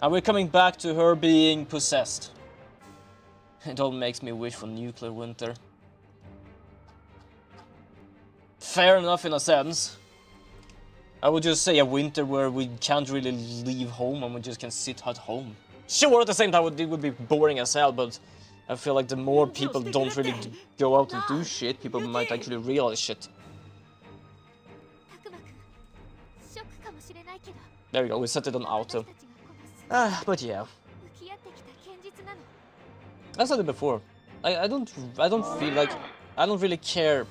And we're coming back to her being possessed. It all makes me wish for nuclear winter. Fair enough in a sense. I would just say a winter where we can't really leave home and we just can sit at home. Sure, at the same time it would be boring as hell, but I feel like the more people don't really go out and do shit, people might actually realize shit. There we go, we set it on auto. But yeah. I said it before. I don't feel like I don't really care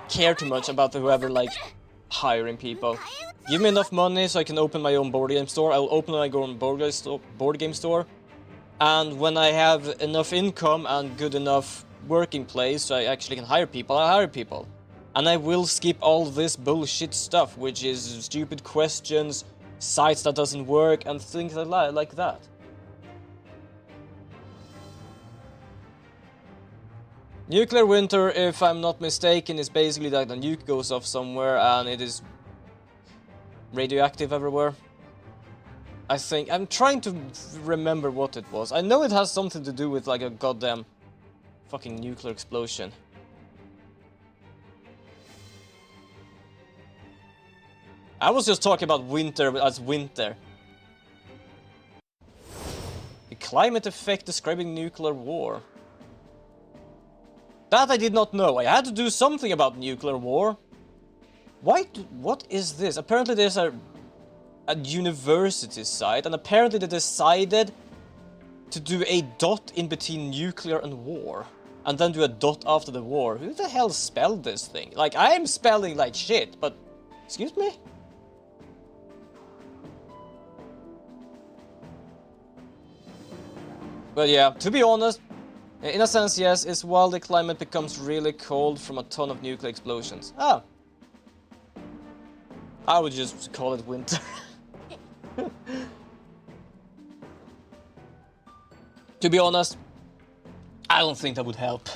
too much about whoever like hiring people. Give me enough money so I can open my own board game store. I'll open my own board game store. And when I have enough income and good enough working place so I actually can hire people, I hire people. And I will skip all this bullshit stuff, which is stupid questions, sites that doesn't work, and things like that. Nuclear winter, if I'm not mistaken, is basically that the nuke goes off somewhere and it is radioactive everywhere. I think. I'm trying to remember what it was. I know it has something to do with like a goddamn fucking nuclear explosion. I was just talking about winter as winter. The climate effect describing nuclear war. That I did not know. I had to do something about nuclear war. What is this? Apparently there's a university site, and apparently they decided to do a dot in between nuclear and war. And then do a dot after the war. Who the hell spelled this thing? Like, I am spelling like shit, but... Excuse me? But yeah, to be honest, in a sense, yes, it's while the climate becomes really cold from a ton of nuclear explosions. Ah. I would just call it winter. To be honest, I don't think that would help.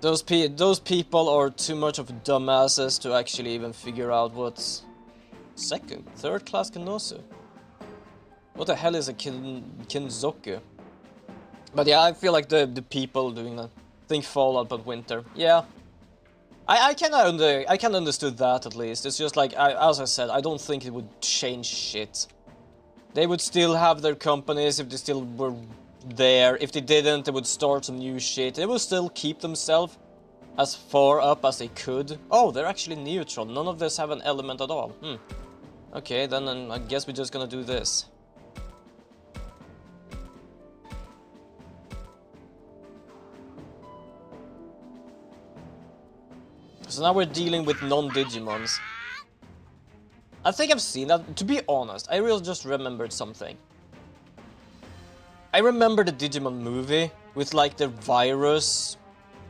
Those people are too much of dumbasses to actually even figure out what's third class Kenosu. What the hell is a Kinzoku? But yeah, I feel like the people doing that think Fallout but winter. Yeah, I can understood that at least. It's just like as I said, I don't think it would change shit. They would still have their companies if they still were there. If they didn't, they would start some new shit. They would still keep themselves as far up as they could. Oh, they're actually neutral. None of this have an element at all. Okay, then I guess we're just gonna do this. So now we're dealing with non-digimons. I think I've seen that. To be honest, I really just remembered something. I remember the Digimon movie with like the virus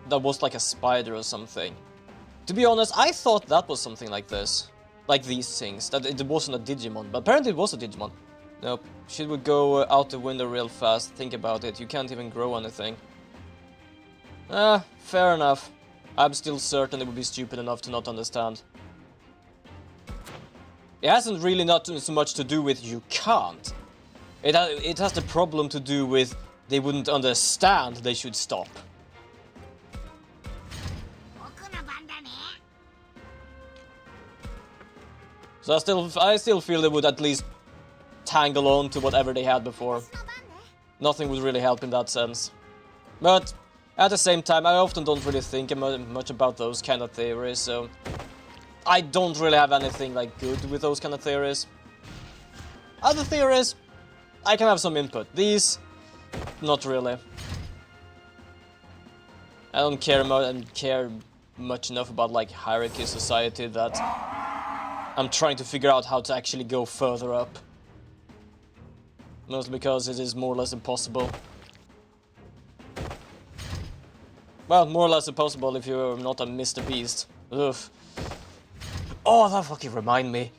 that was like a spider or something. To be honest, I thought that was something like this. Like these things, that it wasn't a Digimon, but apparently it was a Digimon. Nope, shit would go out the window real fast, think about it, you can't even grow anything. Fair enough. I'm still certain it would be stupid enough to not understand. It hasn't really not so much to do with you can't. It has the problem to do with they wouldn't understand they should stop. So I still feel they would at least tangle on to whatever they had before. Nothing would really help in that sense. But at the same time, I often don't really think much about those kind of theories, so I don't really have anything like good with those kind of theories. Other theories, I can have some input. These, not really. I don't care much enough about like hierarchy society that I'm trying to figure out how to actually go further up. Mostly because it is more or less impossible. Well, more or less impossible if you're not a Mr. Beast. Ugh. Oh, that fucking remind me.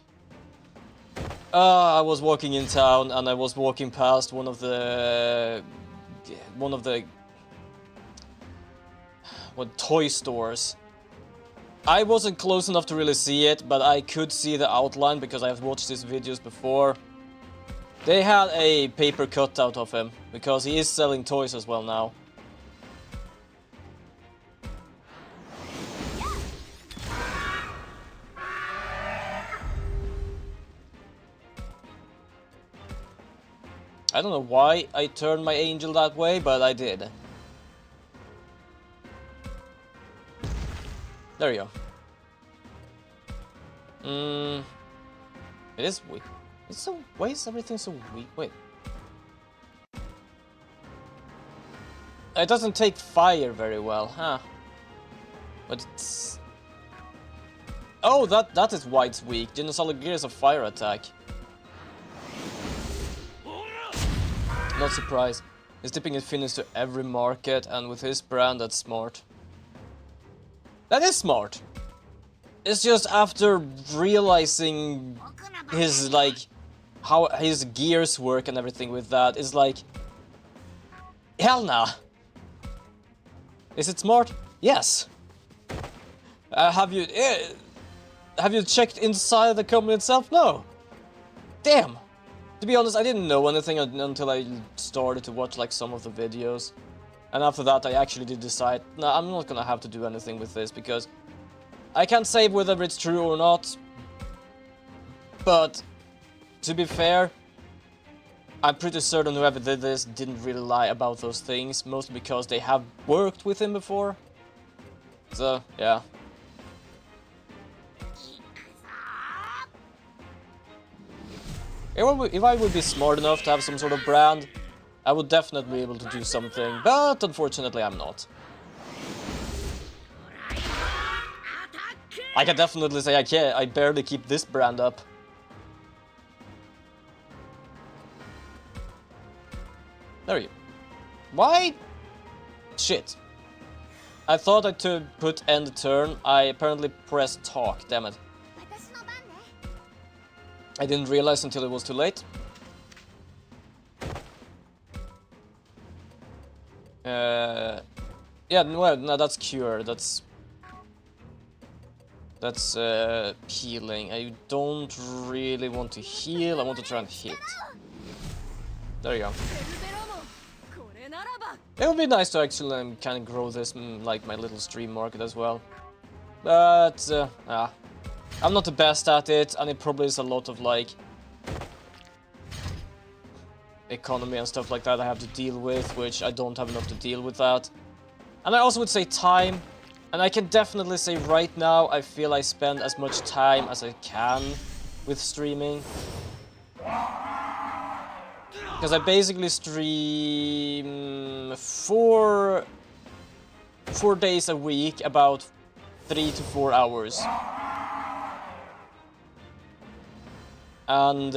I was walking in town and I was walking past one of the toy stores. I wasn't close enough to really see it, but I could see the outline because I've watched his videos before. They had a paper cutout of him, because he is selling toys as well now. I don't know why I turned my angel that way, but I did. There you go. It is weak. It's so... Why is everything so weak? Wait. It doesn't take fire very well, huh? But it's... Oh, that is why it's weak. Dinosaur Gear is a fire attack. Not surprised. He's dipping his finish to every market, and with his brand, that's smart. That is smart! It's just after realizing his, like, how his gears work and everything with that, it's like... Hell nah! Is it smart? Yes! Have you checked inside the company itself? No! Damn! To be honest, I didn't know anything until I started to watch like some of the videos. And after that I actually did decide, nah, I'm not gonna have to do anything with this, because I can't say whether it's true or not. But, to be fair, I'm pretty certain whoever did this didn't really lie about those things, mostly because they have worked with him before. So, yeah. If I would be smart enough to have some sort of brand, I would definitely be able to do something, but unfortunately I'm not. I can definitely say I barely keep this brand up. There you go. Why? Shit. I thought I to put end turn, I apparently pressed talk, damn it. I didn't realize until it was too late. Yeah, well, no, that's cure, that's healing. I don't really want to heal, I want to try and hit. There you go. It would be nice to actually kind of grow this, like my little stream market as well. But, I'm not the best at it, and it probably is a lot of, like, economy and stuff like that I have to deal with, which I don't have enough to deal with that. And I also would say time, and I can definitely say right now I feel I spend as much time as I can with streaming. Because I basically stream 4 days a week, about 3 to 4 hours. And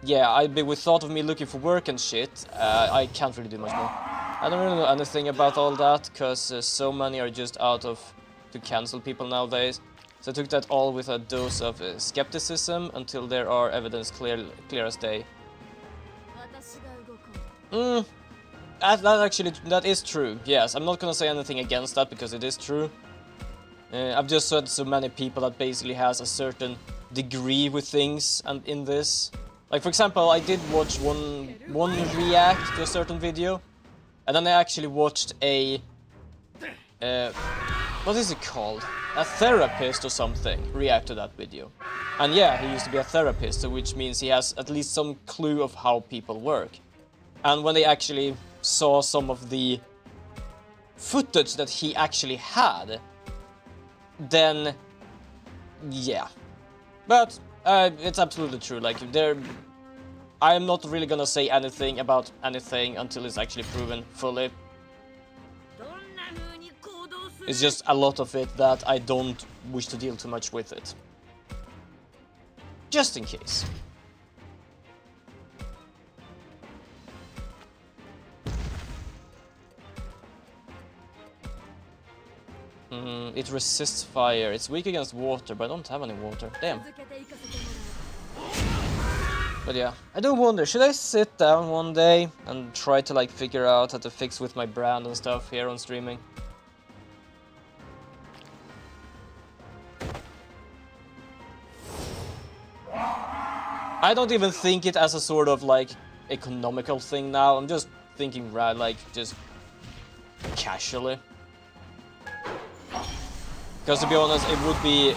yeah, with thought of me looking for work and shit, I can't really do much more. I don't really know anything about all that, because so many are just out of to cancel people nowadays. So I took that all with a dose of skepticism until there are evidence clear as day. That is true, yes. I'm not gonna say anything against that, because it is true. I've just said so many people that basically has a certain degree with things and in this. Like, for example, I did watch one react to a certain video, and then I actually watched a what is it called? A therapist or something react to that video. And yeah, he used to be a therapist, so which means he has at least some clue of how people work. And when they actually saw some of the footage that he actually had, then yeah. But it's absolutely true, like, I am not really gonna say anything about anything until it's actually proven fully. It's just a lot of it that I don't wish to deal too much with it. Just in case. It resists fire. It's weak against water, but I don't have any water. Damn. But yeah, I do wonder, should I sit down one day and try to like figure out how to fix with my brand and stuff here on streaming? I don't even think it as a sort of like economical thing now. I'm just thinking like just casually. Because to be honest, it would be,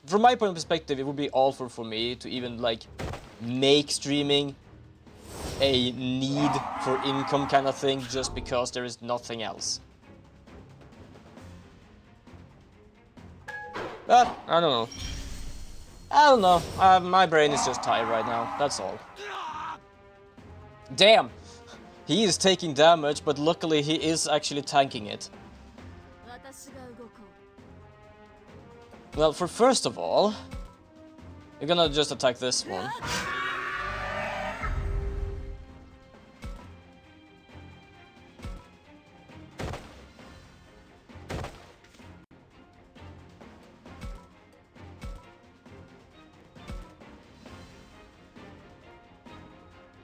from my point of perspective, it would be awful for me to even like make streaming a need for income kind of thing just because there is nothing else. But I don't know. I don't know. My brain is just tired right now. That's all. Damn! He is taking damage, but luckily he is actually tanking it. Well, for first of all, we're gonna just attack this one.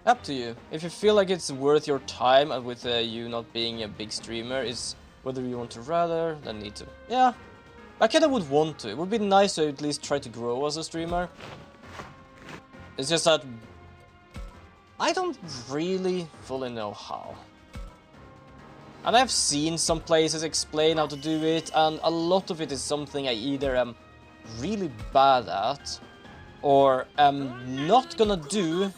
Up to you. If you feel like it's worth your time, and with you not being a big streamer, is whether you want to rather than need to. Yeah, I kinda would want to. It would be nice to at least try to grow as a streamer. It's just that I don't really fully know how. And I've seen some places explain how to do it, and a lot of it is something I either am really bad at, or am not gonna do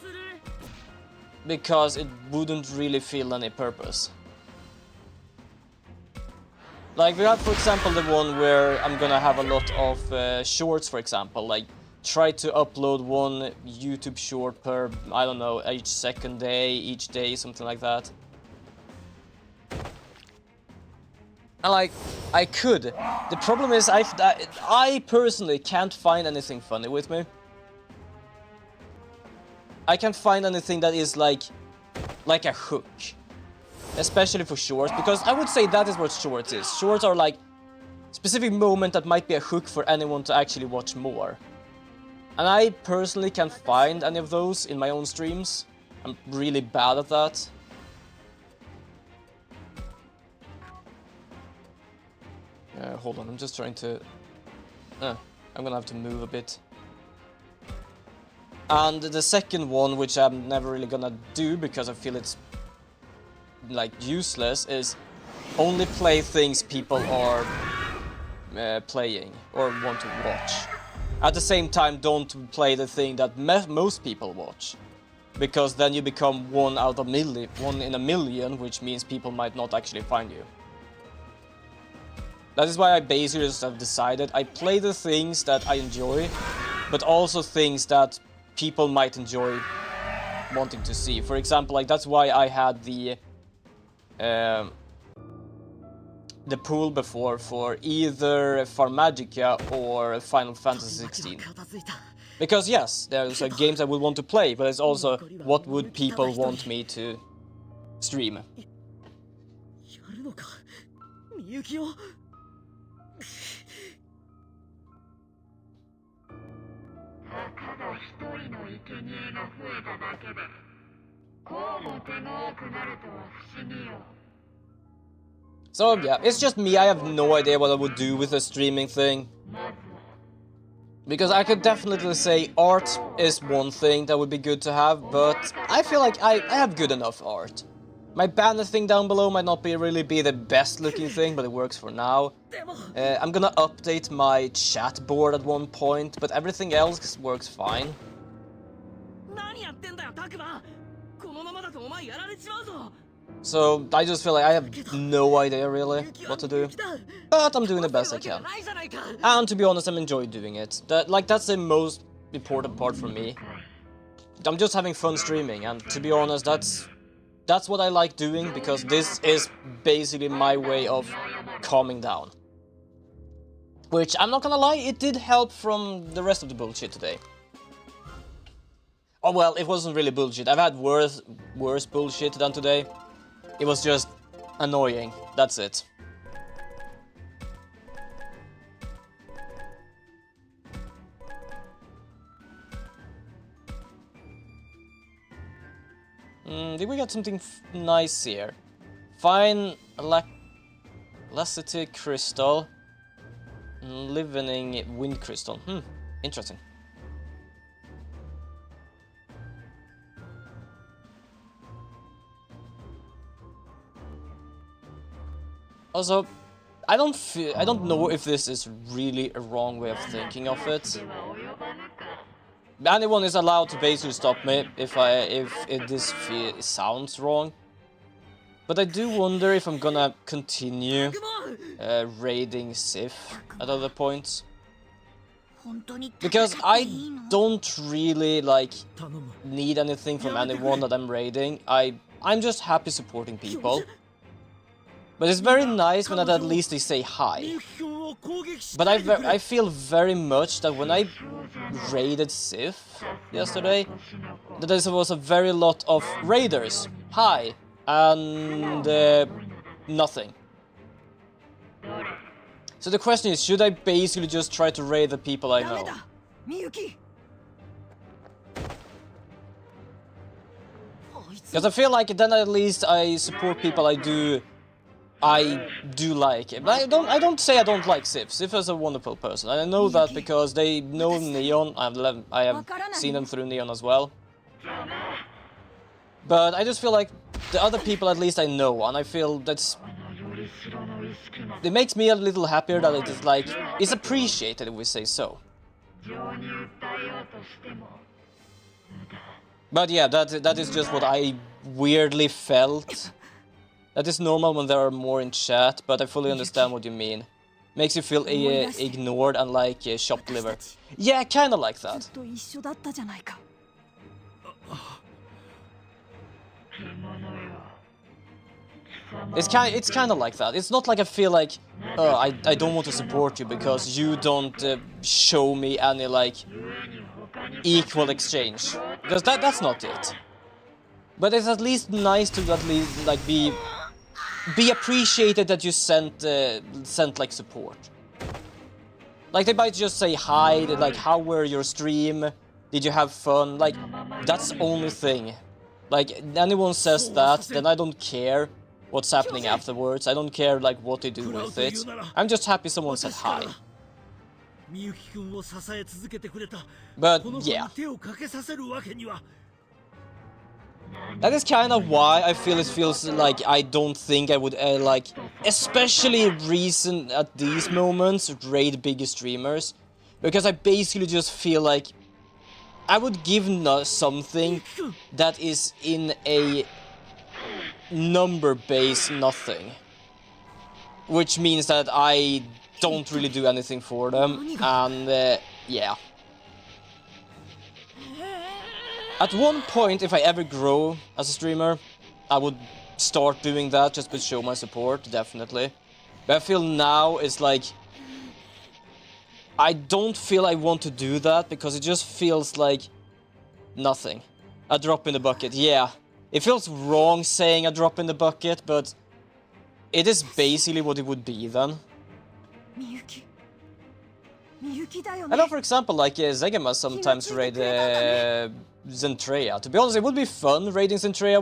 because it wouldn't really feel any purpose. Like we have, for example, the one where I'm gonna have a lot of shorts, for example, like try to upload one YouTube short per, I don't know, each second day, each day, something like that. And like, I could. The problem is I personally can't find anything funny with me. I can't find anything that is like a hook. Especially for shorts, because I would say that is what shorts is. Shorts are like specific moment that might be a hook for anyone to actually watch more. And I personally can't find any of those in my own streams. I'm really bad at that. Hold on, I'm just trying to... I'm gonna have to move a bit. And the second one, which I'm never really gonna do because I feel it's like useless, is only play things people are playing or want to watch. At the same time, don't play the thing that most people watch, because then you become one in a million, which means people might not actually find you. That is why I basically just have decided I play the things that I enjoy, but also things that people might enjoy wanting to see. For example, like that's why I had the pool before for either Farmagica or Final Fantasy 16. Because yes, there's games I would want to play, but it's also what would people want me to stream. So yeah, it's just me. I have no idea what I would do with the streaming thing. Because I could definitely say art is one thing that would be good to have, but I feel like I have good enough art. My banner thing down below might not really be the best looking thing, but it works for now. I'm gonna update my chat board at one point, but everything else works fine. So I just feel like I have no idea really what to do, but I'm doing the best I can. And to be honest, I'm enjoying doing it. That's the most important part for me. I'm just having fun streaming, and to be honest, that's what I like doing, because this is basically my way of calming down. Which, I'm not gonna lie, it did help from the rest of the bullshit today. Oh well, it wasn't really bullshit. I've had worse bullshit than today. It was just annoying. That's it. Did we get something nice here? Fine elasticity crystal. Living wind crystal. Interesting. Also, I don't know if this is really a wrong way of thinking of it. Anyone is allowed to basically stop me if this sounds wrong. But I do wonder if I'm gonna continue raiding Sif at other points. Because I don't really like need anything from anyone that I'm raiding. I'm just happy supporting people. But it's very nice when at least they say hi. But I feel very much that when I raided Sif yesterday, that there was a very lot of raiders. Hi. And nothing. So the question is, should I basically just try to raid the people I know? Because I feel like then at least I support people I do like. But I don't say I don't like Sif. Sif is a wonderful person. And I know that because they know Neon. I have seen them through Neon as well. But I just feel like the other people at least I know, and I feel that's... It makes me a little happier that it is like... It's appreciated if we say so. But yeah, that is just what I weirdly felt. That is normal when there are more in chat, but I fully understand what you mean. Makes you feel ignored and like a shop liver. Yeah, kinda like that. It's kind of like that. It's not like I feel like, I don't want to support you because you don't show me any like equal exchange, because that's not it. But it's at least nice to at least like be appreciated that you sent like support. Like they might just say hi, like how were your stream? Did you have fun? Like that's the only thing. Like anyone says that, then I don't care what's happening afterwards. I don't care like what they do with it. I'm just happy someone said hi. But yeah. That is kind of why I feel it feels like I don't think I would like, especially recent at these moments, raid bigger streamers. Because I basically just feel like I would give something that is in a number base nothing. Which means that I don't really do anything for them, and yeah. At one point, if I ever grow as a streamer, I would start doing that just to show my support, definitely. But I feel now it's like... I don't feel I want to do that, because it just feels like... nothing. A drop in the bucket, yeah. It feels wrong saying a drop in the bucket, but... it is basically what it would be then. I know, for example, like Zegema sometimes raid Zentreya. To be honest, it would be fun raiding Zentreya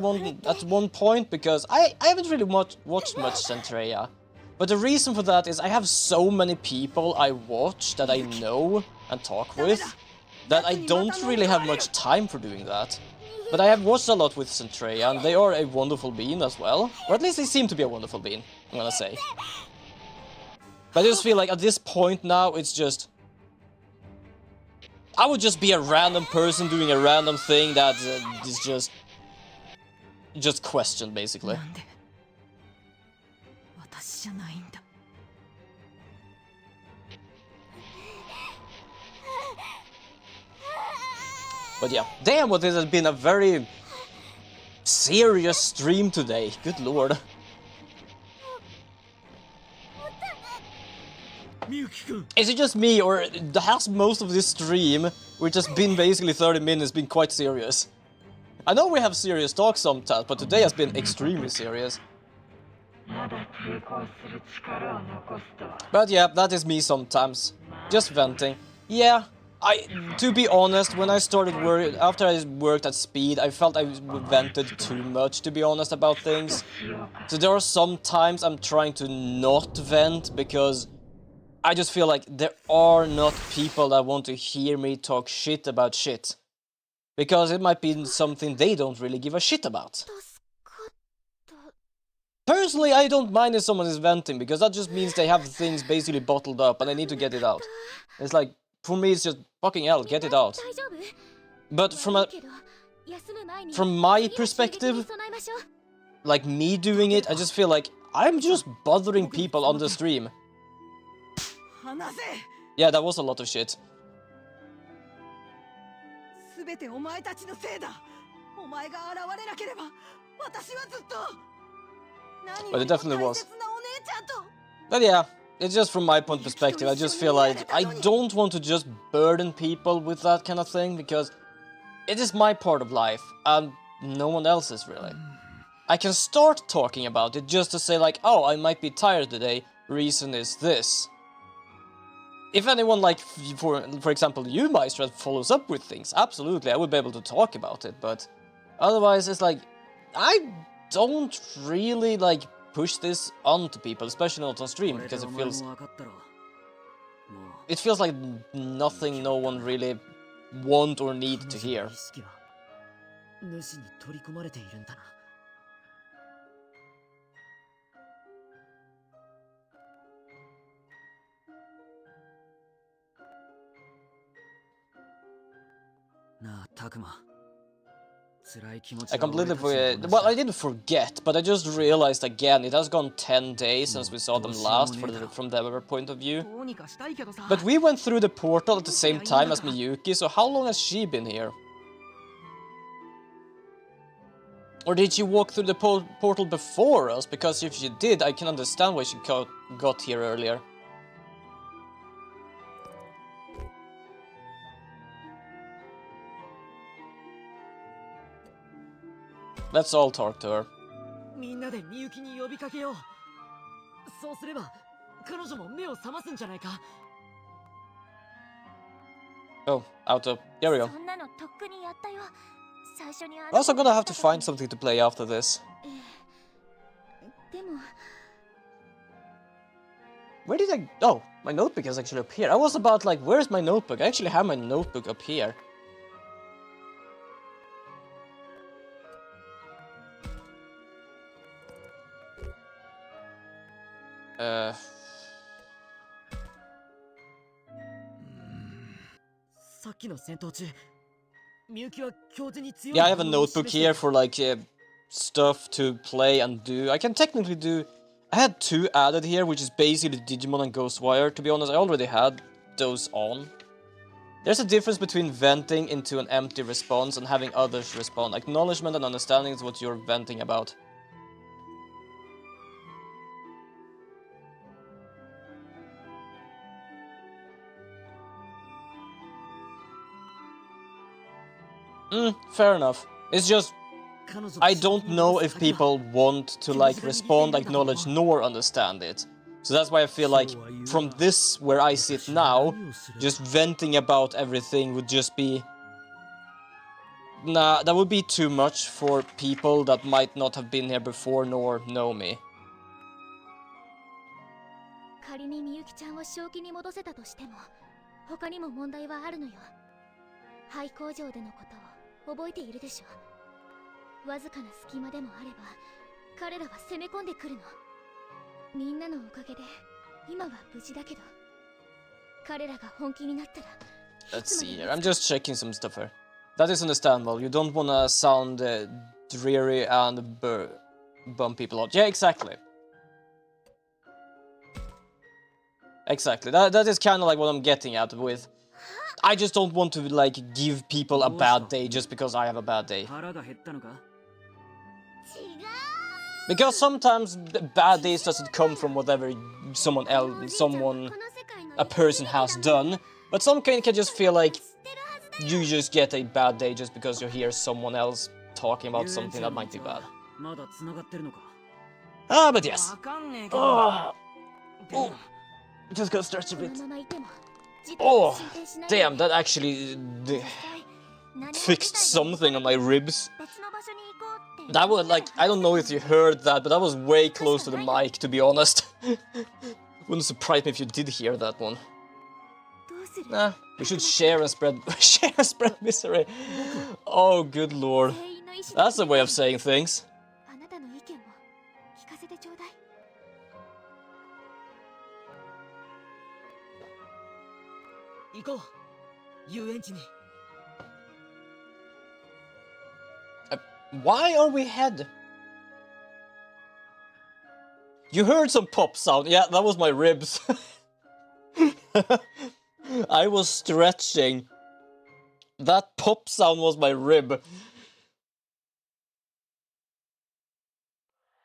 at one point, because I haven't really watched much Zentreya. But the reason for that is I have so many people I watch that I know and talk with, that I don't really have much time for doing that. But I have watched a lot with Zentreya, and they are a wonderful being as well. Or at least they seem to be a wonderful being, I'm gonna say. But I just feel like at this point now, it's just... I would just be a random person doing a random thing that is just questioned, basically. But yeah, damn, what this has been a very serious stream today. Good lord. Is it just me, or has most of this stream, which has been basically 30 minutes, been quite serious? I know we have serious talk sometimes, but today has been extremely serious. But yeah, that is me sometimes. Just venting. Yeah, to be honest, when I started work, after I worked at Speed, I felt I vented too much, to be honest, about things. So there are some times I'm trying to not vent, because I just feel like there are not people that want to hear me talk shit about shit. Because it might be something they don't really give a shit about. Personally, I don't mind if someone is venting, because that just means they have things basically bottled up and they need to get it out. It's like, for me, it's just fucking hell, get it out. But from my perspective, like me doing it, I just feel like I'm just bothering people on the stream. Yeah, that was a lot of shit. But it definitely was. But yeah, it's just from my point of perspective, I just feel like I don't want to just burden people with that kind of thing, because it is my part of life, and no one else's really. I can start talking about it just to say like, oh, I might be tired today, reason is this. If anyone like, for example, you, Maestro, follows up with things, absolutely, I would be able to talk about it, but otherwise it's like, I don't really like push this onto people, especially not on stream, because it feels like nothing no one really want or need to hear. I completely forget. Well, I didn't forget, but I just realized again, it has gone 10 days since we saw them last from their point of view. But we went through the portal at the same time as Miyuki, so how long has she been here? Or did she walk through the portal before us? Because if she did, I can understand why she got here earlier. Let's all talk to her. Oh, auto. Here we go. I'm also gonna have to find something to play after this. Where did I... Oh, my notebook is actually up here. I was about like, where's my notebook? I actually have my notebook up here. Yeah, I have a notebook here for like stuff to play and do. I can technically do... I had 2 added here, which is basically Digimon and Ghostwire. To be honest, I already had those on. There's a difference between venting into an empty response and having others respond. Acknowledgement and understanding is what you're venting about. Fair enough. It's just, I don't know if people want to like respond, acknowledge, nor understand it. So that's why I feel like, from this, where I sit now, just venting about everything would just be... Nah, that would be too much for people that might not have been here before, nor know me. Let's see here, I'm just checking some stuff here. That is understandable, you don't wanna sound dreary and bum people out. Yeah, exactly. Exactly, that is kinda like what I'm getting at with... I just don't want to like give people a bad day just because I have a bad day. Because sometimes bad days doesn't come from whatever a person has done, but some can just feel like you just get a bad day just because you hear someone else talking about something that might be bad. Ah, but yes. Oh, just gotta stretch a bit. Oh, damn, that actually fixed something on my ribs. That was like, I don't know if you heard that, but that was way close to the mic, to be honest. Wouldn't surprise me if you did hear that one. Nah, we should share and spread misery. Oh, good lord. That's a way of saying things. Why are we head? You heard some pop sound. Yeah, that was my ribs. I was stretching. That pop sound was my rib.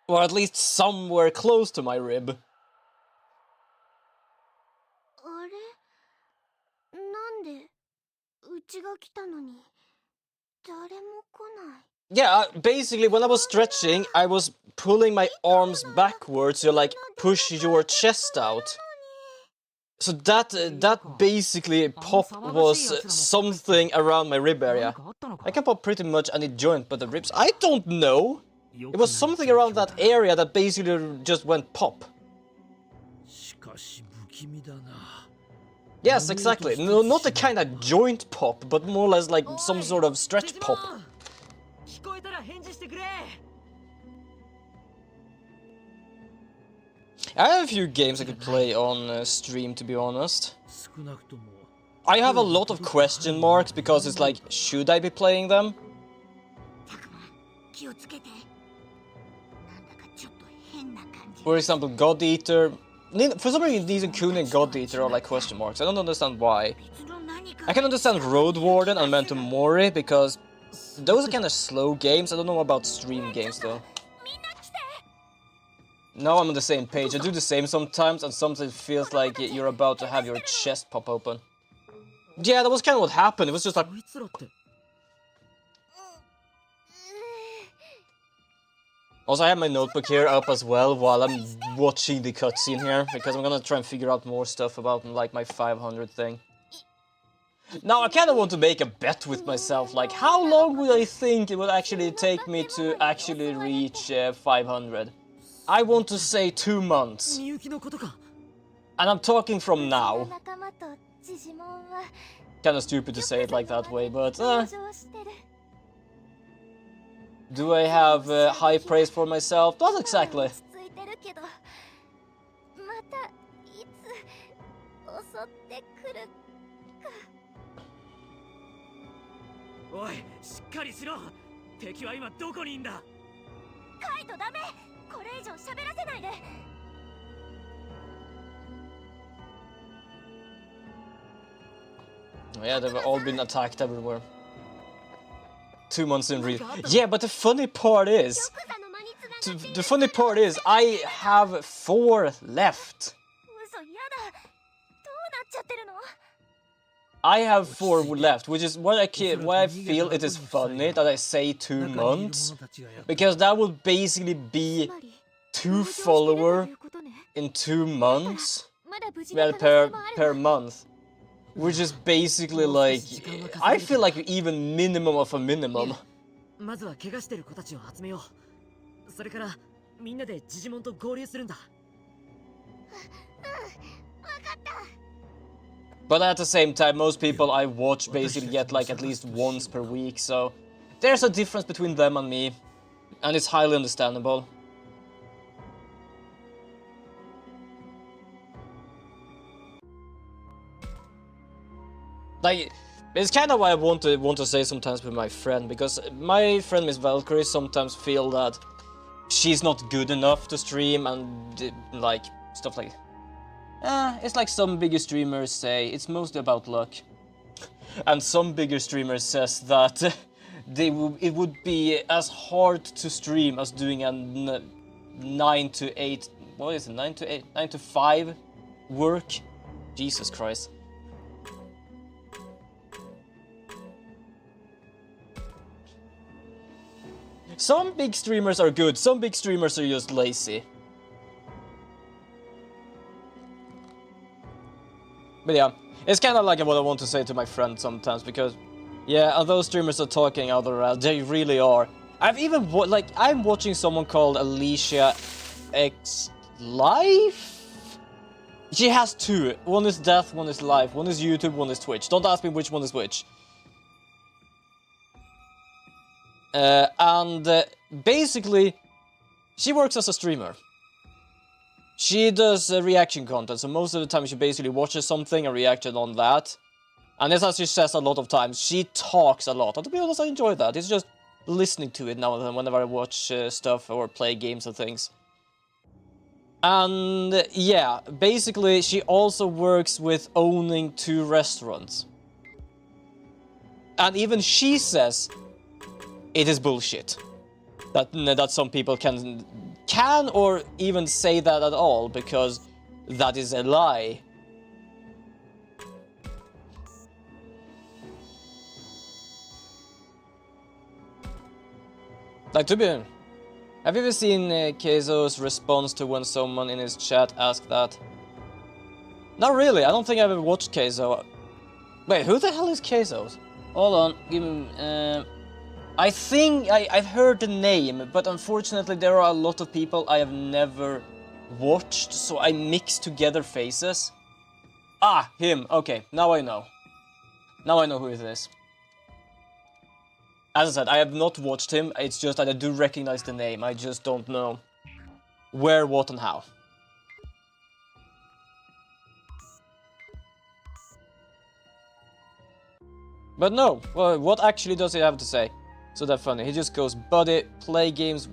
Or at least somewhere close to my rib. Yeah, basically when I was stretching, I was pulling my arms backwards to like push your chest out. So that basically pop was something around my rib area. I can pop pretty much any joint, but the ribs, I don't know. It was something around that area that basically just went pop. Yes, exactly. No, not the kind of joint pop, but more or less like some sort of stretch pop. I have a few games I could play on stream, to be honest. I have a lot of question marks because it's like, should I be playing them? For example, God Eater. For some reason, these Kuni and God Eater are like question marks. I don't understand why. I can understand Road Warden and Memento Mori because those are kind of slow games. I don't know about stream games though. Now I'm on the same page. I do the same sometimes, and sometimes it feels like you're about to have your chest pop open. Yeah, that was kind of what happened. It was just like... Also, I have my notebook here up as well while I'm watching the cutscene here, because I'm gonna try and figure out more stuff about like my 500 thing. Now, I kind of want to make a bet with myself, like how long will I think it will actually take me to actually reach 500? I want to say 2 months. And I'm talking from now. Kinda stupid to say it like that way, but do I have high praise for myself? Not exactly. Yeah, they've all been attacked everywhere. 2 months in real. Yeah, but the funny part is... I have 4 left. I have 4 left, which is why I feel it is funny that I say 2 months. Because that would basically be 2 followers in 2 months. Well, per month. Which is basically like, I feel like even minimum of a minimum. But at the same time, most people I watch basically get like at least once per week, so there's a difference between them and me, and it's highly understandable. Like, it's kind of why I want to say sometimes with my friend, because my friend Miss Valkyrie sometimes feel that she's not good enough to stream and like stuff like. It's like some bigger streamers say it's mostly about luck, and some bigger streamers says that it would be as hard to stream as doing a 9 to 8. What is it? 9 to 8? 9 to 5 work. Jesus Christ. Some big streamers are good, some big streamers are just lazy. But yeah, it's kind of like what I want to say to my friend sometimes, because yeah, those streamers are talking out there, they really are. I've even, I'm watching someone called Alicia X Life? She has 2, one is Death, one is Life, one is YouTube, one is Twitch. Don't ask me which one is which. Basically, she works as a streamer. She does reaction content, so most of the time she basically watches something and reacts on that. And as she says a lot of times, she talks a lot. And to be honest, I enjoy that. It's just listening to it now and then whenever I watch stuff or play games and things. And yeah, basically she also works with owning 2 restaurants. And even she says it is bullshit. That some people can or even say that at all, because that is a lie. Like, to be... Have you ever seen Keizo's response to when someone in his chat asked that? Not really, I don't think I've ever watched Keizo. Wait, who the hell is Keizo? Hold on, give me... I think I've heard the name, but unfortunately there are a lot of people I have never watched, so I mix together faces. Ah, him, okay, now I know. Now I know who it is. As I said, I have not watched him, it's just that I do recognize the name, I just don't know where, what, and how. But no, well, what actually does he have to say? So that's funny, he just goes, buddy, play games,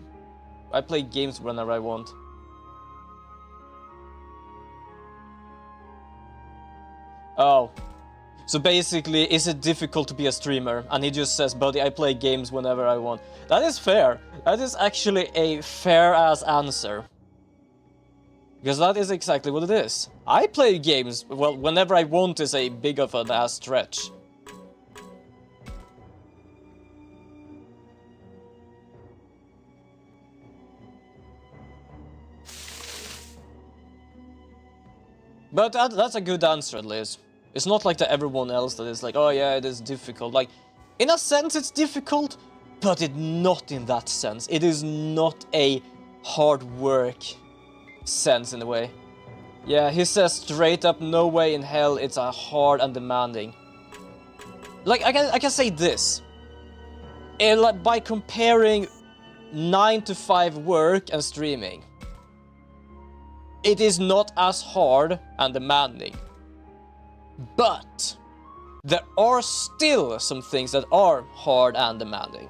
I play games whenever I want. Oh. So basically, is it difficult to be a streamer? And he just says, buddy, I play games whenever I want. That is fair. That is actually a fair-ass answer. Because that is exactly what it is. I play games, well, whenever I want is a big of an ass stretch. But that's a good answer, at least. It's not like everyone else that is like, oh yeah, it is difficult. Like, in a sense it's difficult, but it's not in that sense. It is not a hard work sense in a way. Yeah, he says straight up, no way in hell, it's a hard and demanding. Like, I can say this. Like, by comparing 9 to 5 work and streaming, it is not as hard and demanding. But there are still some things that are hard and demanding.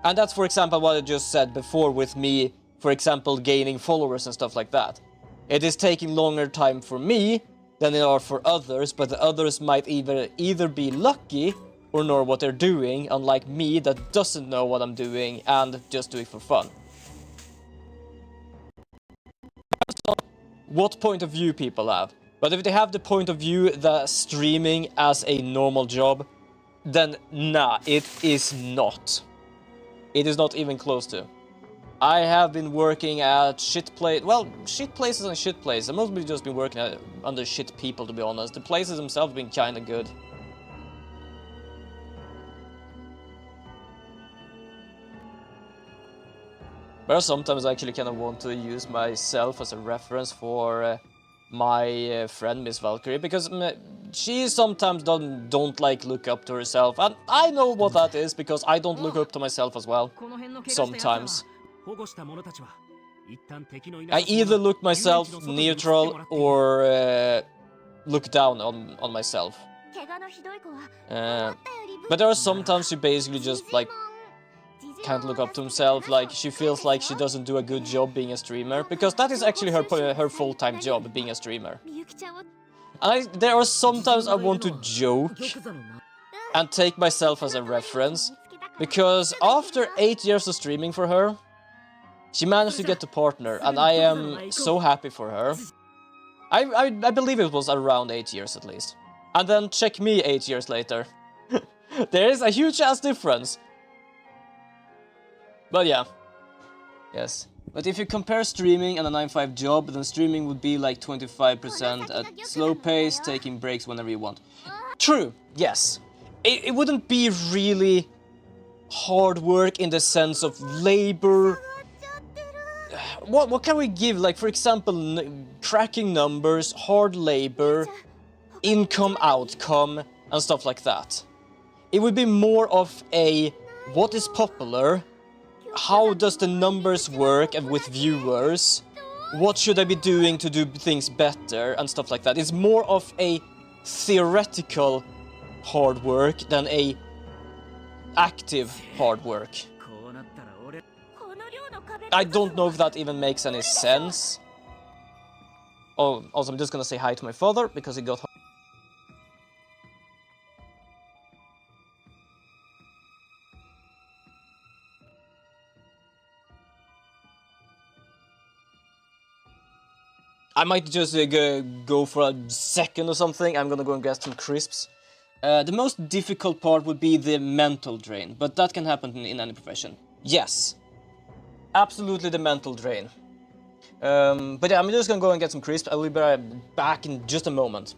And that's, for example, what I just said before with me, for example, gaining followers and stuff like that. It is taking longer time for me than it are for others, but the others might either be lucky or know what they're doing, unlike me that doesn't know what I'm doing and just do it for fun. What point of view people have. But if they have the point of view that streaming as a normal job, then nah, it is not. It is not even close to. I have been working at shit places and shit places. I've mostly just been working under shit people, to be honest. The places themselves have been kinda good. But sometimes I actually kind of want to use myself as a reference for my friend Miss Valkyrie, because she sometimes don't like look up to herself, and I know what that is because I don't look up to myself as well. Sometimes I either look myself neutral or look down on myself. But there are sometimes she basically just like can't look up to himself, like she feels like she doesn't do a good job being a streamer, because that is actually her full-time job, being a streamer. And there are sometimes I want to joke and take myself as a reference, because after 8 years of streaming for her, she managed to get a partner, and I am so happy for her. I believe it was around 8 years at least. And then check me 8 years later. There is a huge ass difference. But yeah, yes. But if you compare streaming and a 9-5 job, then streaming would be like 25% at slow pace, taking breaks whenever you want. True, yes. It wouldn't be really hard work in the sense of labor. What can we give? Like, for example, cracking numbers, hard labor, income, outcome, and stuff like that. It would be more of a what is popular, how does the numbers work and with viewers, what should I be doing to do things better and stuff like that. It's more of a theoretical hard work than a active hard work. I don't know if that even makes any sense. Oh, also I'm just gonna say hi to my father because he got home. I might just go for a second or something. I'm gonna go and get some crisps. The most difficult part would be the mental drain, but that can happen in any profession. Yes, absolutely the mental drain. But yeah, I'm just gonna go and get some crisps. I will be back in just a moment.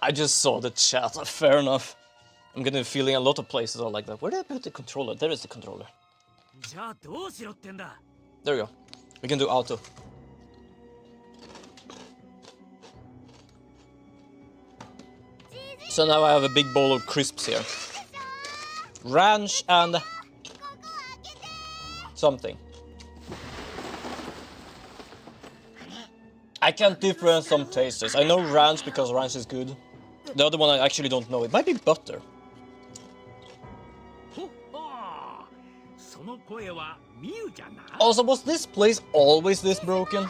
I just saw the chat, fair enough. I'm gonna be feeling a lot of places are like that. Where did I put the controller? There is the controller. There we go. We can do auto. So now I have a big bowl of crisps here. Ranch and something. I can't differentiate some tastes. I know ranch because ranch is good. The other one I actually don't know. It might be butter. Also, was this place always this broken?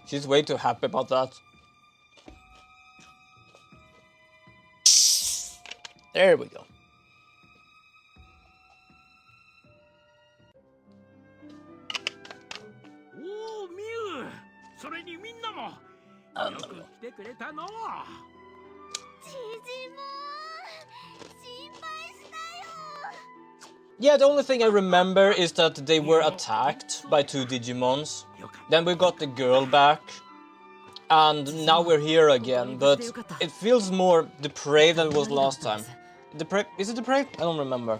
She's way too happy about that. There we go. Yeah, the only thing I remember is that they were attacked by 2 digimons. Then we got the girl back. And now we're here again, but it feels more depraved than it was last time. Is it depraved? I don't remember.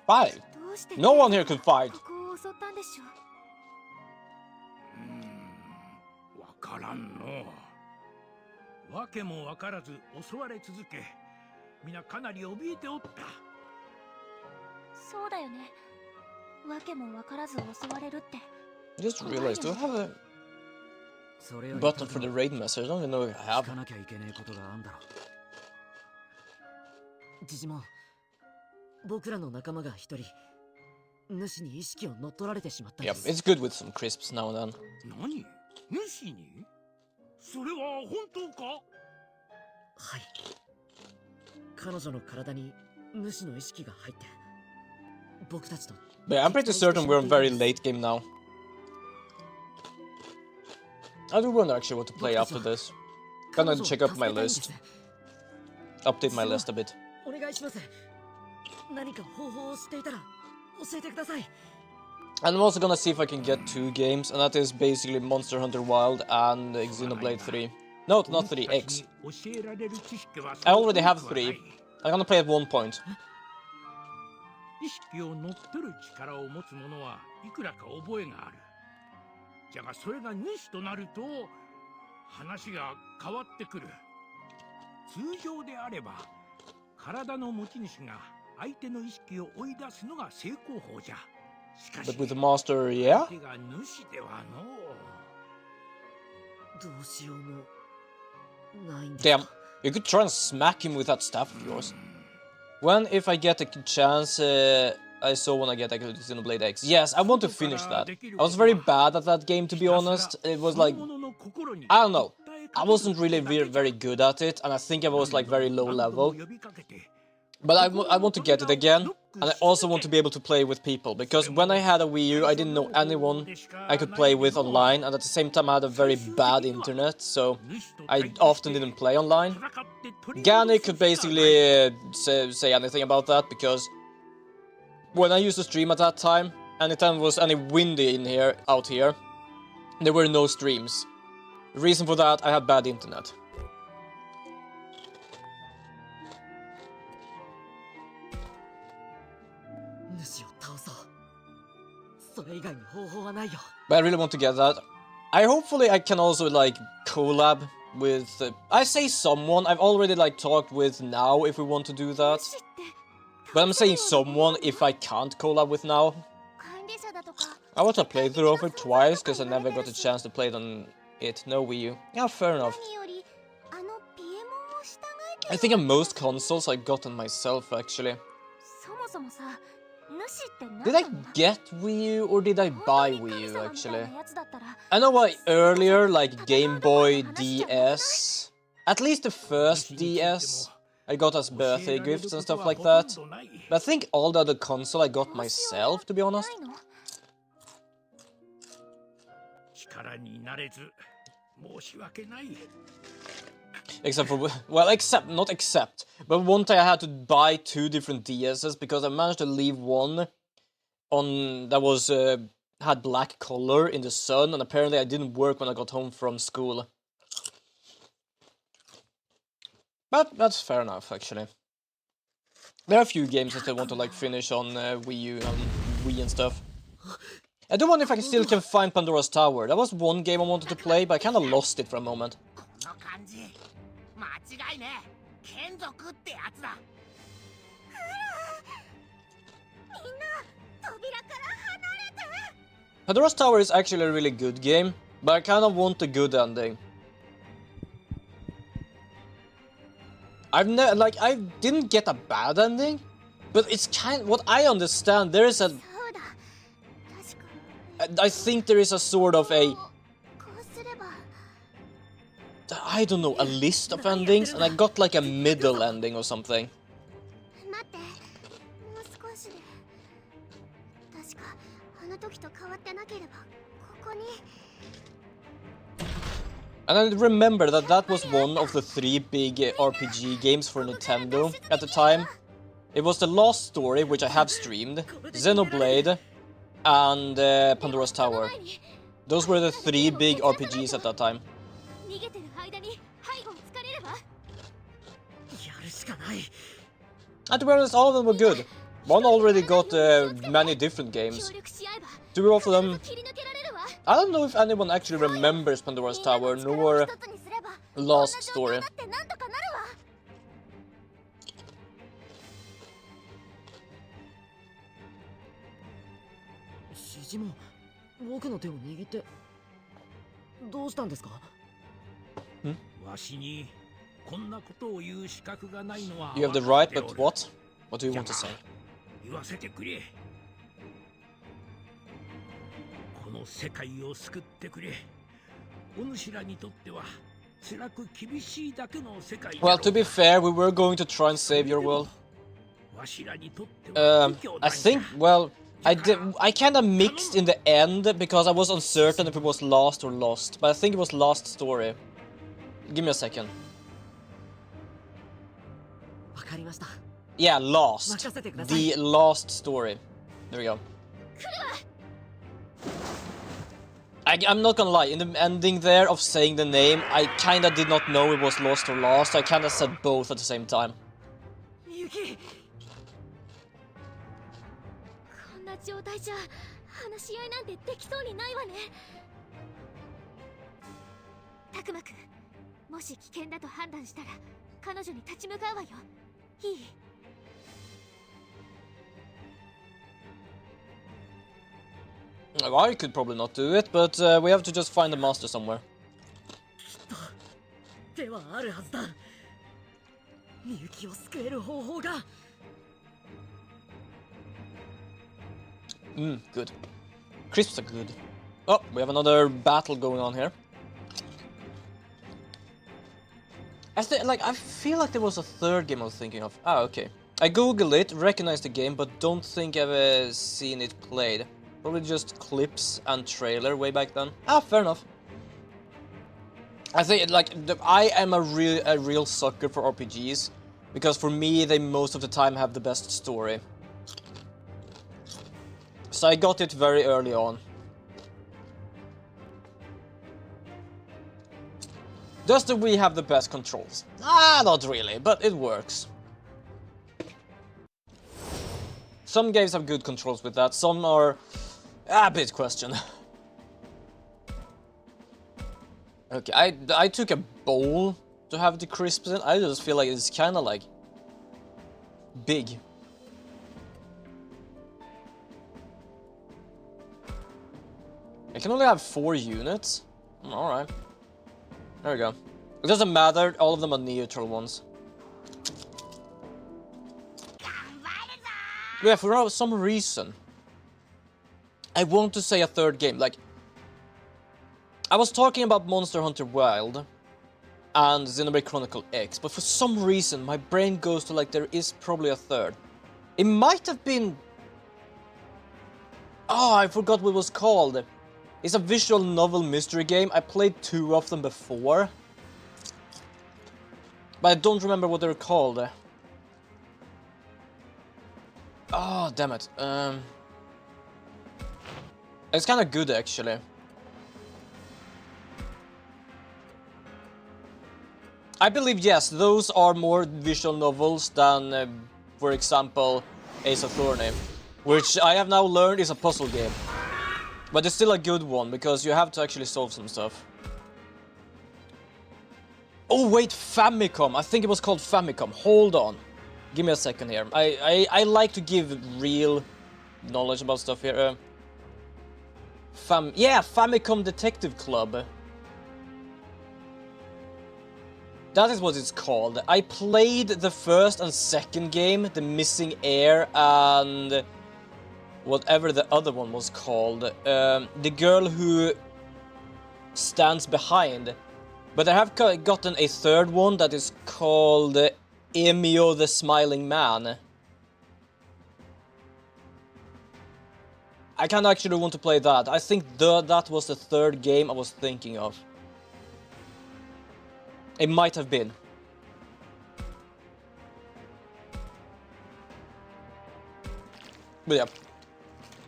Fight? No one here could fight. I just realized, do I have a button for the raid message? I don't even know if I have. digimon、僕らの仲間が一人主に意識を乗っ取られてしまったん Yeah, です。 it's good with some crisps now and then. 何？主に？それは本当か？はい。彼女の体に主の意識が入って、僕たちと。 But I'm pretty certain we're in very late game now. I do wonder actually what to play after this. Gonna check up my list. Update my list a bit. お願いします。何か方法を知っていたら教えてください。 And I'm also gonna see if I can get 2 games, and that is basically Monster Hunter Wild and Xenoblade 3. No, not 3, X. I already have 3. I'm gonna play at one point. 意識を乗っ取る力を持つ者はいくらか覚えがある。じゃがそれが主となると話が変わってくる。通常であれば体の持ち主が相手の意識を追い出すのが正攻法じゃ。しかし But with the master, yeah? 相手が主ではのう。どうしようもないんです。 Damn, you could try and smack him with that staff of yours. When, if I get a chance, I saw when I get Xenoblade X. Yes, I want to finish that. I was very bad at that game, to be honest. It was like, I don't know. I wasn't really very good at it, and I think I was like very low level. But I want to get it again, and I also want to be able to play with people, because when I had a Wii U, I didn't know anyone I could play with online, and at the same time I had a very bad internet, so I often didn't play online. Gani could basically say anything about that, because when I used to stream at that time, anytime it was any windy out here, there were no streams. The reason for that, I had bad internet. 主を倒そう。それ以外に方法はないよ。 But I really want to get that. Hopefully I can also like collab with I say someone I've already like talked with now if we want to do that. But I'm saying someone if I can't collab with now. I want to play through of it twice because I never got a chance to play it on it. No Wii U. Yeah, fair enough. I think on most consoles I got on myself actually. Did I get Wii U or did I buy Wii U actually? I know why earlier, like Game Boy DS, at least the first DS, I got as birthday gifts and stuff like that. But I think all the other console I got myself, to be honest. Except for, well, not except, but one time I had to buy 2 different DSs because I managed to leave one on that was had black color in the sun, and apparently I didn't work when I got home from school. But that's fair enough, actually. There are a few games I still want to like finish on Wii U and Wii and stuff. I do wonder if I still can find Pandora's Tower. That was one game I wanted to play, but I kind of lost it for a moment. Pandora's Tower is actually a really good game, but I kind of want a good ending. I didn't get a bad ending, but it's what I understand, there is I think there is a sort of I don't know, a list of endings, and I got like a middle ending or something. And I remember that was one of the 3 big RPG games for Nintendo at the time. It was The Lost Story, which I have streamed, Xenoblade, and Pandora's Tower. Those were the 3 big RPGs at that time. And to be honest, all of them were good. One already got many different games. 2 of them... I don't know if anyone actually remembers Pandora's Tower, nor Lost Story. Digimon, 僕の手を握ってどうしたんですか？わしにこんなことを言う資格がないのは You have the 分かっ right, てお but る。 what? What do you want to say? 言わせてくれ。この世界を救ってくれ。お主らにとっては辛く厳しいだけの世界だろう。 Well, to be fair, we were going to try and save your world. わしらにとっては不況な I んじゃ。 think, well, I kinda mixed in the end because I was uncertain if it was last or lost, but I think it was last story. Give me a second. わかりました。 Yeah, lost. 任せてください。 The last story. There we go. I'm not gonna lie, in the ending there of saying the name, I kinda did not know it was lost or lost. I kinda said both at the same time. ユキ。こんな状態じゃ話し合いなんてできそうにないわね。たくまくん、もし危険だと判断したら彼女に立ち向かうわよ。いい？ I could probably not do it, but we have to just find the master somewhere. きっと手はあるはずだ。みゆきを救える方法が。 Good. Crisps are good. Oh, we have another battle going on here. I feel like there was a third game I was thinking of. Ah, okay. I googled it, recognized the game, but don't think I've seen it played. Probably just clips and trailer way back then. Ah, fair enough. I think I am a real sucker for RPGs because for me they most of the time have the best story. So I got it very early on. Does the Wii have the best controls? Ah, not really, but it works. Some games have good controls with that, some are a bit question. Okay, I took a bowl to have the crisps in. I just feel like it's kinda like big. I can only have 4 units. Alright. There we go. It doesn't matter, all of them are neutral ones. Yeah, for some reason I want to say a third game. Like, I was talking about Monster Hunter Wild and Xenoblade Chronicle X, but for some reason my brain goes to like there is probably a third. It might have been... Oh, I forgot what it was called. It's a visual novel mystery game. I played 2 of them before, but I don't remember what they're called. Oh, damn it. It's kind of good, actually. I believe, yes, those are more visual novels than, for example, Ace Attorney, which I have now learned is a puzzle game. But it's still a good one, because you have to actually solve some stuff. Oh, wait, Famicom. I think it was called Famicom. Hold on. Give me a second here. I like to give real knowledge about stuff here. Yeah, Famicom Detective Club. That is what it's called. I played the first and second game, The Missing Heir, and whatever the other one was called. The girl who stands behind. But I have gotten a third one that is called Emio the Smiling Man. I kinda actually want to play that. I think that was the third game I was thinking of. It might have been. But yeah,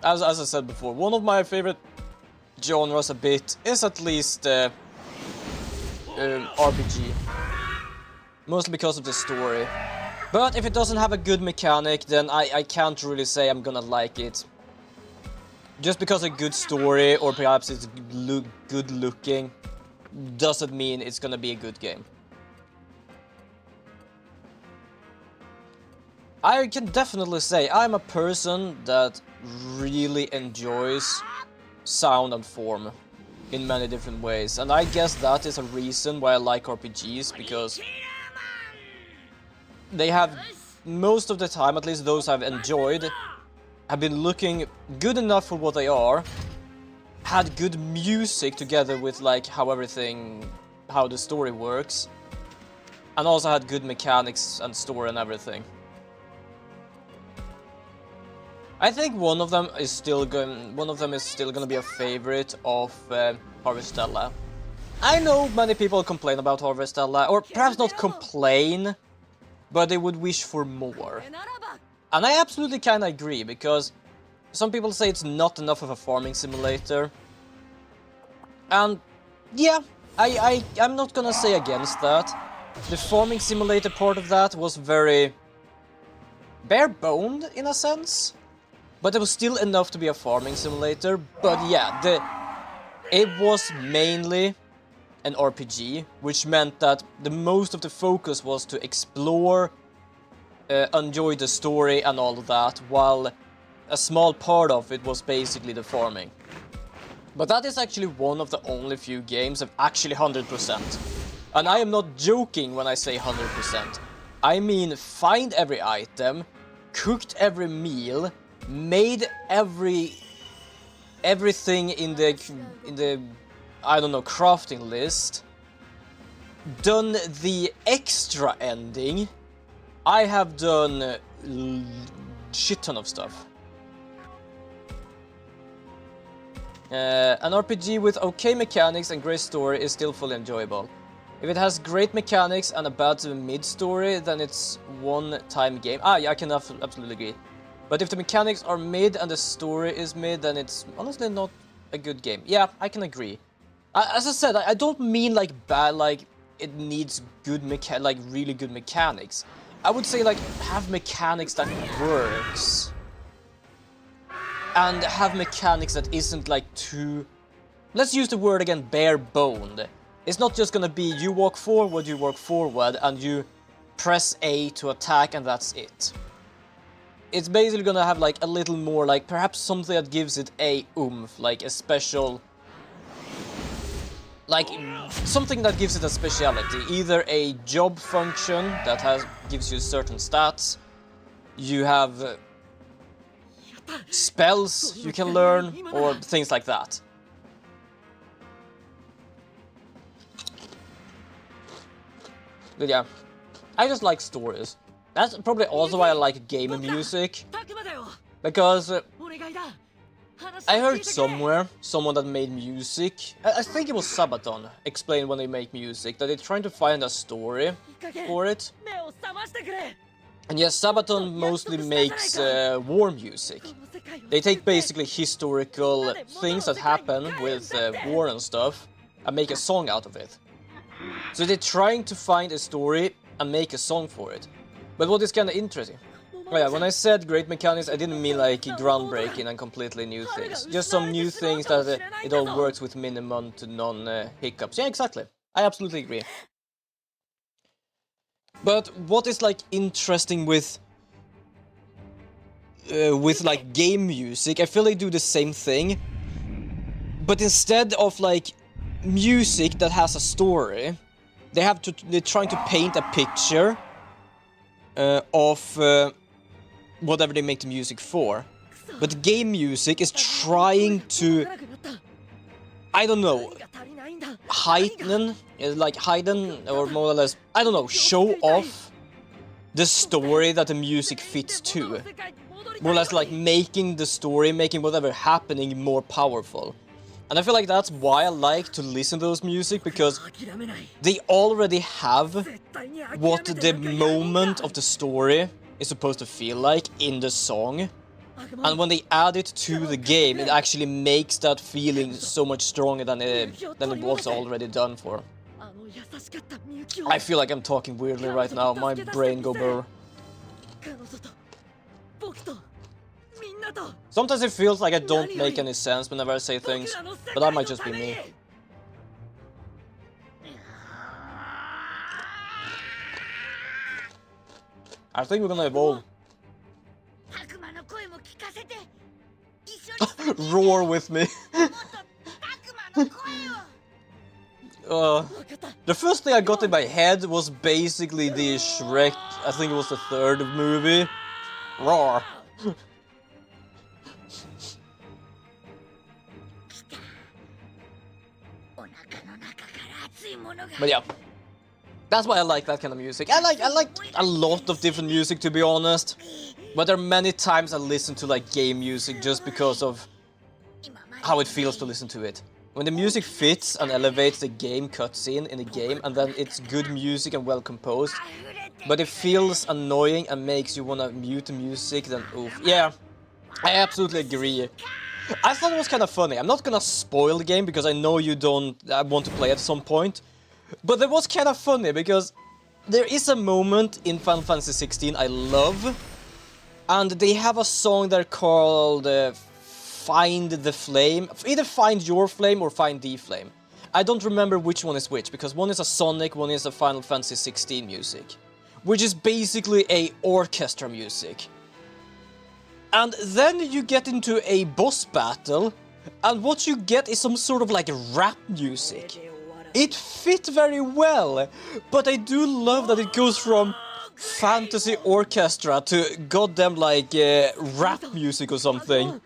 as I said before, one of my favorite genres a bit is at least RPG. Mostly because of the story. But if it doesn't have a good mechanic, then I can't really say I'm gonna like it. Just because a good story, or perhaps it's good looking, doesn't mean it's gonna be a good game. I can definitely say I'm a person that really enjoys sound and form in many different ways, and I guess that is a reason why I like RPGs, because they have, most of the time, at least those I've enjoyed, have been looking good enough for what they are, had good music together with like how the story works, and also had good mechanics and story and everything. I think one of them is still gonna be a favorite of Harvestella. I know many people complain about Harvestella, or perhaps not complain, but they would wish for more. And I absolutely kinda agree, because some people say it's not enough of a farming simulator. And yeah, I'm not gonna say against that. The farming simulator part of that was very bare-boned in a sense, but it was still enough to be a farming simulator. But yeah, it was mainly an RPG, which meant that the most of the focus was to explore, enjoy the story and all of that, while a small part of it was basically the farming. But that is actually one of the only few games I've actually 100%. And I am not joking when I say 100%. I mean, find every item, cooked every meal, made everything in the I don't know, crafting list, done the extra ending. I have done a shit ton of stuff. An RPG with okay mechanics and great story is still fully enjoyable. If it has great mechanics and a bad to mid story, then it's one-time game. Yeah, I can absolutely agree. But if the mechanics are mid and the story is mid, then it's honestly not a good game. Yeah, I can agree. As I said, I don't mean like bad, like it needs good really good mechanics. I would say like have mechanics that works. And have mechanics that isn't like too, let's use the word again, bare-boned. It's not just gonna be you walk forward, and you press A to attack and that's it. It's basically gonna have like a little more, like perhaps something that gives it a oomph, like a special, like something that gives it a speciality. Either a job function that gives you certain stats, you have spells you can learn, or things like that. But yeah, I just like stories. That's probably also why I like game music, because I heard somewhere someone that made music, I think it was Sabaton, explained when they make music that they're trying to find a story for it. And yes, Sabaton mostly makes war music. They take basically historical things that happen with war and stuff and make a song out of it. So they're trying to find a story and make a song for it. But what is kind of interesting, oh yeah, when I said great mechanics, I didn't mean like groundbreaking and completely new things. Just some new things that it all works with minimum to none hiccups. Yeah, exactly. I absolutely agree. But what is like interesting with like game music, I feel they do the same thing, but instead of like music that has a story, they're trying to paint a picture of whatever they make the music for. But game music is trying to, I don't know, heighten, or more or less, I don't know, show off the story that the music fits to. More or less like making the story, making whatever happening more powerful. And I feel like that's why I like to listen to those music, because they already have what the moment of the story is supposed to feel like in the song. And when they add it to the game, it actually makes that feeling so much stronger than it was already done for. I feel like I'm talking weirdly right now, my brain go burr. Sometimes it feels like I don't make any sense whenever I say things, but that might just be me. I think we're gonna evolve. Roar with me. the first thing I got in my head was basically the Shrek, I think it was the third movie. Roar. But yeah, that's why I like that kind of music. I like a lot of different music, to be honest. But there are many times I listen to like game music just because of how it feels to listen to it. When the music fits and elevates the game cutscene in the game, and then it's good music and well composed, but it feels annoying and makes you wanna mute the music, then oof. Yeah, I absolutely agree. I thought it was kind of funny. I'm not gonna spoil the game because I know you don't want to play at some point, but it was kind of funny because there is a moment in Final Fantasy 16 I love, and they have a song there called Find the Flame. Either Find Your Flame or Find the Flame. I don't remember which one is which, because one is a Sonic, one is a Final Fantasy 16 music, which is basically a orchestra music. And then you get into a boss battle, and what you get is some sort of like rap music. It fit very well, but I do love that it goes from fantasy orchestra to goddamn like rap music or something.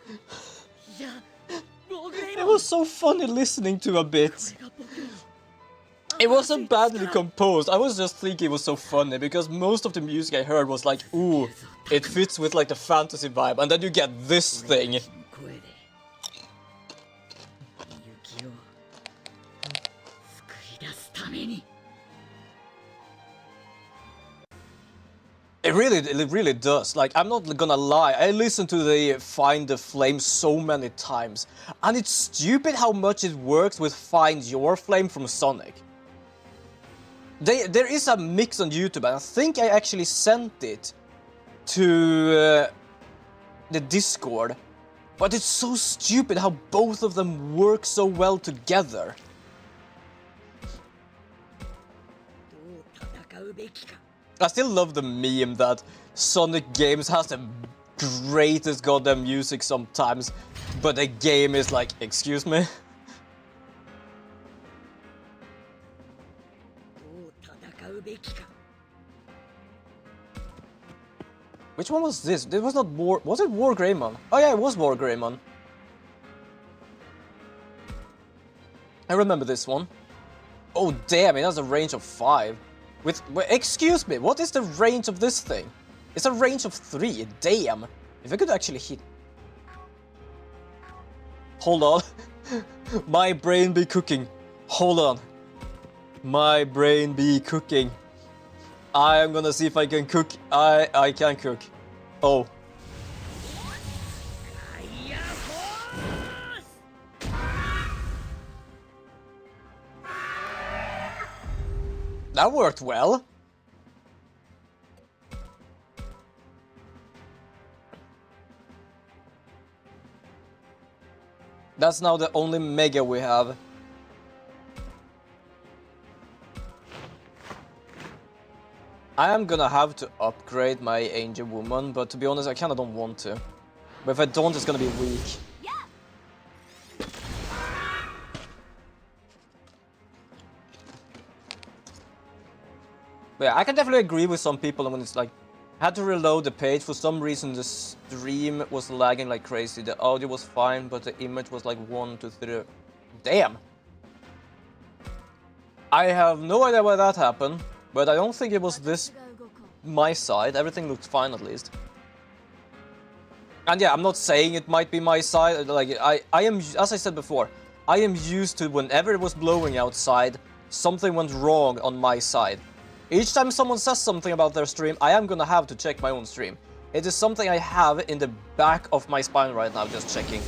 It was so funny listening to a bit. It wasn't badly composed, I was just thinking it was so funny because most of the music I heard was like, ooh, it fits with like the fantasy vibe, and then you get this thing. It really does. Like, I'm not gonna lie, I listened to the Find the Flame so many times, and it's stupid how much it works with Find Your Flame from Sonic. There is a mix on YouTube, and I think I actually sent it to the Discord, but it's so stupid how both of them work so well together. I still love the meme that Sonic Games has the greatest goddamn music sometimes, but the game is like, excuse me? Which one was this? It was not War... Was it War Greymon? Oh yeah, it was War Greymon. I remember this one. Oh damn, it has a range of 5. Excuse me, what is the range of this thing? It's a range of 3, damn. If I could actually hit... Hold on. My brain be cooking. Hold on. My brain be cooking. I am gonna see if I can cook. I can cook. Oh. That worked well. That's now the only mega we have. I am gonna have to upgrade my Angel Woman, but to be honest, I kinda don't want to. But if I don't, it's gonna be weak. But yeah, I can definitely agree with some people when it's like, I had to reload the page. For some reason, the stream was lagging like crazy. The audio was fine, but the image was like 1, 2, 3. Damn! I have no idea why that happened. But I don't think it was my side. Everything looked fine at least. And yeah, I'm not saying it might be my side. Like I am, as I said before, I am used to whenever it was blowing outside, something went wrong on my side. Each time someone says something about their stream, I am gonna have to check my own stream. It is something I have in the back of my spine right now, just checking.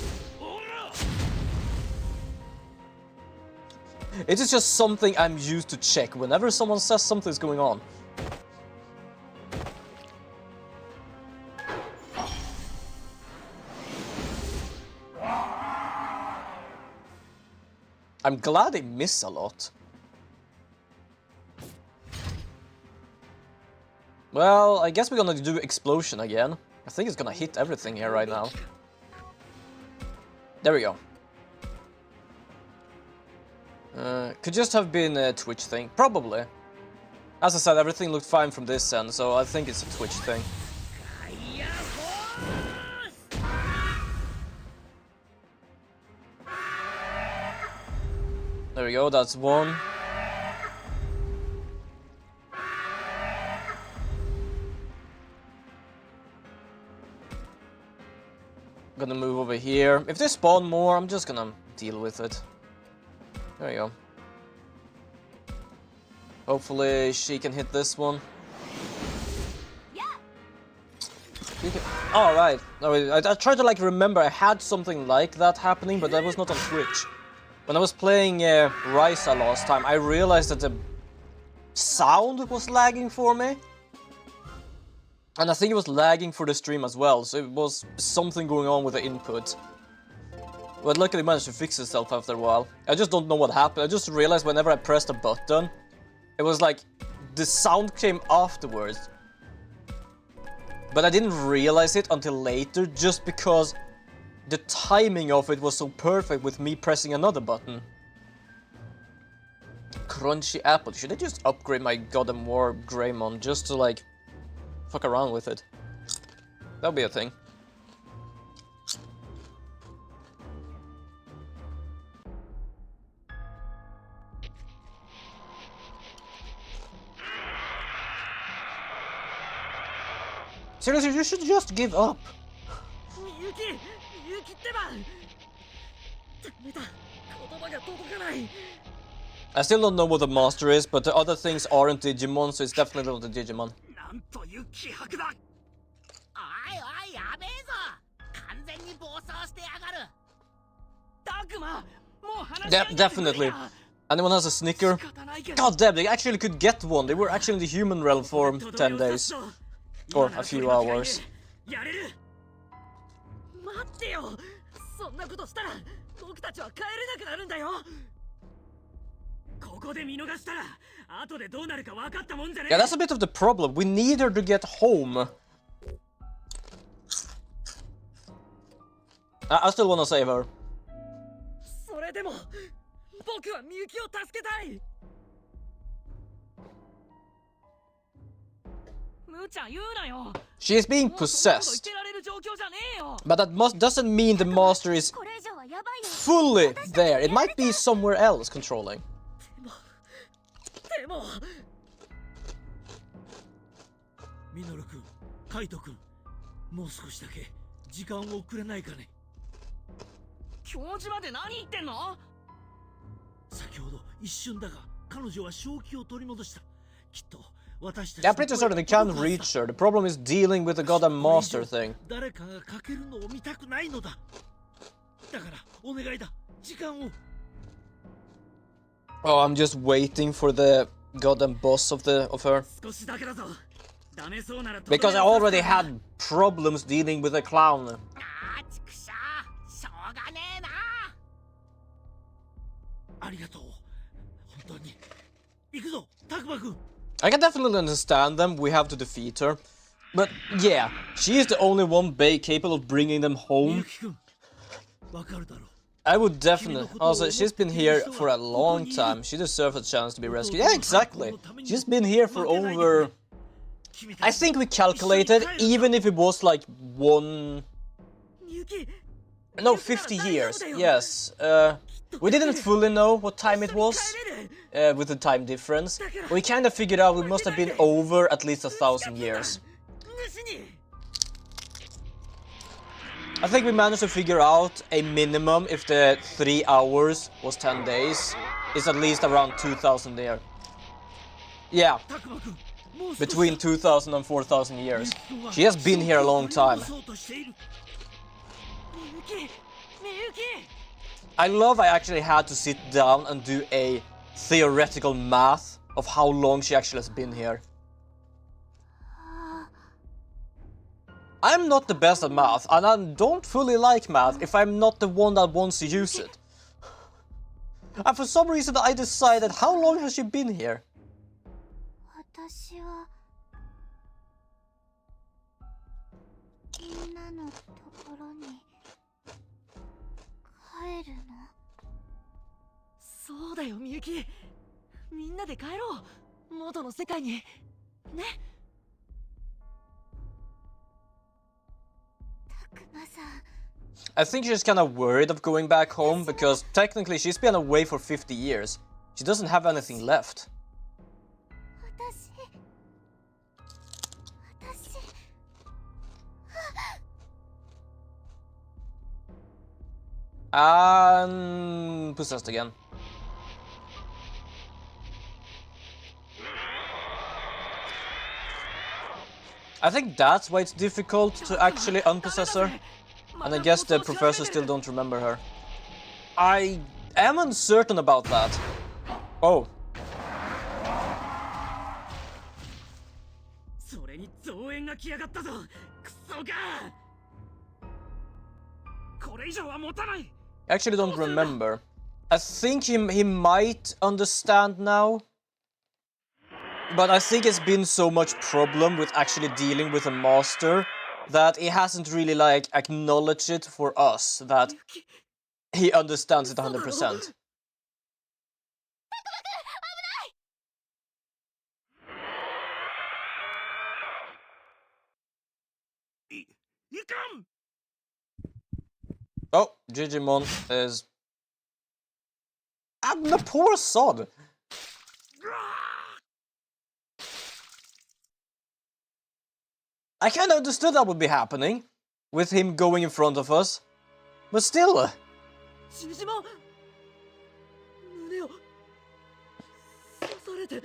It is just something I'm used to check whenever someone says something's going on. I'm glad they miss a lot. Well, I guess we're gonna do explosion again. I think it's gonna hit everything here right now. There we go. Could just have been a Twitch thing, probably. As I said, everything looked fine from this end, so I think it's a Twitch thing. There we go, that's one. Gonna move over here. If they spawn more, I'm just gonna deal with it. There you go. Hopefully she can hit this one. Alright. I tried to like remember I had something like that happening, but that was not on Twitch. When I was playing Ryza last time, I realized that the sound was lagging for me. And I think it was lagging for the stream as well, so it was something going on with the input. But luckily it managed to fix itself after a while. I just don't know what happened. I just realized whenever I pressed a button, it was like the sound came afterwards. But I didn't realize it until later, just because the timing of it was so perfect with me pressing another button. Crunchy apple. Should I just upgrade my God of War Greymon just to like fuck around with it? That'll be a thing. Seriously, you should just give up. I still don't know what the master is, but the other things aren't Digimon, so it's definitely not the Digimon. Definitely. Anyone has a snicker? God damn, they actually could get one. They were actually in the human realm for 10 days. Or a few hours. Yeah, that's a bit of the problem. We need her to get home. I still want to save her. She is being possessed. But that doesn't mean the master is fully there. It might be somewhere else controlling. Yeah, I'm pretty certain they can reach her. The problem is dealing with the goddamn master thing. Oh, I'm just waiting for the goddamn boss of her. Because I already had problems dealing with the clown. I can definitely understand them, we have to defeat her. But yeah, she is the only one capable of bringing them home. I would definitely... Also, she's been here for a long time. She deserves a chance to be rescued. Yeah, exactly. She's been here for over... I think we calculated, even if it was like 50 years. Yes. We didn't fully know what time it was. With the time difference. We kind of figured out we must have been over at least 1,000 years. I think we managed to figure out a minimum if the 3 hours was 10 days. It's at least around 2,000 years. Yeah. Between 2,000 and 4,000 years. She has been here a long time. I actually had to sit down and do a theoretical math of how long she actually has been here. I'm not the best at math, and I don't fully like math if I'm not the one that wants to use it. And for some reason I decided, how long has she been here? そうだよみゆき。みんなで帰ろう。元の世界に。ね。たくまさん。 I think she's kind of worried of going back home because technically she's been away for 50 years. She doesn't have anything left. 私 Possessed again. I think that's why it's difficult to actually unpossess her. And I guess the professor still don't remember her. I am uncertain about that. Oh. それに増援が来やがったぞ。クソが。これ以上は持たない。 I actually don't remember. I think he might understand now. But I think it's been so much problem with actually dealing with a master that he hasn't really like acknowledged it for us that he understands it 100%. いかん。 Oh, Digimon is... the poor sod! I kinda understood that would be happening, with him going in front of us. But still... ジジモン。胸を刺されて。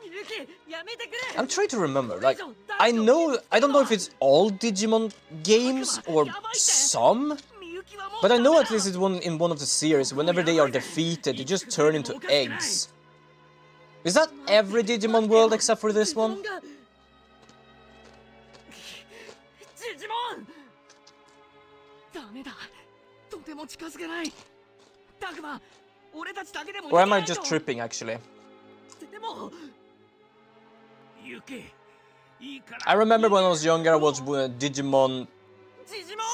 みゆき、やめてくれ。 I'm trying to remember, like, I don't know if it's all Digimon games or some, but I know at least it's in one of the series, whenever they are defeated, they just turn into eggs. Is that every Digimon world except for this one? ジジモン。ダメだ。とても近づけない。タグマ、俺たちだけでも。 Or am I just tripping, actually? でも。 I remember when I was younger, I watched Digimon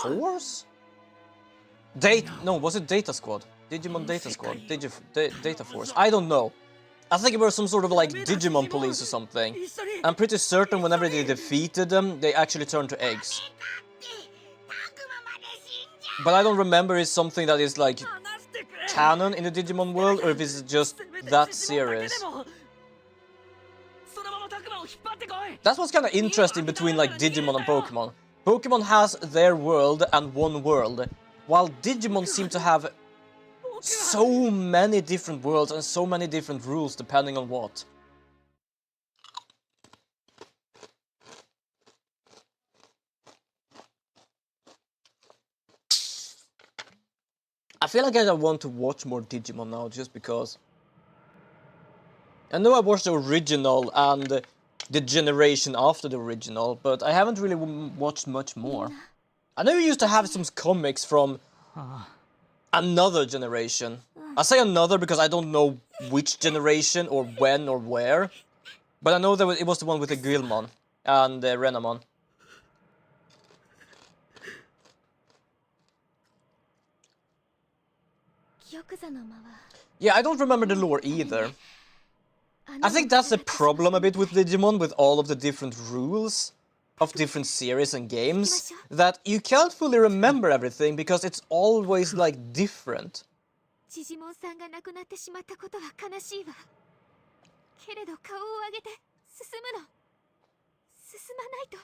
Force? No, was it Data Squad? Digimon Data Squad? Data Force? I don't know. I think it was some sort of like Digimon police or something. I'm pretty certain whenever they defeated them, they actually turned to eggs. But I don't remember if it's something that is like canon in the Digimon world or if it's just that series. That's what's kind of interesting between like Digimon and Pokemon. Pokemon has their world and one world, while Digimon seem to have so many different worlds and so many different rules depending on what. I feel like I want to watch more Digimon now just because. I know I watched the original and the generation after the original, but I haven't really watched much more. I know you used to have some comics from another generation. I say another because I don't know which generation or when or where, but I know that it was the one with the Guilmon and the Renamon. Yeah, I don't remember the lore either. I think that's the problem a bit with Digimon, with all of the different rules of different series and games, that you can't fully remember everything because it's always like different.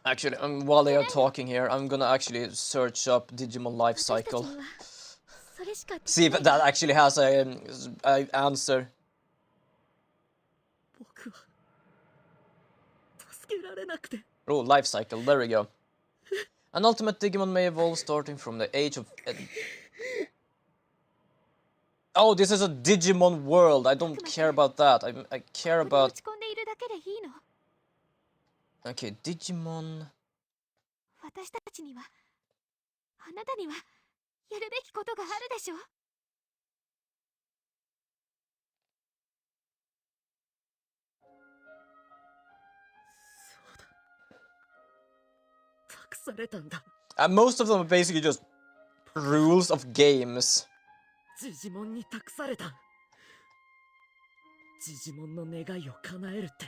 Actually, while they are talking here, I'm gonna actually search up Digimon life cycle. See if that actually has a answer. Oh, life cycle, there we go. An ultimate Digimon may evolve starting from the age of... Oh, this is a Digimon world. I don't care about that. I care about... Okay, Digimon... And most of them are basically just rules of games. ジジモンに託された。ジジモンの願いを叶えるって。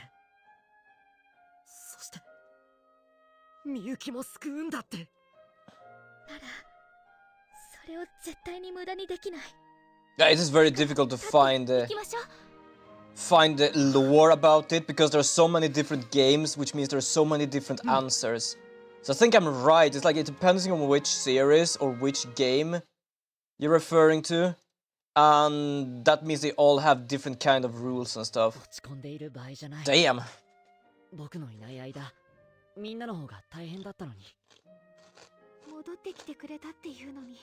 そしてみゆきも救うんだって。ならそれを絶対に無駄にできない。 Yeah, it is very difficult to 行きましょう。 find the lore about it because there are so many different games, which means there are so many different answers. So I think I'm right. It's like it depends on which series or which game you're referring to, and that means they all have different kind of rules and stuff. 落ち込んでいる場合じゃない。 Damn. 僕のいない間、みんなの方が大変だったのに。戻ってきてくれたっていうのに、い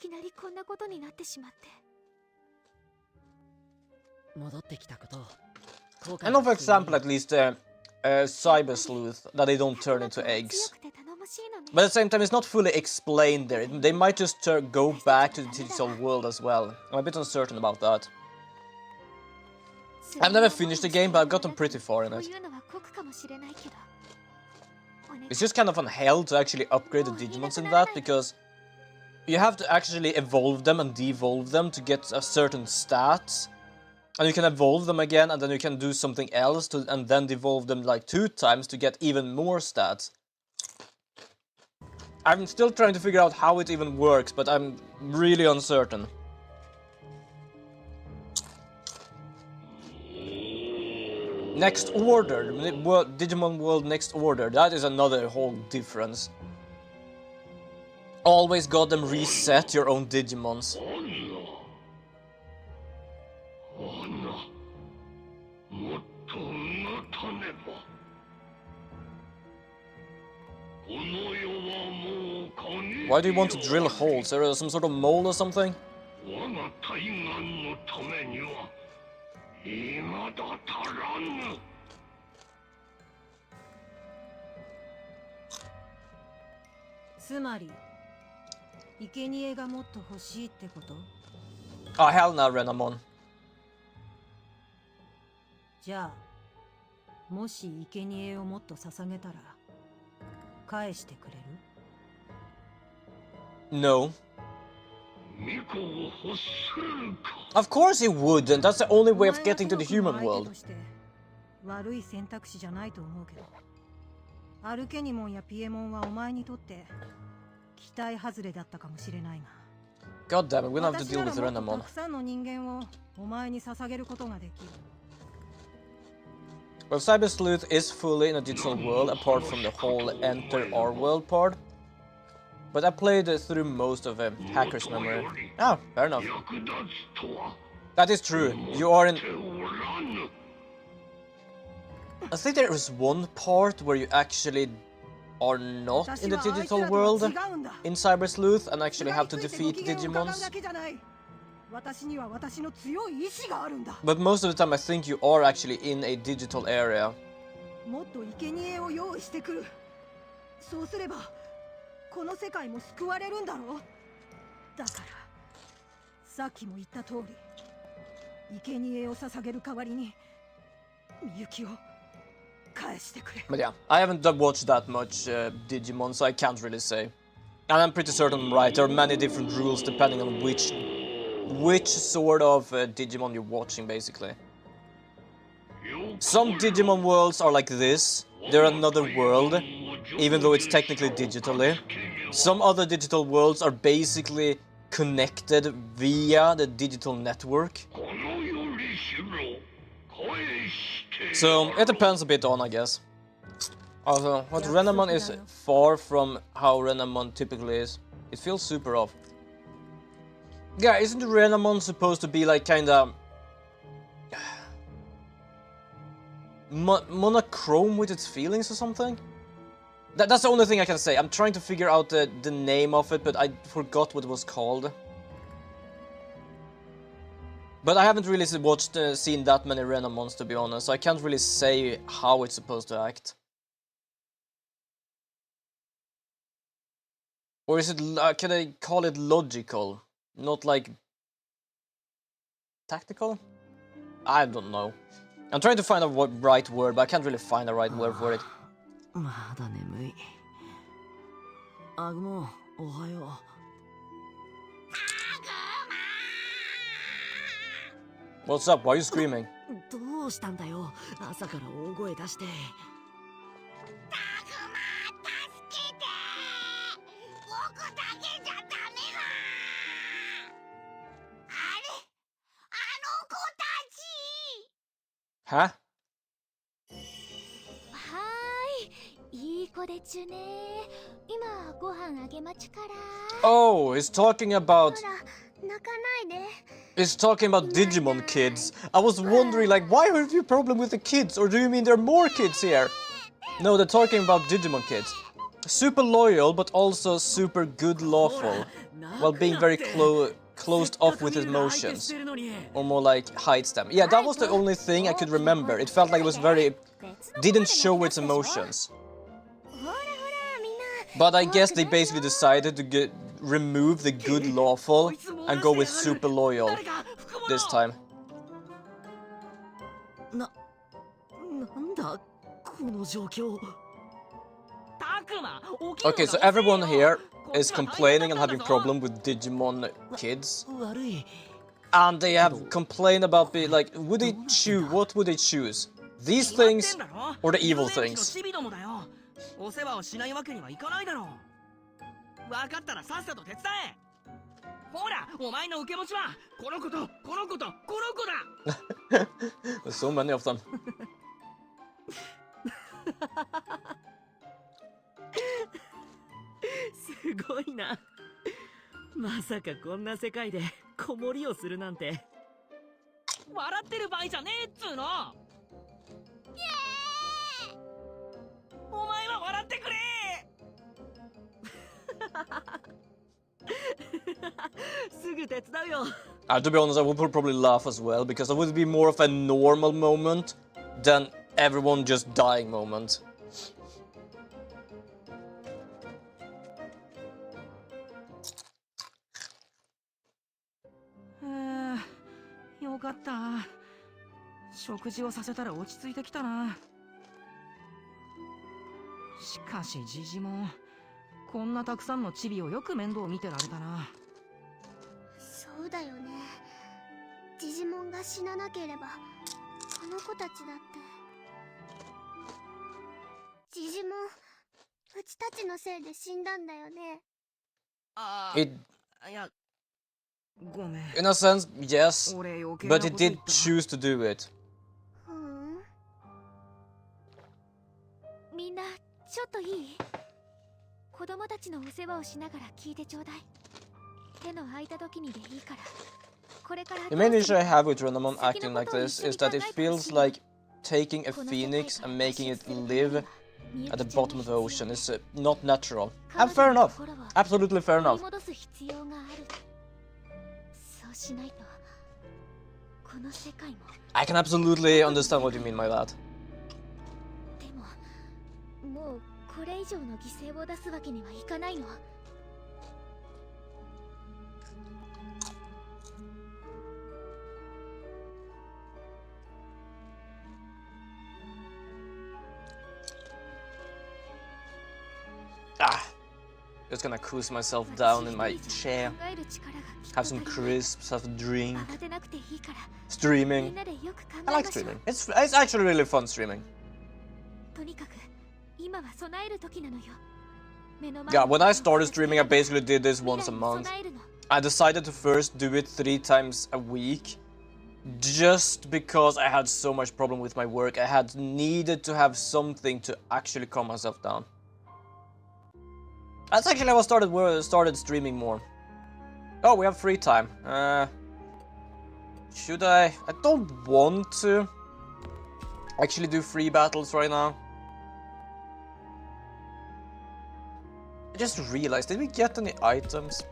きなりこんなことになってしまって。戻ってきたことを。 I know, for example, at least cyber sleuth, that they don't turn into eggs. But at the same time, it's not fully explained there. They might just go back to the digital world as well. I'm a bit uncertain about that. I've never finished the game, but I've gotten pretty far in it. It's just kind of on hell to actually upgrade the Digimons in that, because you have to actually evolve them and devolve them to get a certain stat. And you can evolve them again, and then you can do something else, and then devolve them like 2 times to get even more stats. I'm still trying to figure out how it even works, but I'm really uncertain. Next Order, Digimon World Next Order, that is another whole difference. Always got them reset your own Digimons. Why do you want to drill holes? There is some sort of mole or something? Oh hell no, Renamon. じゃあもし生贄をもっと捧げたら返してくれる No. Of course he would, and that's the only way of getting to the human world. 悪い選択肢じゃないと思うけど、アルケニモンやピエモンはお前にとって期待外れだったかもしれないが。God damn it, we're gonna have to deal with Renamon. たくさんの人間をお前に捧げることができる。 Well, Cyber Sleuth is fully in a digital world, apart from the whole Enter Our World part. But I played through most of Hacker's Memory. Ah, fair enough. That is true. You are in... I think there is one part where you actually are not in the digital world in Cyber Sleuth and actually have to defeat Digimons. But most of the time I think you are actually in a digital area. もっと生贄を用意してくる。そうすればこの世界も救われるんだろう。だからさっきも言った通り、生贄を捧げる代わりにみゆきを返してくれ。 But yeah, I haven't watched that much Digimon, so I can't really say. And I'm pretty certain I'm right. There are many different rules depending on which sort of Digimon you're watching, basically. Some Digimon worlds are like this. They're another world, even though it's technically digitally. Some other digital worlds are basically connected via the digital network. So it depends a bit on, I guess. Also, what Renamon is far from how Renamon typically is. It feels super off. Yeah, isn't Renamon supposed to be like kinda monochrome with its feelings or something? That's the only thing I can say. I'm trying to figure out the name of it, but I forgot what it was called. But I haven't really seen that many Renamons, to be honest, so I can't really say how it's supposed to act. Or is it, can I call it logical? Not like tactical? I don't know. I'm trying to find a right word, but I can't really find a right word for it. まだ眠い。アグモ、おはよう。What's up? Why are you screaming? どうしたんだよ、朝から大声出して。Huh? はーい、いい子でちゅね。今ご飯あげまちゅから。 Oh, he's talking about... ほら、泣かないで。 He's talking about Digimon kids. I was wondering, like, why have you a problem with the kids? Or do you mean there are more kids here? No, they're talking about Digimon kids. Super loyal, but also super good lawful. While being very closed off with emotions. Or more like hides them. Yeah, that was the only thing I could remember. It felt like it was very... didn't show its emotions. But I guess they basically decided to remove the good lawful and go with super loyal this time. なんだこの状況。 Okay, so everyone here is complaining and having problem with Digimon kids. 悪い。 And they have complained about being like, would they choose? What would they choose? These things or the evil things? お世話をしないわけにはいかないだろう。分かったらさっさと手伝え。ほら、お前の受け持ちはこの子とこの子とこの子だ。 There's so many of them. すごいな。まさかこんな世界で子守をするなんて。笑ってる場合じゃねえっつーの。お前は笑ってくれ。すぐ手伝うよ。 To be honest, I would probably laugh as well, because it would be more of a normal moment than everyone just dying moment. よかった。食事をさせたら落ち着いてきたな。しかしジジモン、こんなたくさんのチビをよく面倒見てられたな。そうだよね。ジジモンが死ななければこの子たちだって。ジジモン、うちたちのせいで死んだんだよね。It, いや、ごめん。 in a sense, yes, but it did choose to do it. みんなちょっといい？子供たちのお世話をしながら聞いてちょうだい。手の空いた時にでいいから。これから。 The main issue I have with Renamon acting like this is that it feels like taking a phoenix and making it live at the bottom of the ocean is not natural. And fair enough. Absolutely fair enough. I can absolutely understand what you mean by that. もうこれ以上の犠牲を出すわけにはいかないの。 Just gonna cool myself down in my chair, have some crisps, have a drink, streaming. I like streaming. It's actually really fun streaming. Yeah, when I started streaming, I basically did this once a month. I decided to first do it 3 times a week, just because I had so much problem with my work. I had needed to have something to actually calm myself down. That's actually how I started streaming more. Oh, we have free time. Should I? I don't want to actually do free battles right now. I just realized, did we get any items?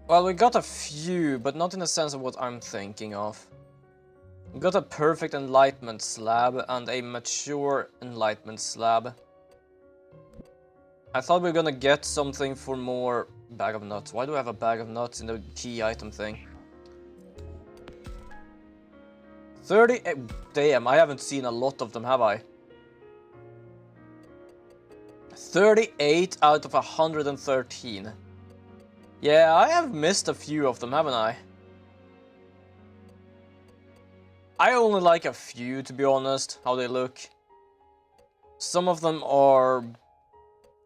Well, we got a few, but not in the sense of what I'm thinking of. We got a perfect enlightenment slab and a mature enlightenment slab. I thought we were gonna get something for more bag of nuts. Why do I have a bag of nuts in the key item thing? 30... damn, I haven't seen a lot of them, have I? 38 out of 113. Yeah, I have missed a few of them, haven't I? I only like a few, to be honest, how they look. Some of them are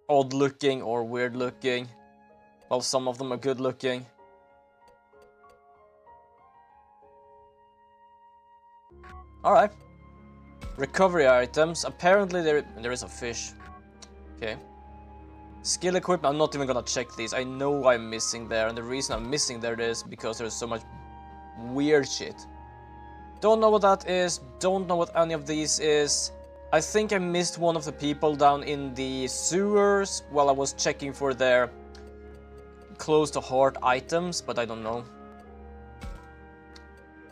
odd looking or weird looking, while some of them are good looking. Alright. Recovery items. Apparently there is a fish. Okay. Skill equipment, I'm not even gonna check these. I know I'm missing there, and the reason I'm missing there is because there's so much weird shit. Don't know what that is, don't know what any of these is. I think I missed one of the people down in the sewers while I was checking for their close to heart items, but I don't know.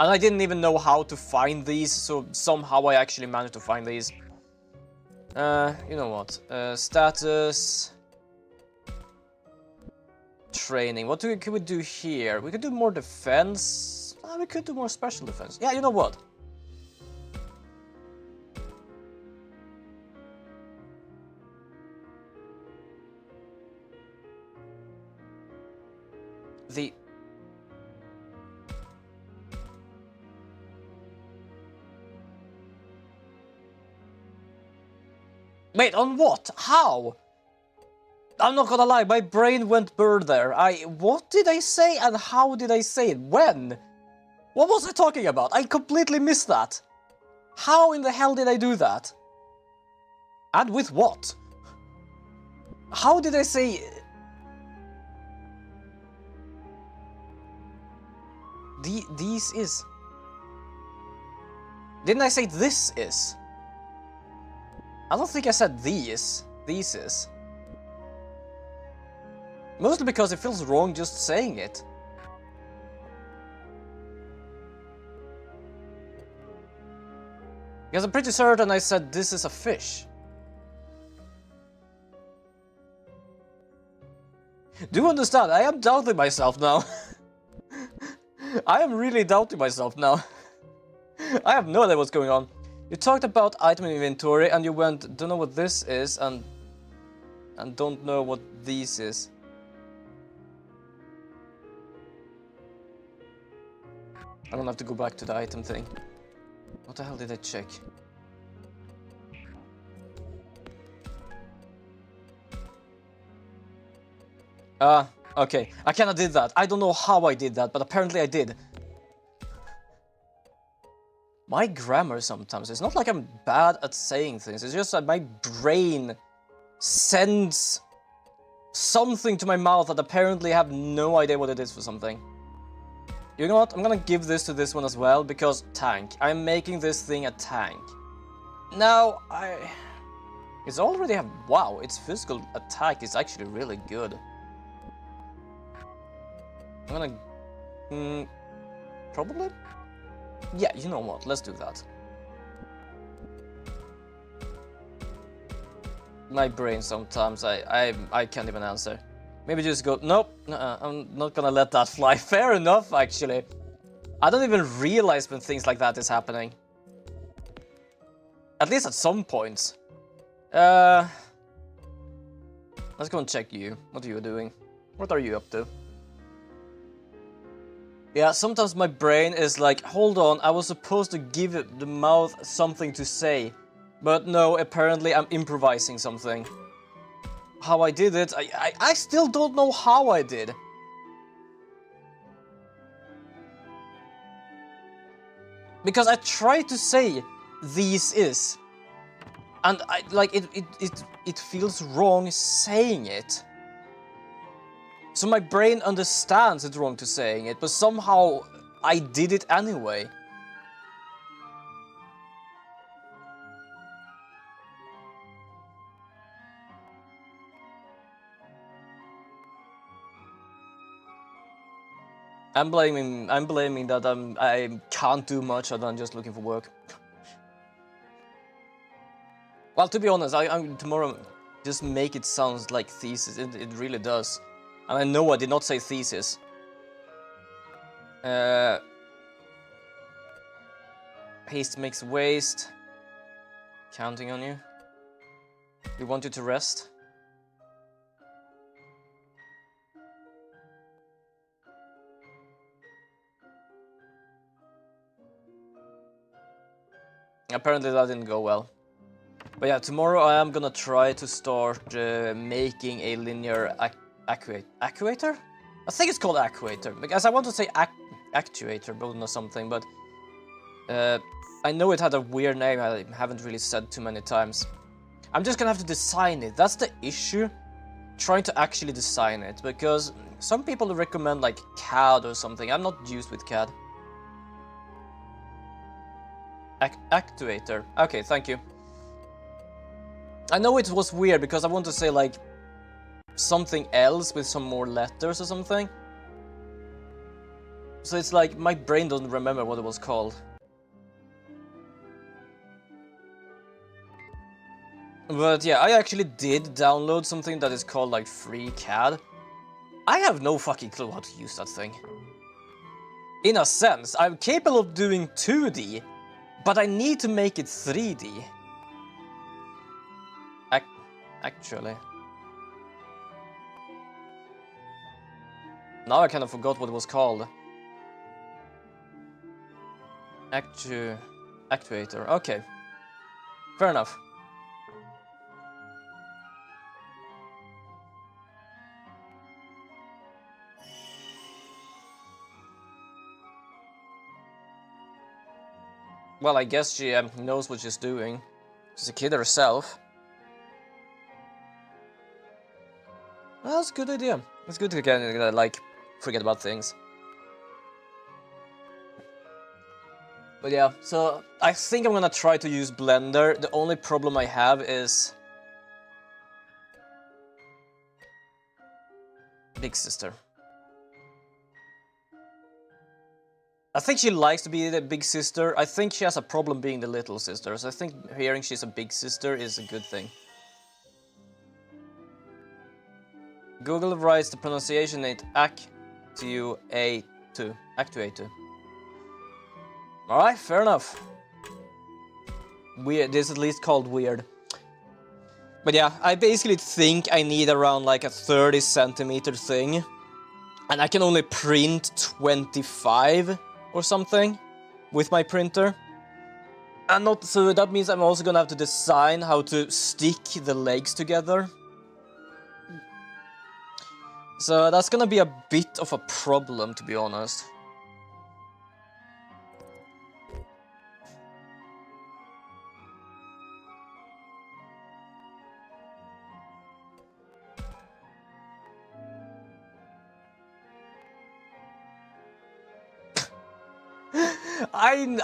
And I didn't even know how to find these, so somehow I actually managed to find these. You know what? Status... Training. What could we do here? We could do more defense. We could do more special defense. Yeah, you know what? The... Wait, on what? How? I'm not gonna lie, my brain went blurred there. What did I say and how did I say it? When? What was I talking about? I completely missed that. How in the hell did I do that? And with what? How did I say... These is... Didn't I say this is? I don't think I said these. These is. Mostly because it feels wrong just saying it. Because I'm pretty certain I said this is a fish. Do you understand? I am doubting myself now. I am really doubting myself now. I have no idea what's going on. You talked about item inventory and you went, don't know what this is and don't know what these is. I'm gonna have to go back to the item thing. What the hell did I check? Okay. I kinda did that. I don't know how I did that, but apparently I did. My grammar sometimes, it's not like I'm bad at saying things, it's just that my brain sends something to my mouth that apparently I have no idea what it is for something. You know what? I'm gonna give this to this one as well, because tank. I'm making this thing a tank. Now, it's already have... Wow, its physical attack is actually really good. I'm gonna... probably? Yeah, you know what? Let's do that. My brain sometimes, I can't even answer. Maybe just go, nope, I'm not gonna let that fly. Fair enough, actually. I don't even realize when things like that is happening. At least at some points. Let's go and check you. What are you doing? What are you up to? Yeah, sometimes my brain is like, hold on, I was supposed to give the mouth something to say. But no, apparently I'm improvising something. How I did it, I still don't know how I did. Because I tried to say these is, and it feels wrong saying it. So my brain understands it's wrong to saying it, but somehow I did it anyway. I'm blaming that I can't do much other than just looking for work. Well, to be honest, I'm tomorrow just make it sound like thesis. It really does. And I know I did not say thesis. Haste makes waste. Counting on you. We want you to rest. Apparently that didn't go well. But yeah, tomorrow I am gonna try to start making a linear actuator? I think it's called actuator, because I want to say actuator, but not something, but I know it had a weird name I haven't really said too many times. I'm just gonna have to design it. That's the issue. Trying to actually design it, because some people recommend like CAD or something. I'm not used with CAD. Actuator. Okay, thank you. I know it was weird because I want to say like something else with some more letters or something. So it's like my brain doesn't remember what it was called. But yeah, I actually did download something that is called like free CAD. I have no fucking clue how to use that thing. In a sense, I'm capable of doing 2D, but I need to make it 3D. Actually. Now I kind of forgot what it was called. Actuator. Okay. Fair enough. Well, I guess she knows what she's doing. She's a kid herself. Well, that's a good idea. It's good to kind of like forget about things. But yeah, so I think I'm gonna try to use Blender. The only problem I have is Big Sister. I think she likes to be the big sister. I think she has a problem being the little sister. So I think hearing she's a big sister is a good thing. Google writes the pronunciation it actuator. Alright, fair enough. Weird, this is at least called weird. But yeah, I basically think I need around like a 30 centimeter thing. And I can only print 25 or something with my printer. And not so that means I'm also gonna have to design how to stick the legs together. So that's gonna be a bit of a problem, to be honest.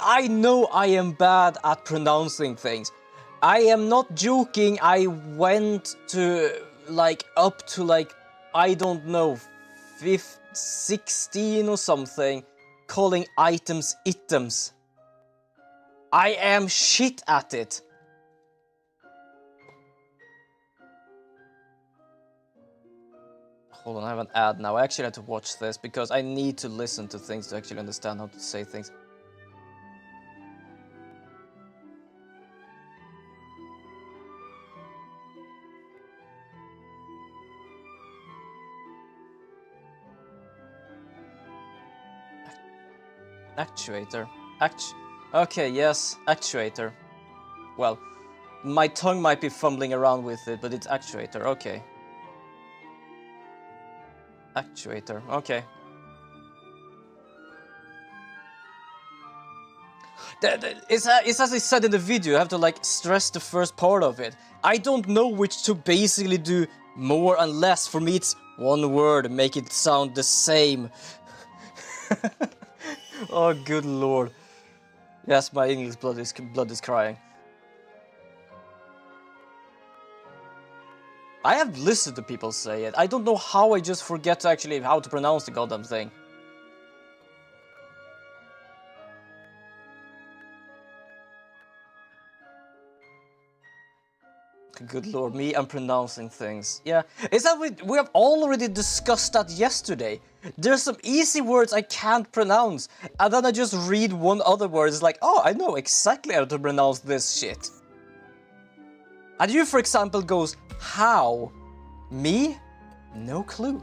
I know I am bad at pronouncing things. I am not joking. I went to like up to like, I don't know, 16 or something, calling items items. I am shit at it. Hold on, I have an ad now. I actually have to watch this because I need to listen to things to actually understand how to say things. Actuator. Okay, yes, actuator. Well, my tongue might be fumbling around with it, but it's actuator, okay. Actuator, okay. It's as I said in the video, you have to like stress the first part of it. I don't know which to basically do more and less. For me it's one word, make it sound the same. Oh, good lord. Yes, my English blood is crying. I have listened to people say it. I don't know how I just forget to actually how to pronounce the goddamn thing. Good lord, me and pronouncing things. Yeah, is that we have already discussed that yesterday. There's some easy words I can't pronounce, and then I just read one other word. It's like, oh, I know exactly how to pronounce this shit. And you, for example, goes, how? Me? No clue.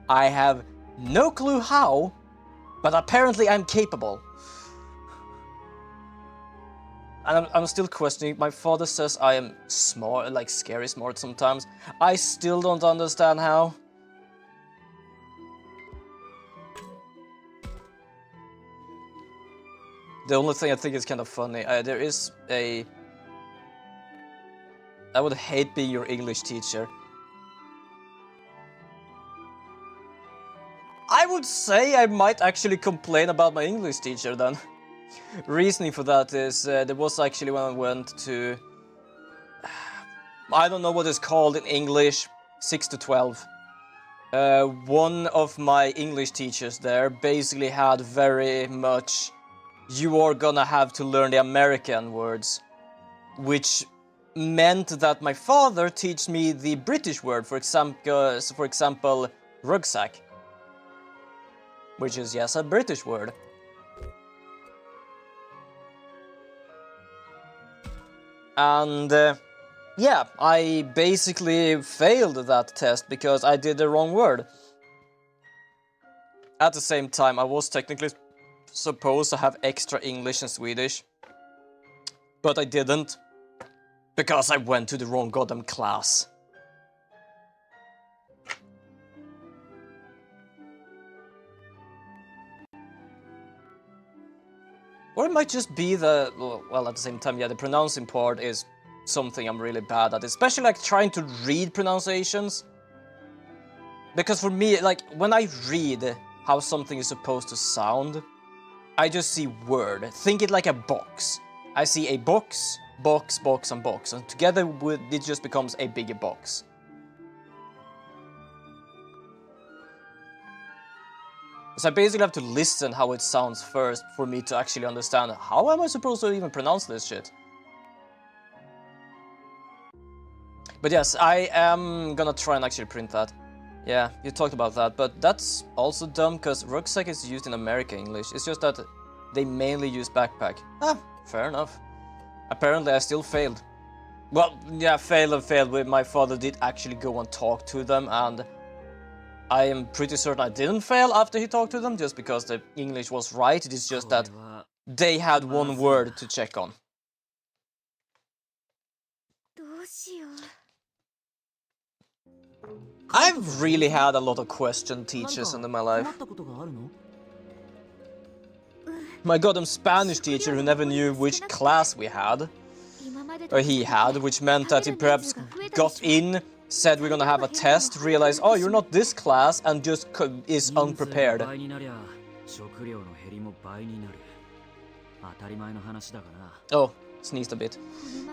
I have no clue how, but apparently I'm capable. And I'm still questioning. My father says I am smart, like scary smart sometimes. I still don't understand how. The only thing I think is kind of funny, there is a... I would hate being your English teacher. I would say I might actually complain about my English teacher then. Reasoning for that is, there was actually when I went to... I don't know what it's called in English, 6 to 12. One of my English teachers there basically had very much... You are gonna have to learn the American words. Which meant that my father teach me the British word, for example, rucksack. Which is, yes, a British word. And, yeah, I basically failed that test because I did the wrong word. At the same time, I was technically supposed to have extra English and Swedish. But I didn't. Because I went to the wrong goddamn class. Or it might just be the... Well, at the same time, yeah, the pronouncing part is something I'm really bad at. Especially, like, trying to read pronunciations. Because for me, like, when I read how something is supposed to sound, I just see word. Think it like a box. I see a box, box, box, and box. And together, it just becomes a bigger box. So I basically have to listen how it sounds first for me to actually understand how am I supposed to even pronounce this shit. But yes, I am gonna try and actually print that. Yeah, you talked about that, but that's also dumb because rucksack is used in American English. It's just that they mainly use backpack. Ah, fair enough. Apparently I still failed. Well, yeah, failed and failed. My father did actually go and talk to them, and I am pretty certain I didn't fail after he talked to them, just because the English was right. It is just that they had one word to check on. I've really had a lot of question teachers in my life. My goddamn Spanish teacher who never knew which class we had, or he had, which meant that he perhaps got in, said we're gonna have a test, realized, oh, you're not this class, and just is unprepared. Oh, sneezed a bit.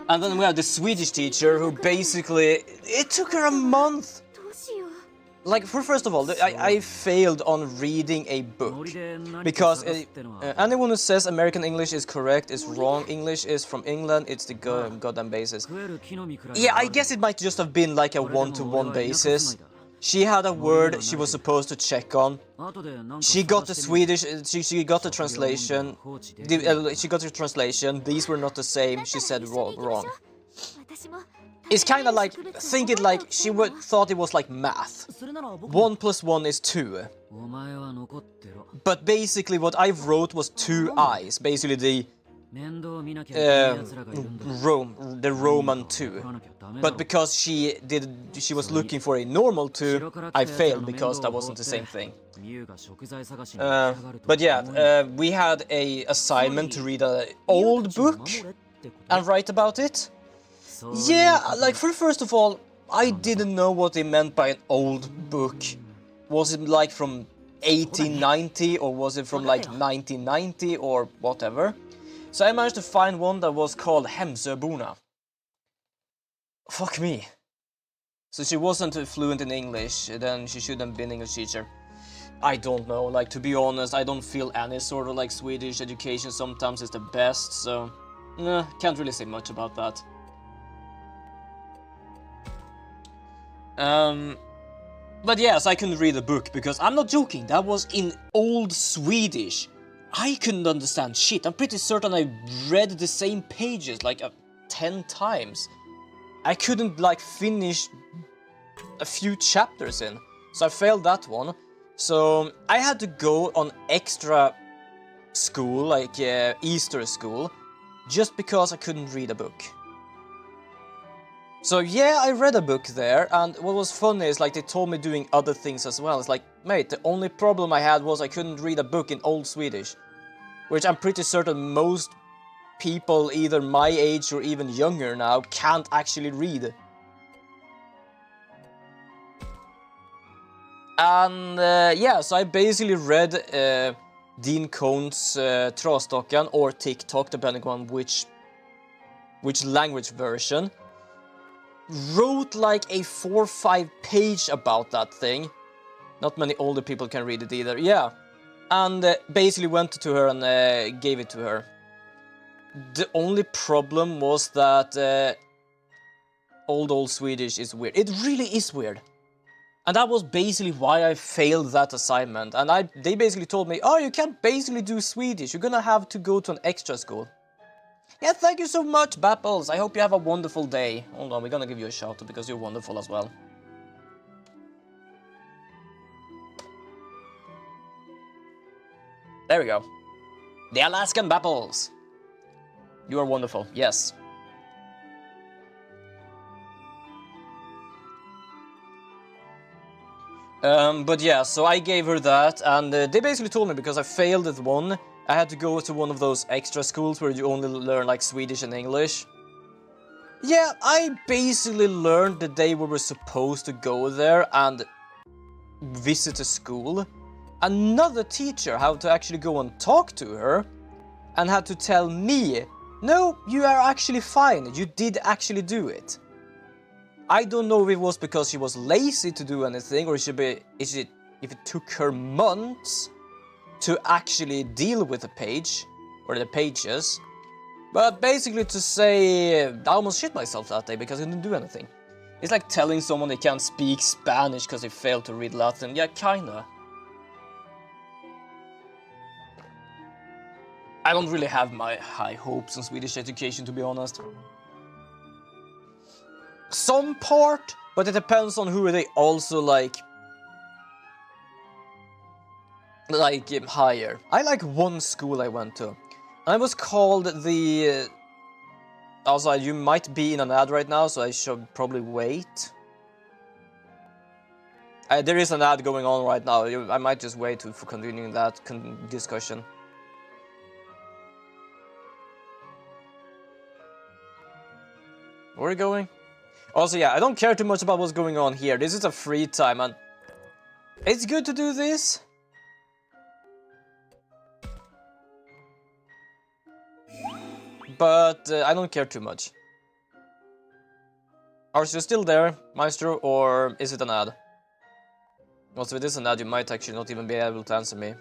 And then we have the Swedish teacher who basically, it took her a month. Like, first of all, I failed on reading a book, because anyone who says American English is correct is wrong. English is from England, it's the goddamn basis. Yeah, I guess it might just have been like a one-to-one basis. She had a word she was supposed to check on. She got the Swedish, she got the translation. She got the translation, these were not the same, she said wrong. It's kind of like, think it like, she thought it was like math. 1 + 1 is 2. But basically what I wrote was 2 eyes, basically the Roman 2. But because she was looking for a normal 2, I failed because that wasn't the same thing. But yeah, we had a assignment to read an old book and write about it. Yeah, like, first of all, I didn't know what they meant by an old book. Was it like from 1890, or was it from like 1990, or whatever? So I managed to find one that was called Hemsöborna. Fuck me. So she wasn't fluent in English, then she shouldn't have been an English teacher. I don't know, like, to be honest, I don't feel any sort of like Swedish education sometimes is the best, so... Nah, can't really say much about that. But yes, I couldn't read the book, because I'm not joking, that was in old Swedish. I couldn't understand shit. I'm pretty certain I read the same pages like 10 times. I couldn't like finish a few chapters in, so I failed that one. So I had to go on extra school, like Easter school, just because I couldn't read a book. So yeah, I read a book there, and what was funny is like they told me doing other things as well. It's like, mate, the only problem I had was I couldn't read a book in Old Swedish, which I'm pretty certain most people either my age or even younger now can't actually read. And yeah, so I basically read Dean Cone's Trasdockan or TikTok, depending on which language version. Wrote like a 4 or 5 page about that thing. Not many older people can read it either. Yeah, and basically went to her and gave it to her. The only problem was that old Swedish is weird. It really is weird. And that was basically why I failed that assignment. And they basically told me, oh, you can't basically do Swedish. You're gonna have to go to an extra school. Yeah, thank you so much, Bapples. I hope you have a wonderful day. Hold on, we're gonna give you a shout out because you're wonderful as well. There we go. The Alaskan Bapples. You are wonderful, yes. But yeah, so I gave her that, and they basically told me because I failed at one, I had to go to one of those extra schools where you only learn like Swedish and English. Yeah, I basically learned the day we were supposed to go there and visit a school. Another teacher had to actually go and talk to her and had to tell me, no, you are actually fine, you did actually do it. I don't know if it was because she was lazy to do anything, or if it took her months to actually deal with the page, or the pages. But basically to say, I almost shit myself that day because I didn't do anything. It's like telling someone they can't speak Spanish because they failed to read Latin. Yeah, kinda. I don't really have my high hopes on Swedish education, to be honest. Some part, but it depends on who they also like hire. I like one school I went to, and it was called the... Also, you might be in an ad right now, so I should probably wait. There is an ad going on right now. I might just wait for continuing that discussion. Where are we going? Also, yeah, I don't care too much about what's going on here. This is a free time, and it's good to do this. But I don't care too much. Are you still there, Maestro, or is it an ad? Also, if it is an ad, you might actually not even be able to answer me.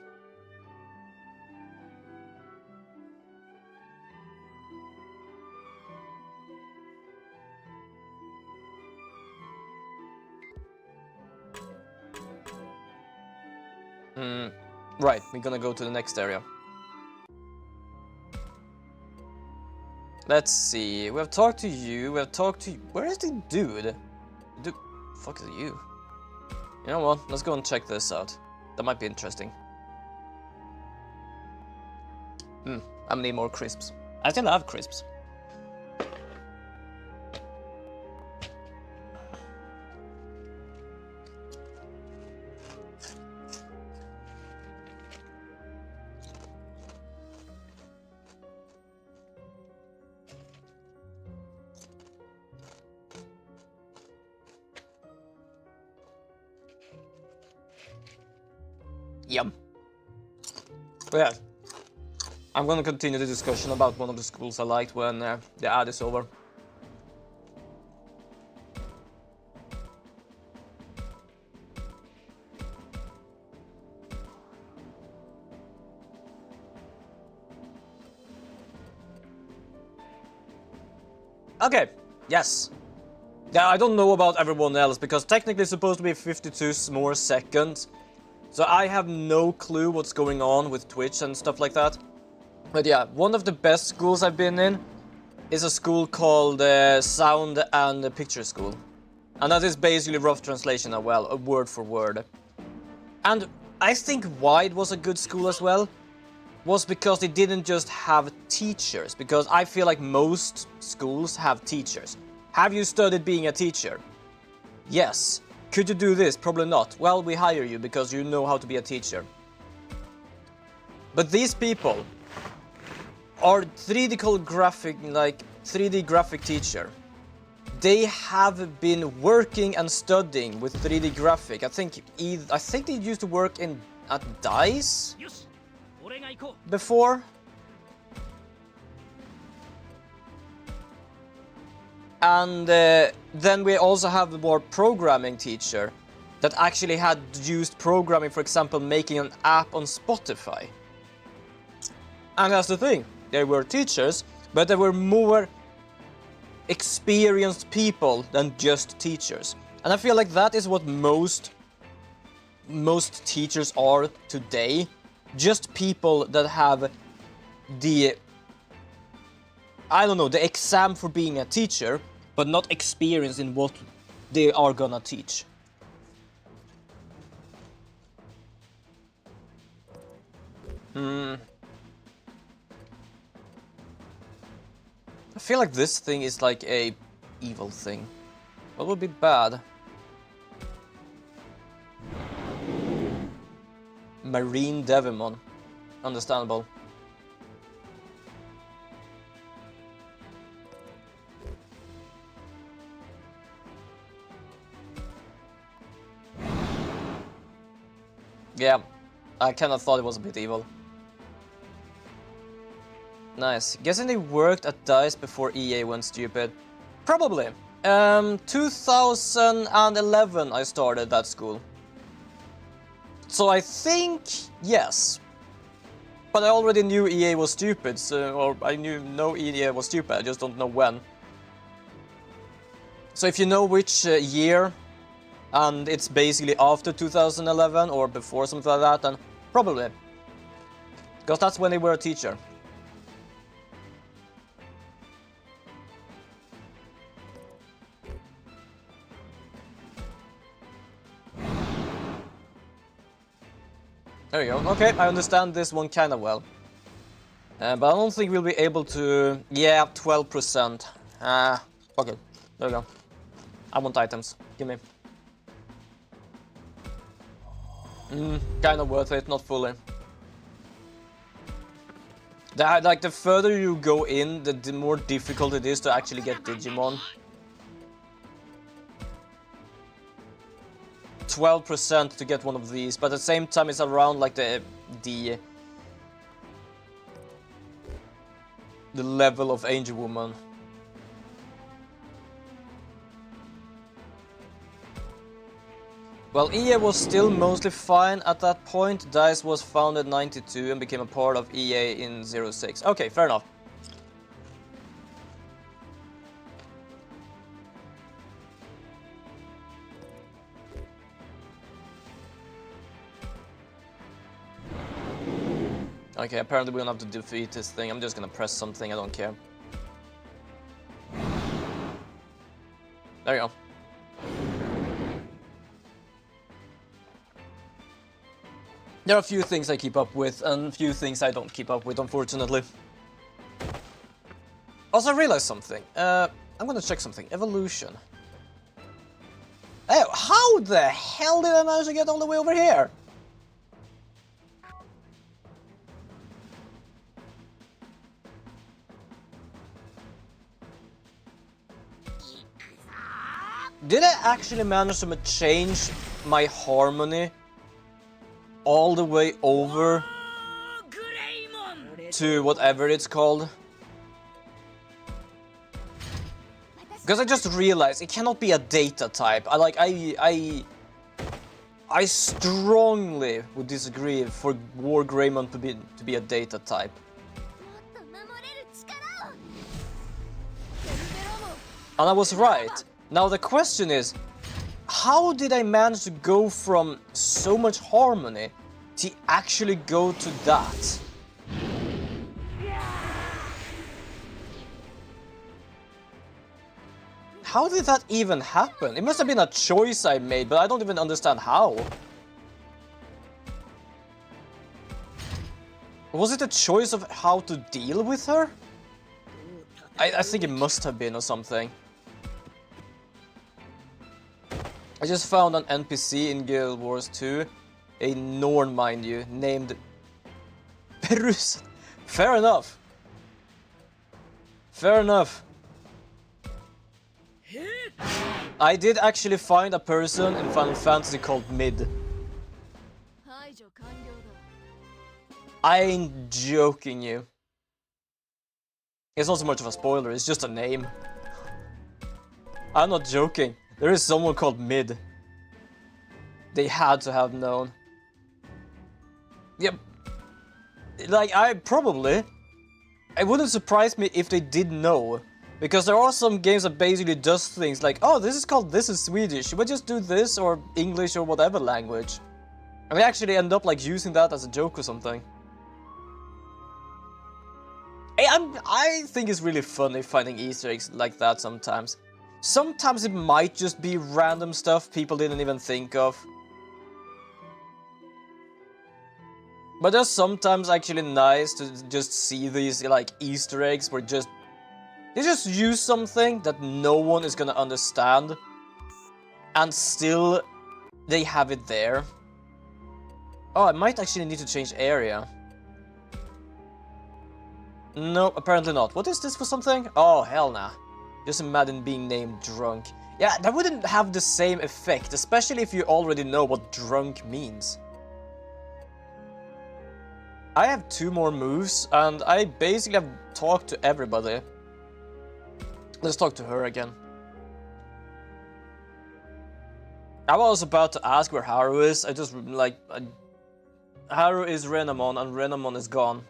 Right, we're gonna go to the next area. Let's see, we have talked to you, where is the dude? Fuck is you? You know what, let's go and check this out. That might be interesting. I need more crisps. I still have crisps. Yum. But yeah, I'm gonna continue the discussion about one of the schools I liked when the ad is over. Okay, yes. Yeah, I don't know about everyone else because technically it's supposed to be 52 more seconds. So I have no clue what's going on with Twitch and stuff like that. But yeah, one of the best schools I've been in is a school called Sound and Picture School. And that is basically rough translation as well, a word for word. And I think why it was a good school as well was because they didn't just have teachers, because I feel like most schools have teachers. Have you studied being a teacher? Yes. Could you do this? Probably not. Well, we hire you because you know how to be a teacher. But these people are 3D graphic teacher. They have been working and studying with 3D graphic. I think they used to work at DICE before. And then we also have the more programming teacher that actually had used programming, for example, making an app on Spotify. And that's the thing, they were teachers, but they were more experienced people than just teachers. And I feel like that is what most teachers are today. Just people that have the exam for being a teacher, but not experience in what they are gonna teach. I feel like this thing is like a evil thing. What would be bad? Marine Devimon. Understandable. Yeah, I kinda thought it was a bit evil. Nice. Guessing they worked at DICE before EA went stupid. Probably. 2011 I started that school. So I think yes. But I already knew EA was stupid, or I know EA was stupid, I just don't know when. So if you know which year, and it's basically after 2011 or before, something like that, then probably. Because that's when they were a teacher. There you go. Okay, I understand this one kind of well. But I don't think we'll be able to... Yeah, 12%. Okay, there you go. I want items. Give me. Kind of worth it, not fully. Like, the further you go in, the more difficult it is to actually get Digimon. 12% to get one of these, but at the same time it's around like the level of Angel Woman. Well, EA was still mostly fine at that point. DICE was founded in '92 and became a part of EA in '06. Okay, fair enough. Okay, apparently we don't have to defeat this thing. I'm just gonna press something, I don't care. There you go. There are a few things I keep up with, and a few things I don't keep up with, unfortunately. Also, I realized something. I'm gonna check something. Evolution. Oh, how the hell did I manage to get all the way over here? Did I actually manage to change my harmony all the way over to whatever it's called? Because I just realized it cannot be a data type. I strongly would disagree for War Greymon to be a data type. And I was right. Now the question is, how did I manage to go from so much harmony to actually go to that? How did that even happen? It must have been a choice I made, but I don't even understand how. Was it a choice of how to deal with her? I think it must have been or something. I just found an NPC in Guild Wars 2, a Norn, mind you, named Perus. Fair enough. Fair enough. I did actually find a person in Final Fantasy called Mid. I ain't joking you. It's not so much of a spoiler, it's just a name. I'm not joking. There is someone called Mid. They had to have known. Yep. Like, it wouldn't surprise me if they did know. Because there are some games that basically does things like, oh, this is Swedish, should we just do this, or English, or whatever language? And they actually end up like using that as a joke or something. I think it's really funny finding Easter eggs like that sometimes. Sometimes it might just be random stuff people didn't even think of. But there's sometimes actually nice to just see these like Easter eggs where they just use something that no one is gonna understand, and still they have it there. Oh, I might actually need to change area. No, apparently not. What is this for something? Oh, hell nah. Just imagine being named drunk. Yeah, that wouldn't have the same effect, especially if you already know what drunk means. I have 2 more moves, and I basically have talked to everybody. Let's talk to her again. I was about to ask where Haru is. I just like... Haru is Renamon, and Renamon is gone.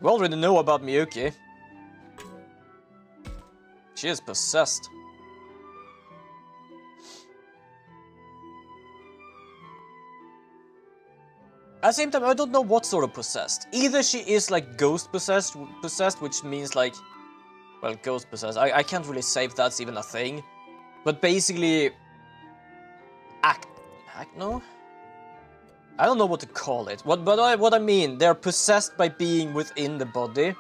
We already know about Miyuki. She is possessed. At the same time, I don't know what sort of possessed. Either she is like ghost possessed, which means like... Well, ghost possessed. I can't really say if that's even a thing. But basically... No? I don't know what to call it. What I mean, they're possessed by being within the body.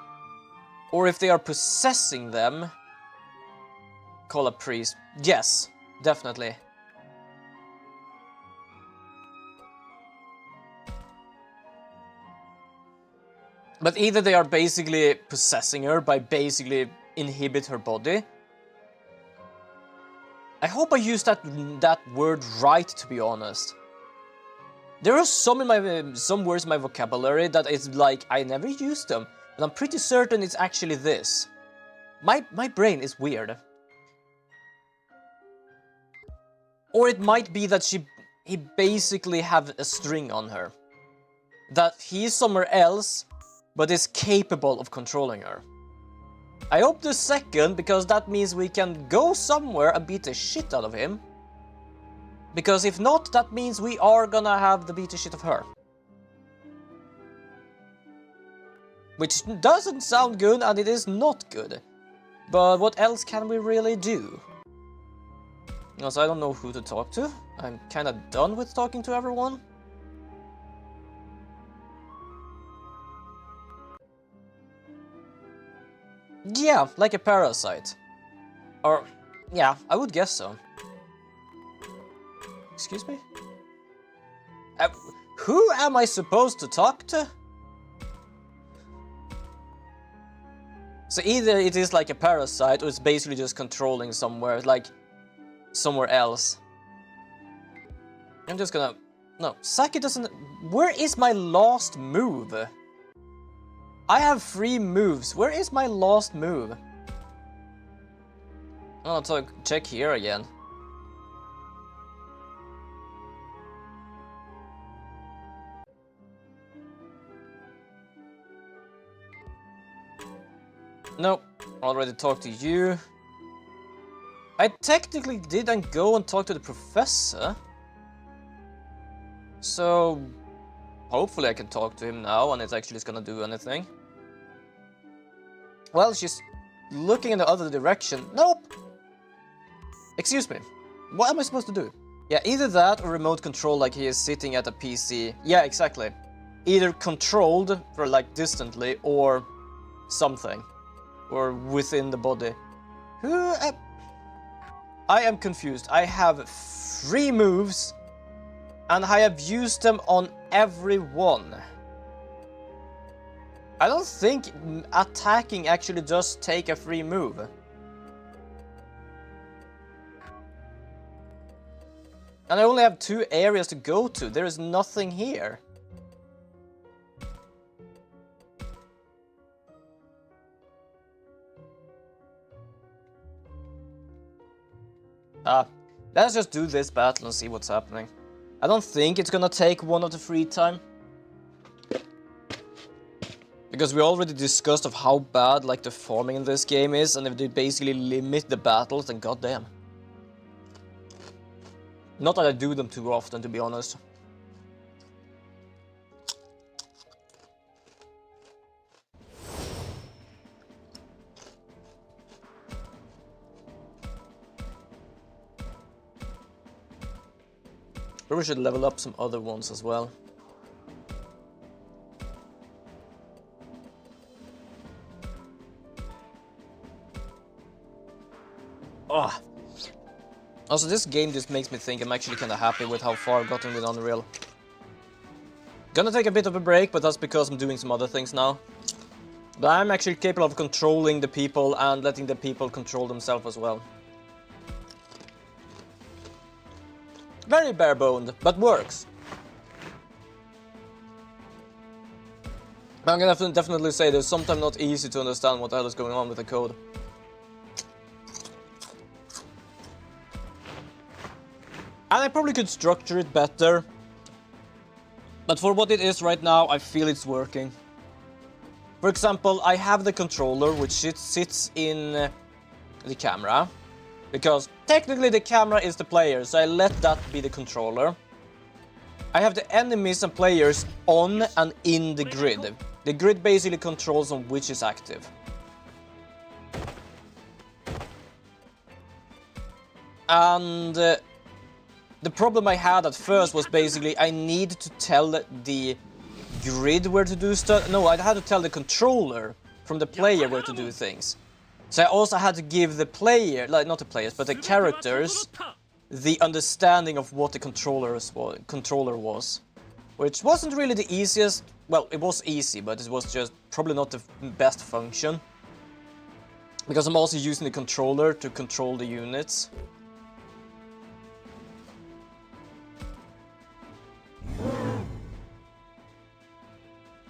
Or if they are possessing them... Call a priest. Yes, definitely. But either they are basically possessing her by basically inhibit her body. I hope I used that word right, to be honest. There are some words in my vocabulary that it's like I never used them, and I'm pretty certain it's actually this. My brain is weird. Or it might be that he basically have a string on her. That he is somewhere else, but is capable of controlling her. I hope the second, because that means we can go somewhere and beat the shit out of him. Because if not, that means we are gonna have the beat the shit of her. Which doesn't sound good, and it is not good. But what else can we really do? Also, I don't know who to talk to. I'm kinda done with talking to everyone. Yeah, like a parasite. Or, yeah, I would guess so. Excuse me? Who am I supposed to talk to? So either it is like a parasite, or it's basically just controlling somewhere, like somewhere else. I'm just gonna... No, Saki doesn't... Where is my last move? I have 3 moves. Where is my last move? I'll check here again. Nope, already talked to you. I technically didn't go and talk to the professor. So... hopefully I can talk to him now and it's actually gonna do anything. Well, she's looking in the other direction. Nope! Excuse me. What am I supposed to do? Yeah, either that or remote control like he is sitting at a PC. Yeah, exactly. either controlled for like distantly or something, or within the body. I am confused. I have 3 moves and I have used them on every one. I don't think attacking actually does take a free move. And I only have 2 areas to go to. There is nothing here. Let's just do this battle and see what's happening. I don't think it's gonna take one of the free time. Because we already discussed of how bad like the farming in this game is, and if they basically limit the battles, then goddamn. Not that I do them too often, to be honest. Probably should level up some other ones as well. Oh. Also, this game just makes me think I'm actually kind of happy with how far I've gotten with Unreal. Gonna take a bit of a break, but that's because I'm doing some other things now. But I'm actually capable of controlling the people and letting the people control themselves as well. Very bare-boned, but works. I'm gonna definitely say that it's sometimes not easy to understand what the hell is going on with the code. And I probably could structure it better. But for what it is right now, I feel it's working. For example, I have the controller, which sits in the camera. Because technically the camera is the player, so I let that be the controller. I have the enemies and players on and in the grid. The grid basically controls on which is active. And the problem I had at first was basically I needed to tell the grid where to do stuff. No, I had to tell the controller from the player where to do things. So I also had to give the player, like not the players, but the characters, the understanding of what the controller was. Which wasn't really the easiest. Well, it was easy, but it was just probably not the best function. Because I'm also using the controller to control the units.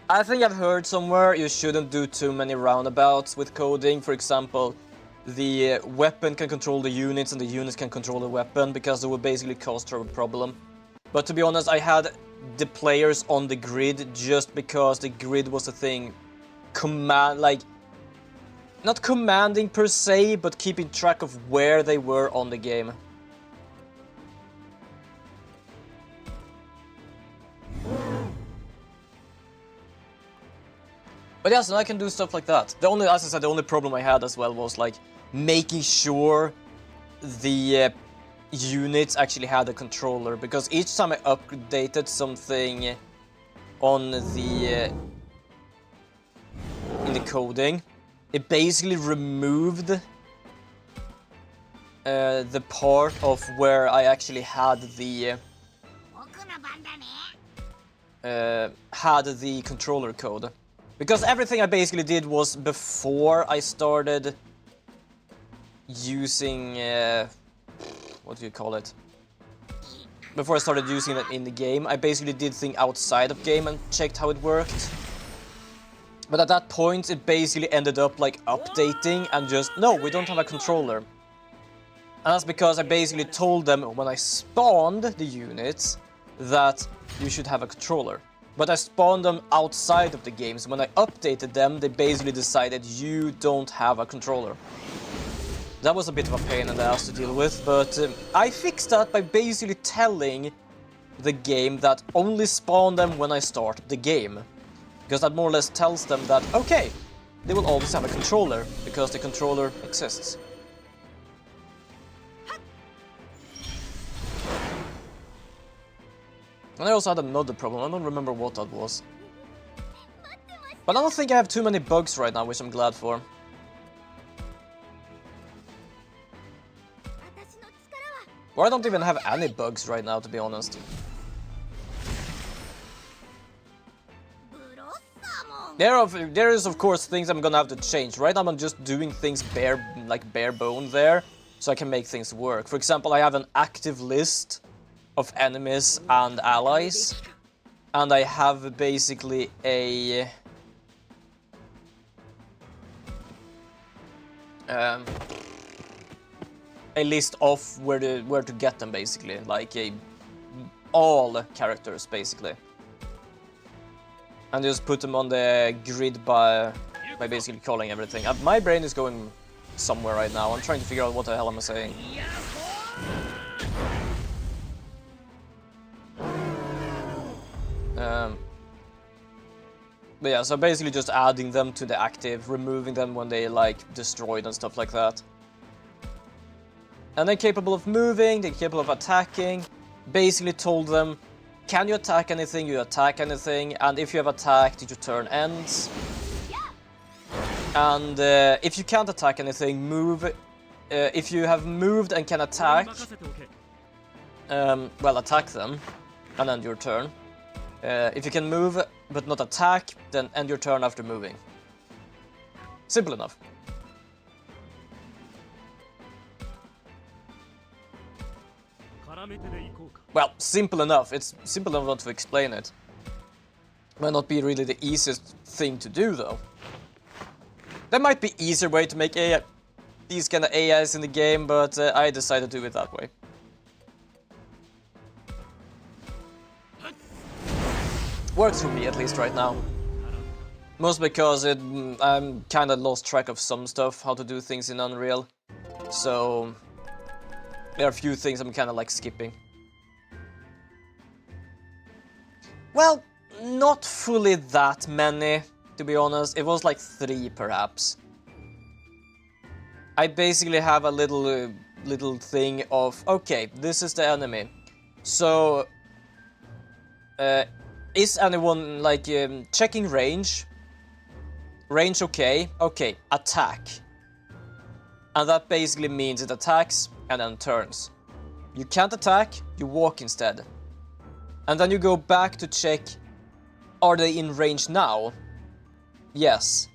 I think I've heard somewhere you shouldn't do too many roundabouts with coding. For example, the weapon can control the units and the units can control the weapon, because it would basically cause a problem. But to be honest, I had the players on the grid just because the grid was a thing. Not commanding per se, but keeping track of where they were on the game. But yes, and I can do stuff like that. As I said, the only problem I had as well was like making sure the units actually had a controller, because each time I updated something on the in the coding, it basically removed the part of where I actually had the controller code. Because everything I basically did was before I started using what do you call it? Before I started using it in the game, I basically did things outside of game and checked how it worked. But at that point, it basically ended up like updating and just, no, we don't have a controller. And that's because I basically told them when I spawned the units that you should have a controller. But I spawned them outside of the game, so when I updated them, they basically decided you don't have a controller. That was a bit of a pain in the ass to deal with, but I fixed that by basically telling the game that only spawn them when I start the game. Because that more or less tells them that, okay, they will always have a controller, because the controller exists. And I also had another problem, I don't remember what that was. But I don't think I have too many bugs right now, which I'm glad for. 私の力は Or I don't even have any bugs right now, to be honest. ブロッサモン There is of course things I'm gonna have to change. Right now I'm just doing things bare bone there, so I can make things work. For example, I have an active list of enemies and allies, and I have basically a list of where to get them, basically, like all characters basically, and just put them on the grid by basically calling everything. My brain is going somewhere right now. I'm trying to figure out what the hell am I saying. But yeah, so basically just adding them to the active, removing them when they like destroyed and stuff like that. And they're capable of moving, they're capable of attacking. Basically told them, can you attack anything, you attack anything, and if you have attacked, your turn ends. And if you can't attack anything, move. If you have moved and can attack, well, attack them, and end your turn. If you can move but not attack, then end your turn after moving. Simple enough. Well, simple enough. It's simple enough to explain it. Might not be really the easiest thing to do, though. There might be easier way to make these kind of AIs in the game, but I decided to do it that way. Works for me, at least right now. Mostly because I'm kind of lost track of some stuff, how to do things in Unreal. So there are a few things I'm kind of like skipping. Well, not fully that many, to be honest. It was like 3 perhaps. I basically have a little thing of, okay, this is the enemy. So is anyone like checking range? Range okay, okay, attack. And that basically means it attacks and then turns. You can't attack, you walk instead. And then you go back to check, are they in range now? Yes.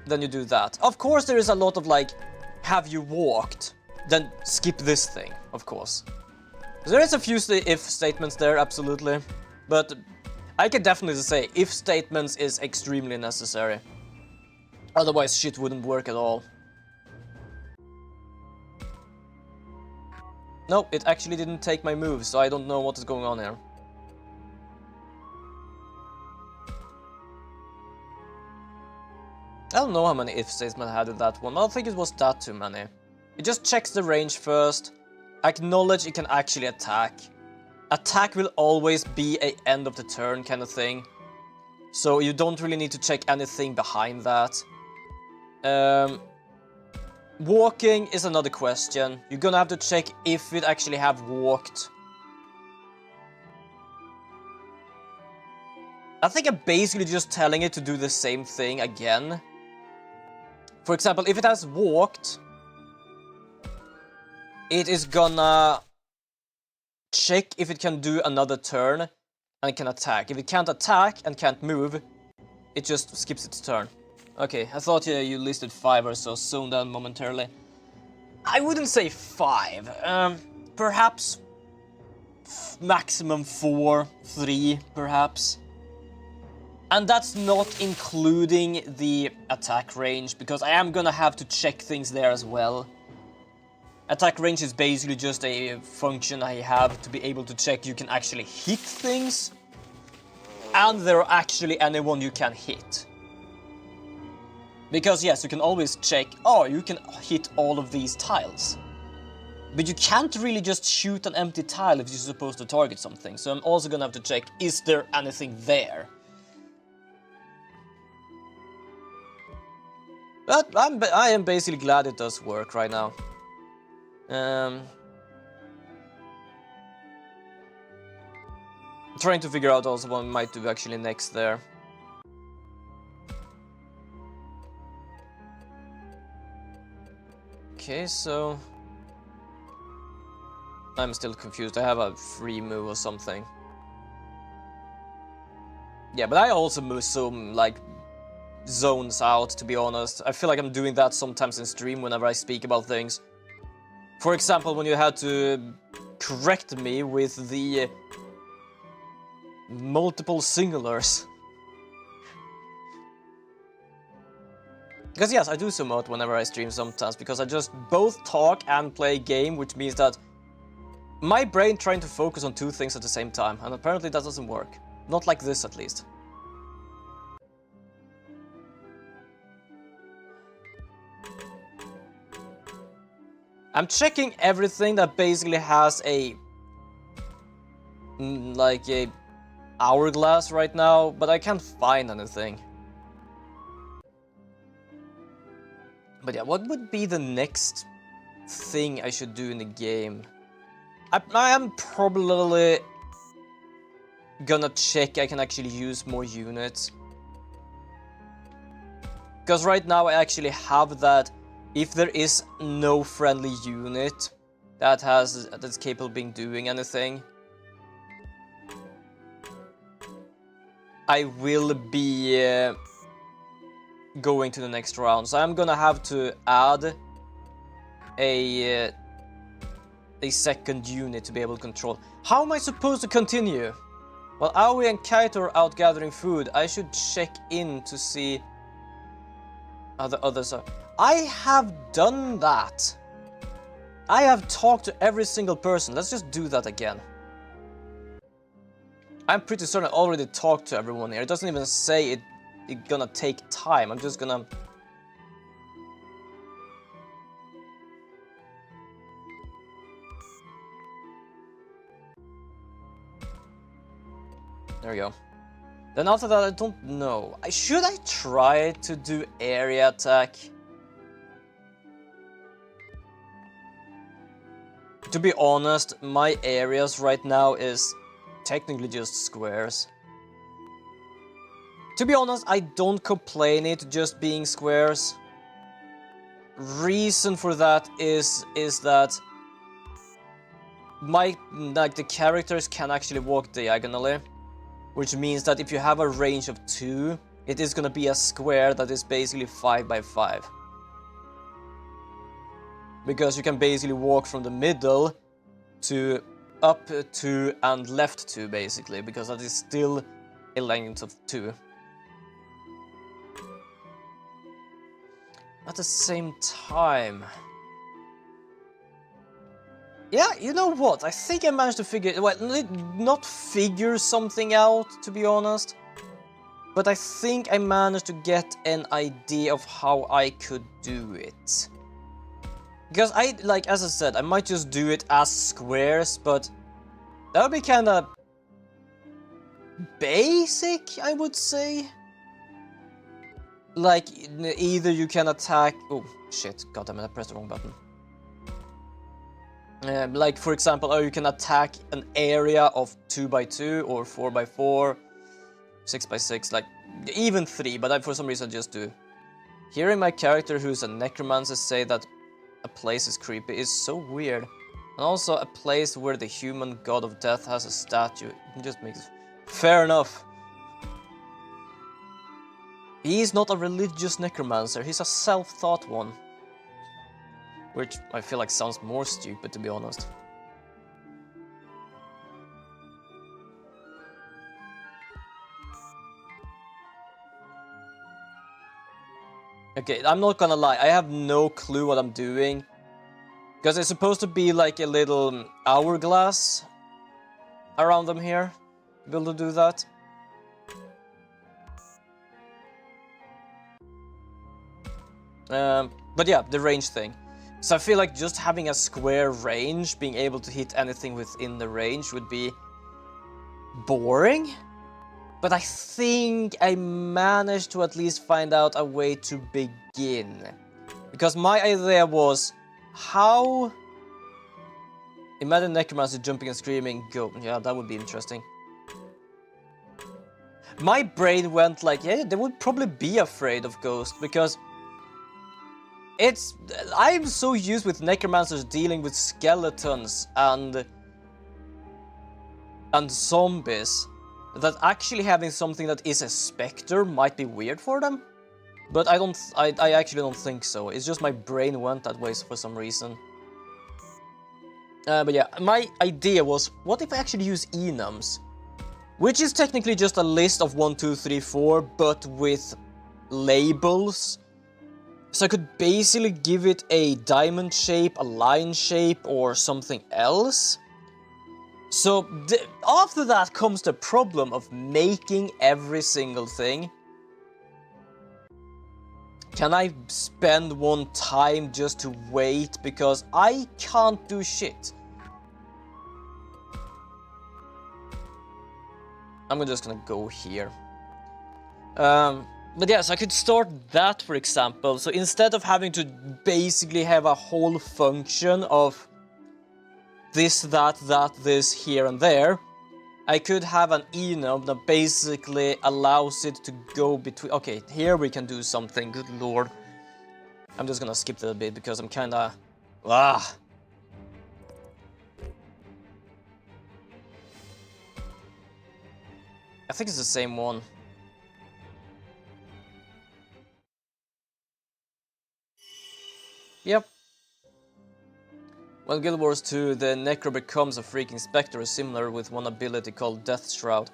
Then you do that. Of course there is a lot of like, have you walked? Then skip this thing, of course. There is a few if statements there, absolutely. But I can definitely say if statements is extremely necessary. Otherwise shit wouldn't work at all. No, it actually didn't take my move, so I don't know what is going on here. I don't know how many if statements I had in that one. I don't think it was that too many. It just checks the range first. Acknowledge it can actually attack. Attack will always be a end of the turn kind of thing. So you don't really need to check anything behind that. Walking is another question. You're gonna have to check if it actually have walked. I think I'm basically just telling it to do the same thing again. For example, if it has walked, it is gonna check if it can do another turn and can attack. If it can't attack and can't move, it just skips its turn. Okay, I thought you listed 5 or so, zoned down momentarily. I wouldn't say 5. Perhaps maximum 4, 3, perhaps. And that's not including the attack range, because I am gonna have to check things there as well. Attack range is basically just a function I have to be able to check you can actually hit things, and there are actually anyone you can hit. Because yes, you can always check, oh, you can hit all of these tiles. But you can't really just shoot an empty tile if you're supposed to target something, so I'm also gonna have to check, is there anything there? But I am basically glad it does work right now. Trying to figure out also what we might do actually next there. Okay, so... I'm still confused. I have a free move or something. Yeah, but I also move some, like, zones out, to be honest. I feel like I'm doing that sometimes in stream whenever I speak about things. For example, when you had to correct me with the multiple singulars. Because yes, I do emote whenever I stream sometimes, because I just both talk and play game, which means that my brain trying to focus on two things at the same time, and apparently that doesn't work. Not like this, at least. I'm checking everything that basically has a... like a hourglass right now, but I can't find anything. But yeah, what would be the next thing I should do in the game? I am probably gonna check I can actually use more units. Because right now I actually have that if there is no friendly unit that's capable of being doing anything, I will be going to the next round. So I'm gonna have to add a second unit to be able to control. How am I supposed to continue? While Aoi and Kaito are out gathering food, I should check in to see how the others are. I have done that. I have talked to every single person. Let's just do that again. I'm pretty certain I already talked to everyone here. It doesn't even say it's gonna take time. I'm just gonna... There we go. Then after that, I don't know. Should I try to do area attack? To be honest, my areas right now is technically just squares. To be honest, I don't complain it just being squares. Reason for that is that the characters can actually walk diagonally, which means that if you have a range of 2, it is gonna be a square that is basically 5 by 5. Because you can basically walk from the middle to up 2 and left 2, basically, because that is still a length of 2. At the same time... Yeah, you know what? I think I managed to figure... Well, not figure something out, to be honest. But I think I managed to get an idea of how I could do it. Because as I said, I might just do it as squares, but that would be kinda basic, I would say. Like, either you can attack... Oh, shit, goddammit, I pressed the wrong button. Like, for example, you can attack an area of 2 by 2 or 4 by 4, 6 by 6, like, even 3, but for some reason I just do. Hearing my character who's a necromancer say that a place is creepy is so weird. And also a place where the human god of death has a statue. It just makes... Fair enough. He's not a religious necromancer, he's a self-taught one. Which I feel like sounds more stupid, to be honest. Okay, I'm not gonna lie, I have no clue what I'm doing. Because it's supposed to be like a little hourglass around them here. Be able to do that. But yeah, the range thing. So I feel like just having a square range, being able to hit anything within the range would be boring. But I think I managed to at least find out a way to begin. Because my idea was, how... Imagine Necromancer jumping and screaming, go. Yeah, that would be interesting. My brain went like, yeah, they would probably be afraid of ghosts, because I'm so used with necromancers dealing with skeletons and zombies that actually having something that is a specter might be weird for them. But I actually don't think so. It's just my brain went that way for some reason. But yeah, my idea was, what if I actually use enums? Which is technically just a list of 1, 2, 3, 4, but with labels. So I could basically give it a diamond shape, a line shape, or something else. So after that comes the problem of making every single thing. Can I spend one time just to wait? Because I can't do shit. I'm just gonna go here. But yes, I could start that, for example. So instead of having to basically have a whole function of this, that, this, here and there, I could have an enum that basically allows it to go between... Okay, here we can do something, good lord. I'm just gonna skip that a bit because I'm kinda... Ah! I think it's the same one. Yep. When Guild Wars 2, the Necro becomes a freaking spectre similar with one ability called Death Shroud.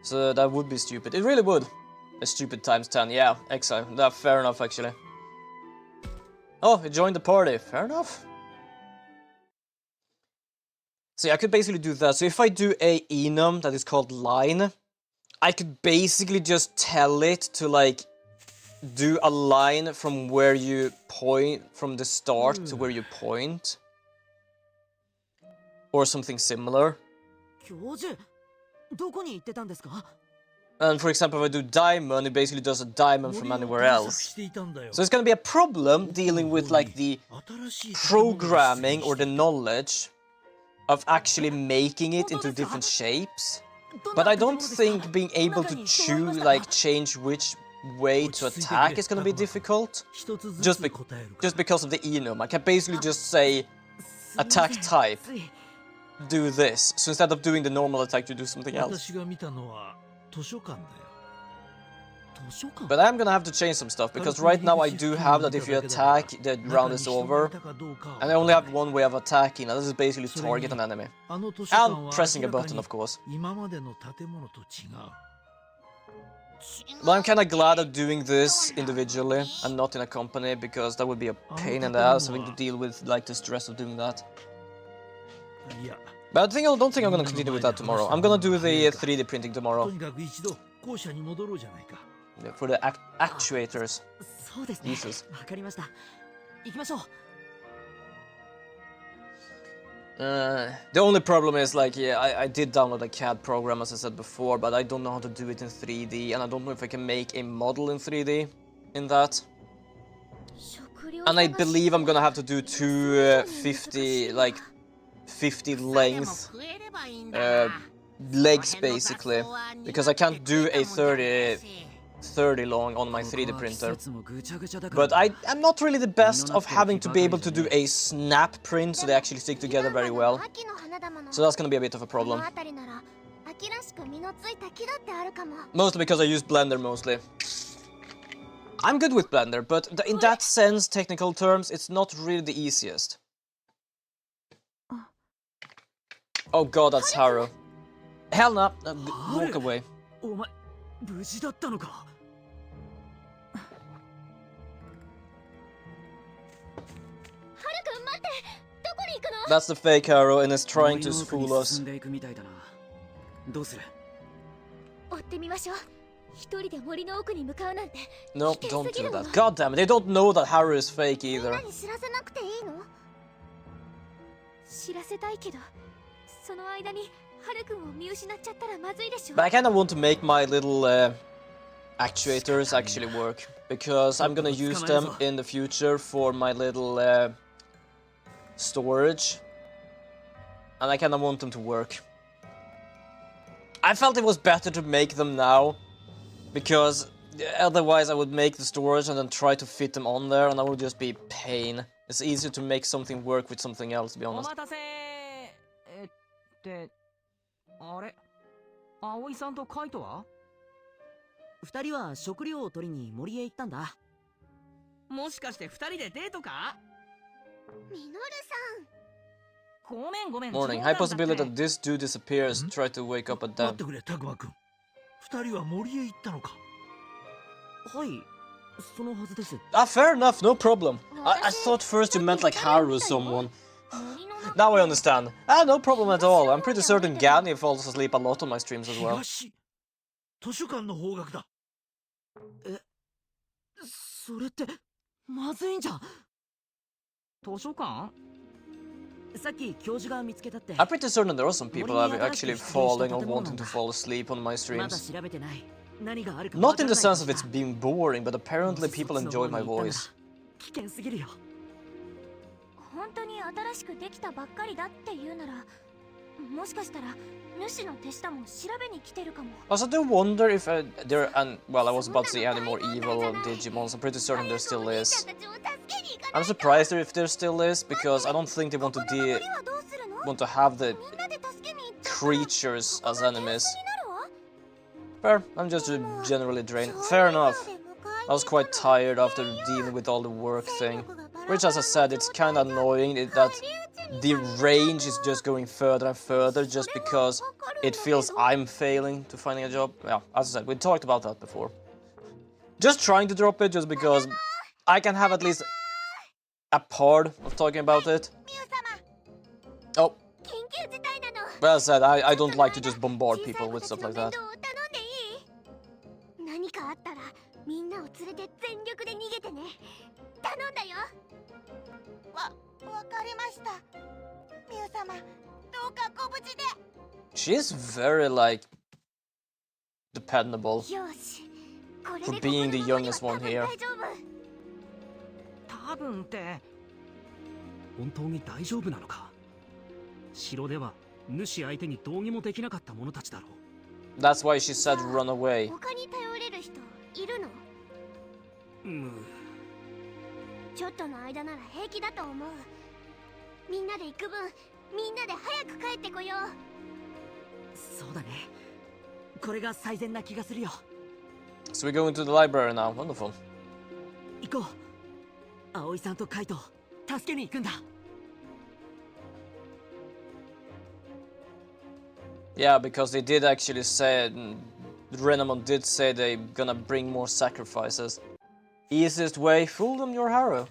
So that would be stupid. It really would. A stupid times 10, yeah, exile. That's fair enough, actually. Oh, it joined the party. Fair enough. So yeah, I could basically do that. So if I do a enum that is called line, I could basically just tell it to, like, do a line from where you point, from the start to where you point. Or something similar. And for example, if I do diamond, it basically does a diamond from anywhere else. So it's gonna be a problem dealing with, like, the programming or the knowledge of actually making it into different shapes. But I don't think being able to choose, like, change which way to attack is gonna be difficult. Just because of the enum. I can basically just say, attack type, do this. So instead of doing the normal attack, you do something else. But I'm gonna have to change some stuff, because right now I do have that if you attack, the round is over. And I only have one way of attacking, and this is basically target an enemy. And pressing a button, of course. But I'm kinda glad of doing this individually, and not in a company, because that would be a pain in the ass having to deal with, like, the stress of doing that. But I don't think I'm gonna continue with that tomorrow. I'm gonna do the 3D printing tomorrow. Yeah, for the actuators. Jesus. The only problem is, like, yeah, I did download a CAD program, as I said before, but I don't know how to do it in 3D, and I don't know if I can make a model in 3D in that. And I believe I'm gonna have to do two 50 length legs, basically, because I can't do a 30 long on my 3D printer. But I'm not really the best of having to be able to do a snap print so they actually stick together very well. So that's gonna be a bit of a problem. Mostly because I use Blender mostly. I'm good with Blender, but in that sense, technical terms, it's not really the easiest. Oh god, that's Haru. Hell no, walk away. That's the fake Haru, and is trying to fool us. No, don't do that. God damn it, they don't know that Haru is fake either. But I kinda want to make my little actuators actually work, because I'm gonna use them in the future for my little storage, and I kinda want them to work. I felt it was better to make them now, because Otherwise, I would make the storage and then try to fit them on there, and that would just be pain. It's easier to make something work with something else, to be お honest. 待たせあれ葵さんとカイトは二人は食料を取りに森へ行ったんだ。もしかして二人でデートかミノルごめんごめん Morning. 冗 High 談だって possibility that this dude disappears. Try to wake up a 待っ dam. てくれ、タクマくん。二人は森へ行ったのか。はい、そのはずです。Ah, fair enough, no problem. I thought first you meant like Haru or someone. Now I understand. Ah, no problem at all. I'm pretty certain Gani falls asleep a lot on my streams as well. 東図書館の方角だ。それってまずいんじゃ。図書館さっき教授が見つけたって。 I'm pretty certain there are some people actually falling or wanting to fall asleep on my まだ streams. 調べてない。何があるか Not in the sense of it's being boring, but apparently people そっちの enjoy 方 my に行ったんだ。 voice. 危険すぎるよ。本当に新しくできたばっかりだっていうなら、もしかしたら主の手下も調べに来てるかも。 Also, I do wonder if there and well, I wasn't about to say any more evil digimons. I'm pretty certain there still is. I'm surprised if there still is because I don't think they want to have the creatures as enemies. Fair. I'm just generally drained. Fair enough. I was quite tired after dealing with all the work thing. Which, as I said, it's kind of annoying that the range is just going further and further just because it feels I'm failing to finding a job. Yeah, as I said, we talked about that before. Just trying to drop it just because I can have at least a part of talking about it. Oh. Well, as I said, I don't like to just bombard people with stuff like that. 何かあったらみんなを連れて全力で逃げてね。頼んだよ。わかりました。ミュウ様、どうかご無事で。 She's very, like, dependable よし。これ for で being the ここの youngest ま one まで here. は多分大丈夫。多分って本当に大丈夫なのか。城では主相手にどうにもできなかった者たちだろう。 That's why she said run away. 他に頼れる人いるの？ちょっとの間なら平気だと思う。みんなで行く分、みんなで早く帰ってこよう。そうだね。これが最善な気がするよ。 So we're going to the library now. Wonderful. 行こう。葵さんとカイト、助けに行くんだ。Yeah, because they did actually say, Renamon did say they're gonna bring more sacrifices. Easiest way, fool them your Haru.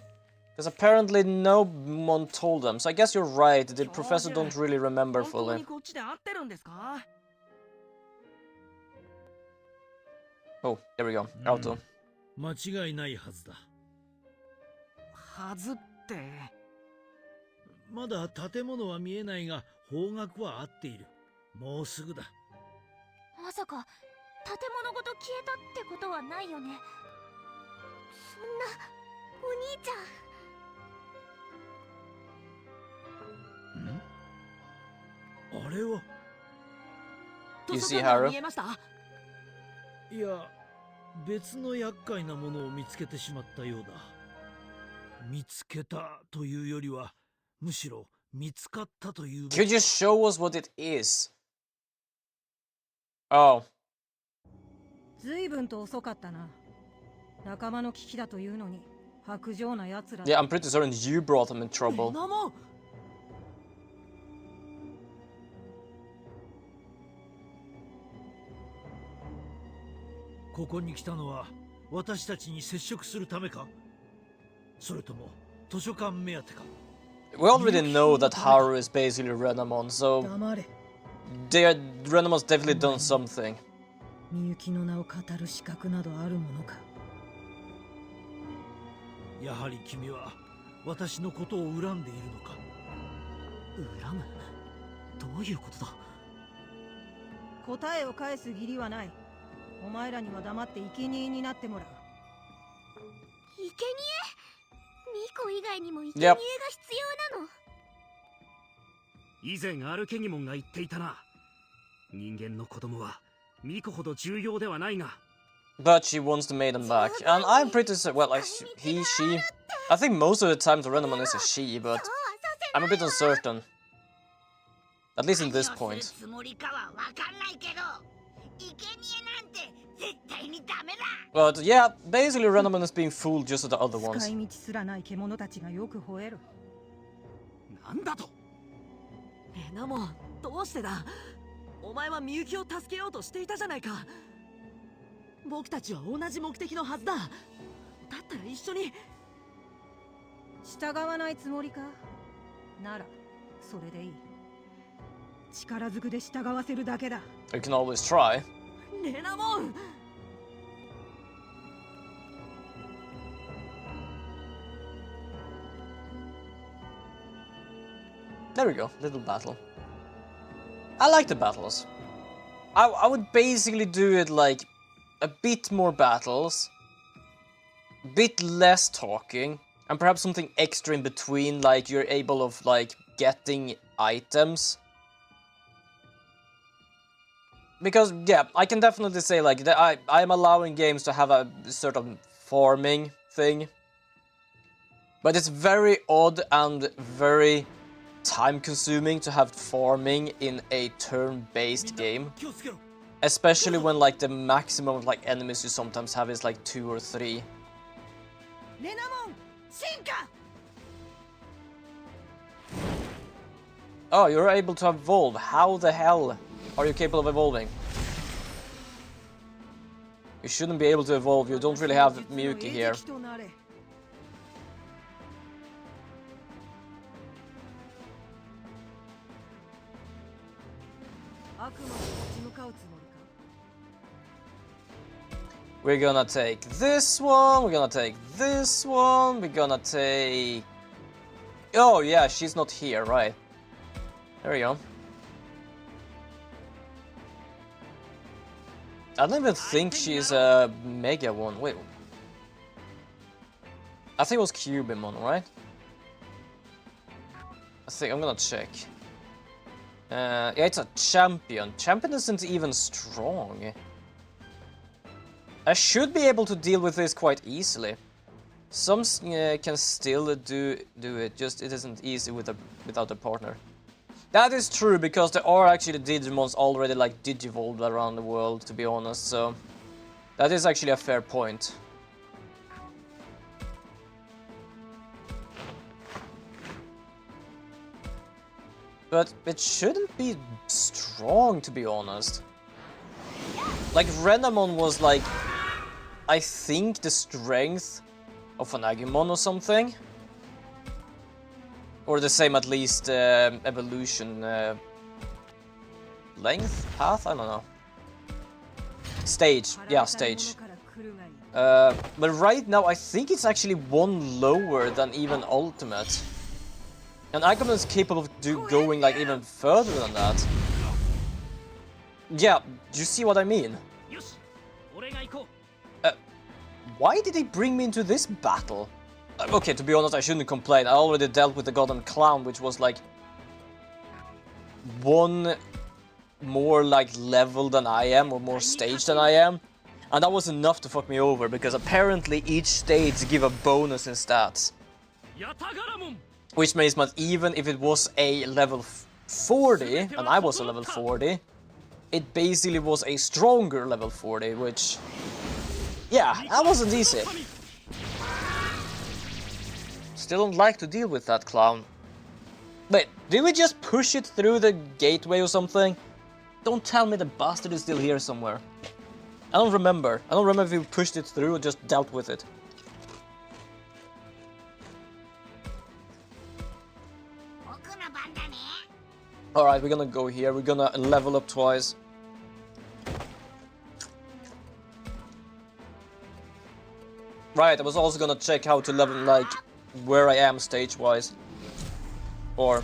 Because apparently no one told them, so I guess you're right, the professor don't really remember 本当 fully. にこっちで合ってるんですか Oh, there we go, auto. 間違いないはずだ。はずってまだ建物は見えないが方角は合っている。もうすぐだ。まさか建物ごと消えたってことはないよね。そんなお兄ちゃん。あれは You 図 see 書館 Haru? 見えました？いや、別の厄介なものを見つけてしまったようだ。見つけたというよりは、むしろ見つかったという。 Could you show us what it is? Oh. 随分と遅かったな。仲間の危機だというのに薄情な奴ら。 Yeah, I'm pretty certain you brought him in trouble. ナモ。ここに来たのは私たちに接触するためか、それとも図書館目当てか。 We already know that Haru is basically Renamon, so 黙れ。 Renamon's definitely done something. みゆきの名を語る資格などあるものか。やはり君は私のことを恨んでいるのか。恨む？どういうことだ？答えを返す義理はない。お前らには黙って生贄になってもらう。生贄？ミコ以外にも生贄が必要なの？以前アルケニモンが言っていたな。人間の子供はミコほど重要ではないが、But she wants the maiden back, and I'm pretty sure, well, like, he, she... I think most of the time the Renamon is a she, but I'm a bit uncertain. At least in this point. つもりかはわかんないけど、生贄なんて絶対にダメだ。 But yeah, basically Renamon is being fooled just as the other 使 ones. い道すらない獣たちがよく吠える。なんだと。レナモン、どうしてだ。お前はみゆきを助けようとしていたじゃないか。僕たちは同じ目的のはずだ。だったら一緒に。従わないつもりか。ならそれでいい。力ずくで従わせるだけだ。 You can always try. レナモン。 There we go, little battle. I like the battles. I would basically do it like a bit more battles, a bit less talking, and perhaps something extra in between, like you're able of like getting items. Because yeah, I can definitely say like that I'm allowing games to have a sort of farming thing, but it's very odd and very time-consuming to have farming in a turn-based game, especially when like the maximum of like enemies you sometimes have is like 2 or 3. レナモン進化。 Oh, you're able to evolve. How the hell are you capable of evolving? You shouldn't be able to evolve. You don't really have Miyuki here. We're gonna take this one, we're gonna take this one, we're gonna take... Oh yeah, she's not here, right. There we go. I don't even think she's a Mega one, wait. I think it was Cubimon, right? I think, I'm gonna check. Yeah, it's a champion. Champion isn't even strong. I should be able to deal with this quite easily. Some can still do it, just it isn't easy without a partner. That is true, because there are actually Digimons already like digivolved around the world, to be honest, so... That is actually a fair point. But it shouldn't be strong, to be honest. Like, Renamon was like, I think the strength of an Agumon or something. Or the same, at least, evolution length? Path? I don't know. Stage. Yeah, stage. But right now, I think it's actually one lower than even Ultimate. And Agumon is capable of going like even further than that. Yeah, do you see what I mean? Why did he bring me into this battle? Okay, to be honest, I shouldn't complain. I already dealt with the goddamn clown, which was like... one more like level than I am, or more stage than I am. And that was enough to fuck me over, because apparently each stage give a bonus in stats. Which means that even if it was a level 40, and I was a level 40, it basically was a stronger level 40, which... yeah, that wasn't easy. Still don't like to deal with that clown. Wait, did we just push it through the gateway or something? Don't tell me the bastard is still here somewhere. I don't remember. I don't remember if we pushed it through or just dealt with it. Alright, we're gonna go here. We're gonna level up twice. Right, I was also gonna check how to level, like, where I am stage-wise. Or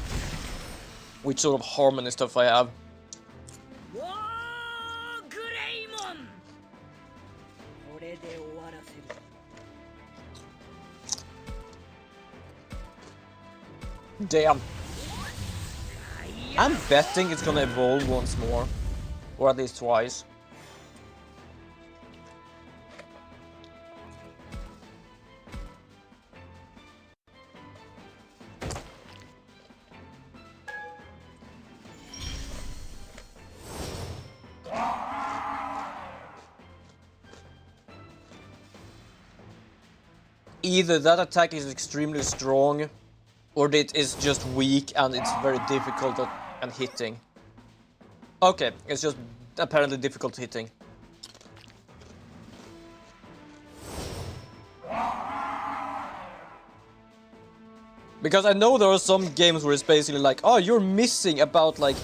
which sort of harmony stuff I have. Damn. I'm betting it's gonna evolve once more. Or at least twice. either that attack is extremely strong, or it is just weak and it's very difficult and hitting. Okay, it's just apparently difficult hitting. Because I know there are some games where it's basically like, oh, you're missing about like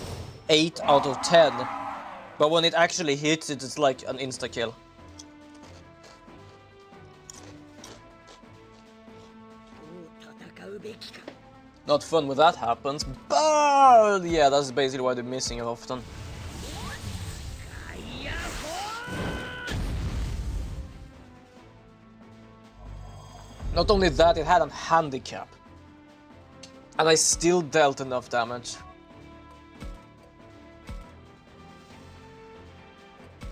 8 out of 10. But when it actually hits, it's like an insta-kill. Not fun when that happens, but yeah, that's basically why they're missing it often. Not only that, it had a handicap. And I still dealt enough damage.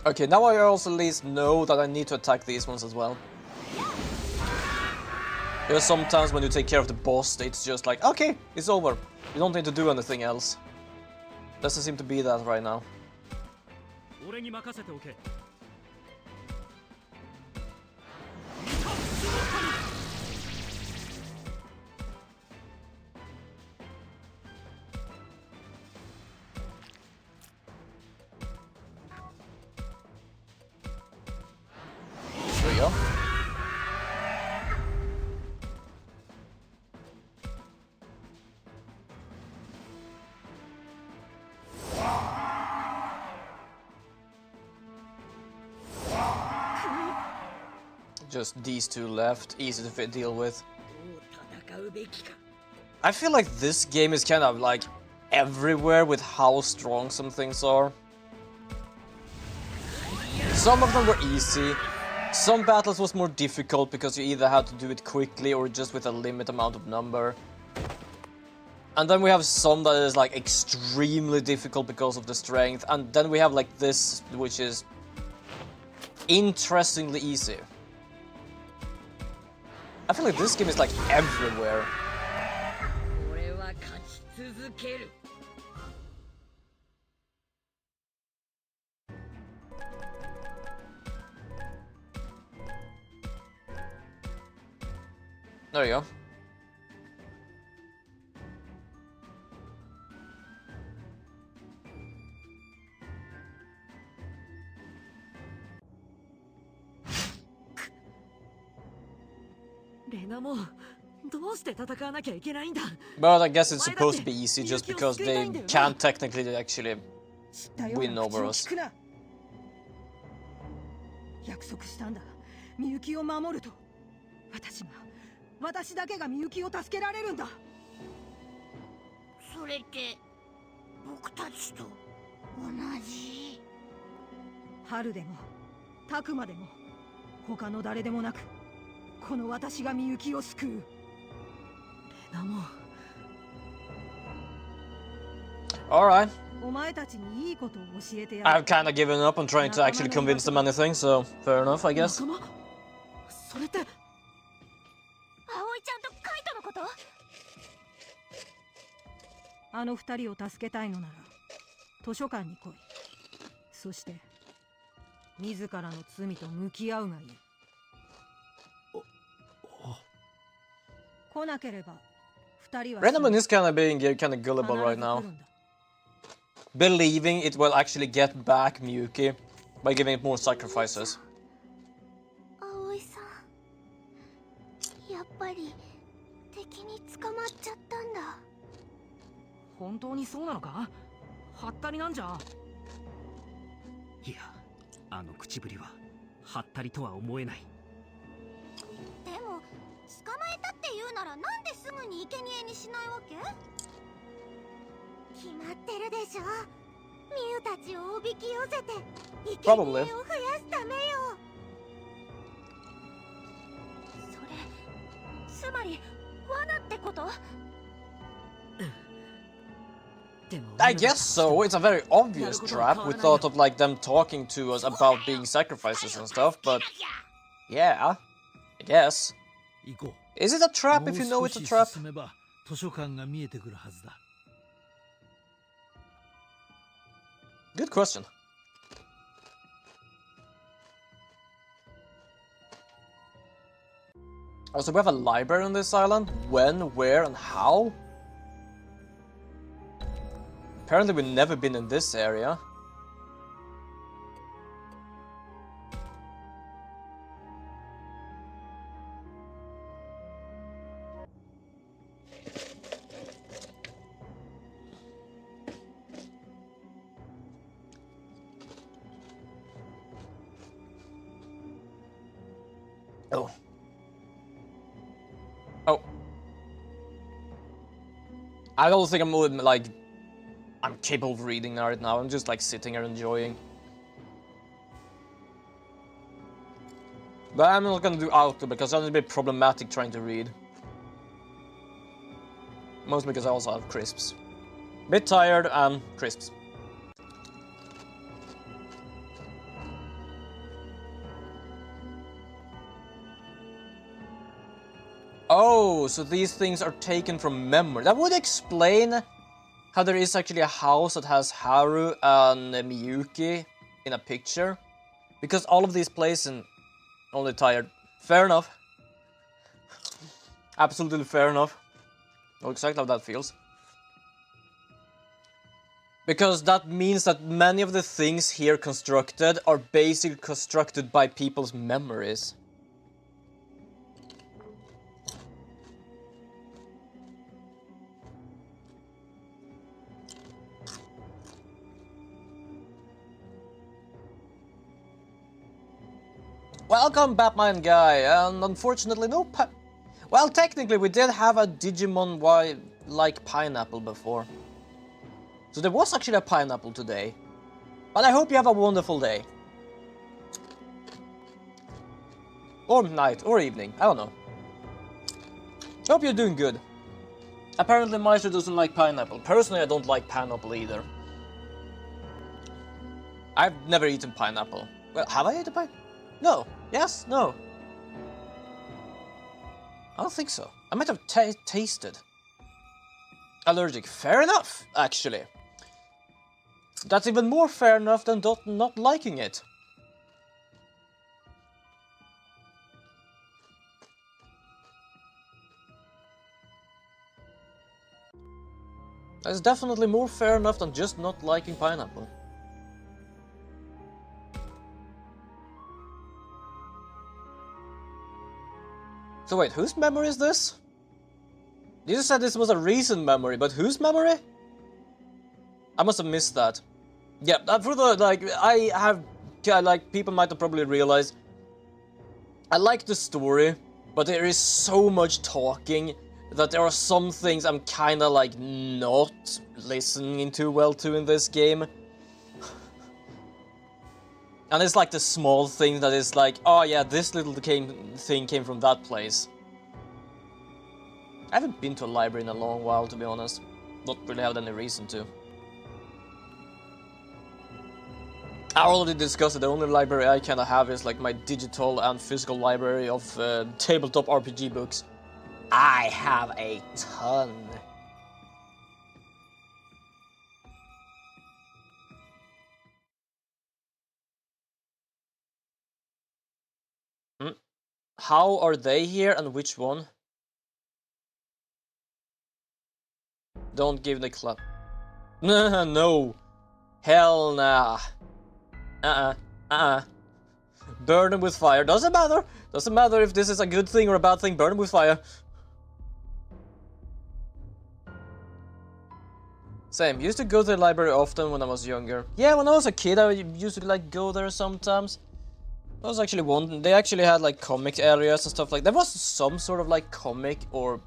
Okay, now I also at least know that I need to attack these ones as well. Because sometimes when you take care of the boss, it's just like, okay, it's over. You don't need to do anything else. Doesn't seem to be that right now. There we go. Just these two left, easy to deal with. I feel like this game is kind of like everywhere with how strong some things are. Some of them were easy, some battles was more difficult because you either had to do it quickly or just with a limited amount of number. And then we have some that is like extremely difficult because of the strength, and then we have like this, which is interestingly easy. I feel like this game is like everywhere. There you go. But I guess it's supposed to be easy just because they can't technically actually win over us. 約束したんだ。みゆきを守ると。私だけがみゆきを助けられるんだ。それって僕たちと同じ。春でもタクマでも他の誰でもなく、この私がみゆきを救う。レナモ。Alright. お前たちにいいことを教えてやる。 I've kind of given up on trying to actually convince them anything, so fair enough, I guess. それって。 葵ちゃんとカイトのこと？あの二人を助けたいのなら図書館に来い。そして自らの罪と向き合うがいい。来なければ二人は。Renamon is kind of being kind of gullible right now, believing it will actually get back Miyuki by giving it more sacrifices. 葵さん、やっぱり敵に捕まっちゃったんだ。本当にそうなのか？はったりなんじゃ。いや、あの口ぶりははったりとは思えない。でも捕まえたって言うならなんですぐに生贄にしないわけ？決まってるでしょ。ミユたちをおびき寄せて生贄を増やすためよ。それつまり罠ってこと？ I guess so. It's a very obvious trap. We thought of like them talking to us about being sacrifices and stuff, but yeah, I guess. Is it a trap if you know it's a trap? Good question. Also, we have a library on this island. When, where, and how? Apparently we've never been in this area. Oh. Oh. I don't think I'm like I'm capable of reading right now. I'm just like sitting here enjoying. But I'm not gonna do outro because that's a bit problematic trying to read. Mostly because I also have crisps. Bit tired and crisps. Oh, so these things are taken from memory. That would explain how there is actually a house that has Haru and Miyuki in a picture. Because all of these places... Only tired. Fair enough. Absolutely fair enough. Know exactly how that feels. Because that means that many of the things here constructed are basically constructed by people's memories. Welcome, Batman guy, and unfortunately no well, technically we did have a Digimon like pineapple before. So there was actually a pineapple today. But I hope you have a wonderful day. Or night, or evening, I don't know. Hope you're doing good. Apparently Meister doesn't like pineapple. Personally, I don't like pineapple either. I've never eaten pineapple. Well, have I eaten pineapple? No. Yes? No. I don't think so. I might have tasted. Allergic. Fair enough, actually. That's even more fair enough than not liking it. That's definitely more fair enough than just not liking pineapple. So wait, whose memory is this? You said this was a recent memory, but whose memory? I must have missed that. Yeah, for the, like, I have, like, people might have probably realized, I like the story, but there is so much talking that there are some things I'm kinda, like, not listening too well to in this game. And it's like the small thing that is like, oh yeah, this little thing came from that place. I haven't been to a library in a long while, to be honest. Not really had any reason to. I already discussed it, the only library I kinda have is like my digital and physical library of tabletop RPG books. I have a ton. How are they here and which one? Don't give the clap. No. Hell nah. Burn them with fire. Doesn't matter. Doesn't matter if this is a good thing or a bad thing. Burn them with fire. Same. Used to go to the library often when I was younger. Yeah, when I was a kid, I used to like go there sometimes. That was actually one. They actually had like comic areas and stuff like. There was some sort of like comic or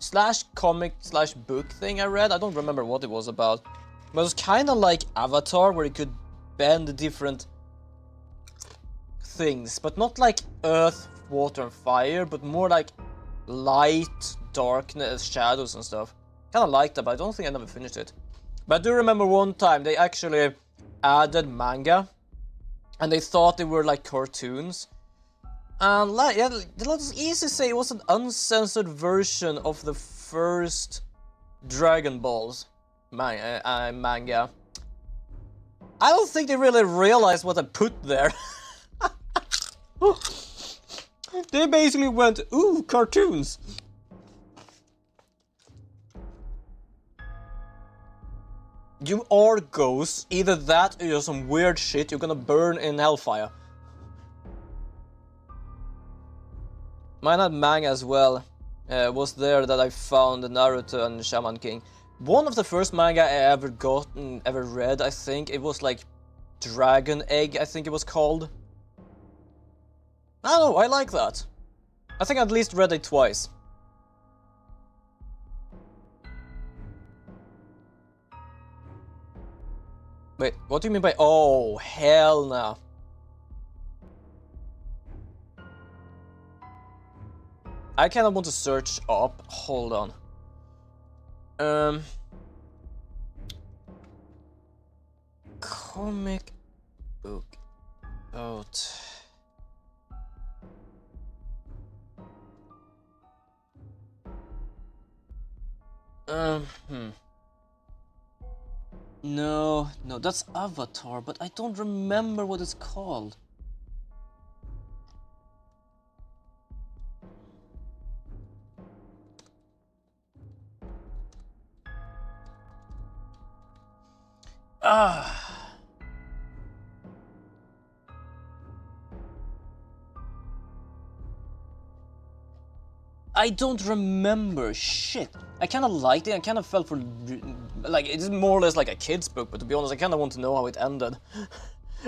/comic/book thing I read. I don't remember what it was about. But it was kind of like Avatar, where you could bend different things, but not like earth, water, and fire, but more like light, darkness, shadows and stuff. Kind of liked that, but I don't think I never finished it. But I do remember one time they actually added manga, and they thought they were like cartoons. And like, yeah, let's easily say it was an uncensored version of the first Dragon Balls manga. I don't think they really realized what I put there. They basically went, ooh, cartoons. You are ghosts, either that or you're some weird shit, you're gonna burn in hellfire. Mine had manga as well. Was there that I found Naruto and Shaman King. One of the first manga I ever got and ever read, I think, it was like Dragon Egg, I think it was called. I don't know, I like that. I think I at least read it twice. Wait, what do you mean by... Oh, hell no. I kind of want to search up. Hold on. Comic book about... No, that's Avatar, but I don't remember what it's called. Ah. I don't remember shit. I kind of liked it. I kind of felt for like it's more or less like a kid's book, but to be honest, I kind of want to know how it ended.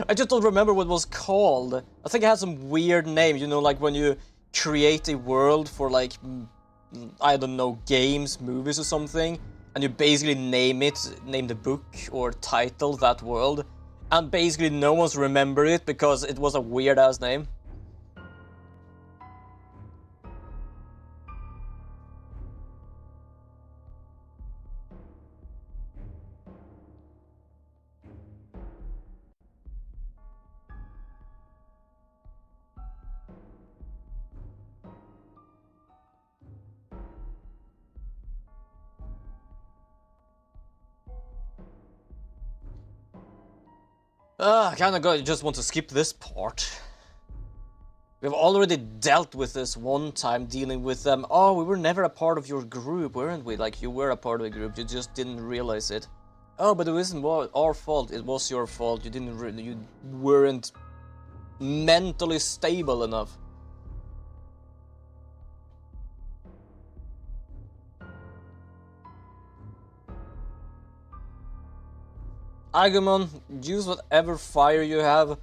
I just don't remember what it was called. I think it had some weird name, you know, like when you create a world for like I don't know, games, movies or something, and you basically name the book or title that world, and basically no one's remembered it because it was a weird ass name. I just want to skip this part. We've already dealt with this one time, dealing with them. Oh, we were never a part of your group, weren't we? Like, you were a part of the group, you just didn't realize it. Oh, but it wasn't our fault, it was your fault. You weren't mentally stable enough. Agumon, use whatever fire you have.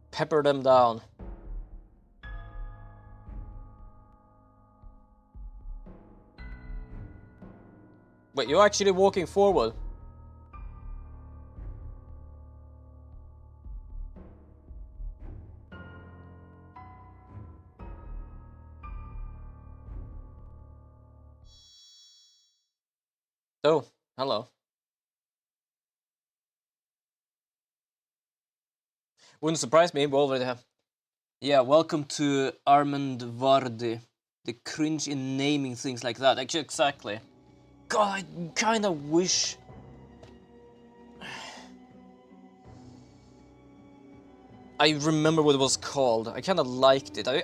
Pepper them down. Wait, you're actually walking forward. Oh, hello. Wouldn't surprise me, we already have. Yeah, welcome to Armand Vardy. The cringe in naming things like that. Actually, exactly. God, I kinda wish... I remember what it was called. I kinda liked it. I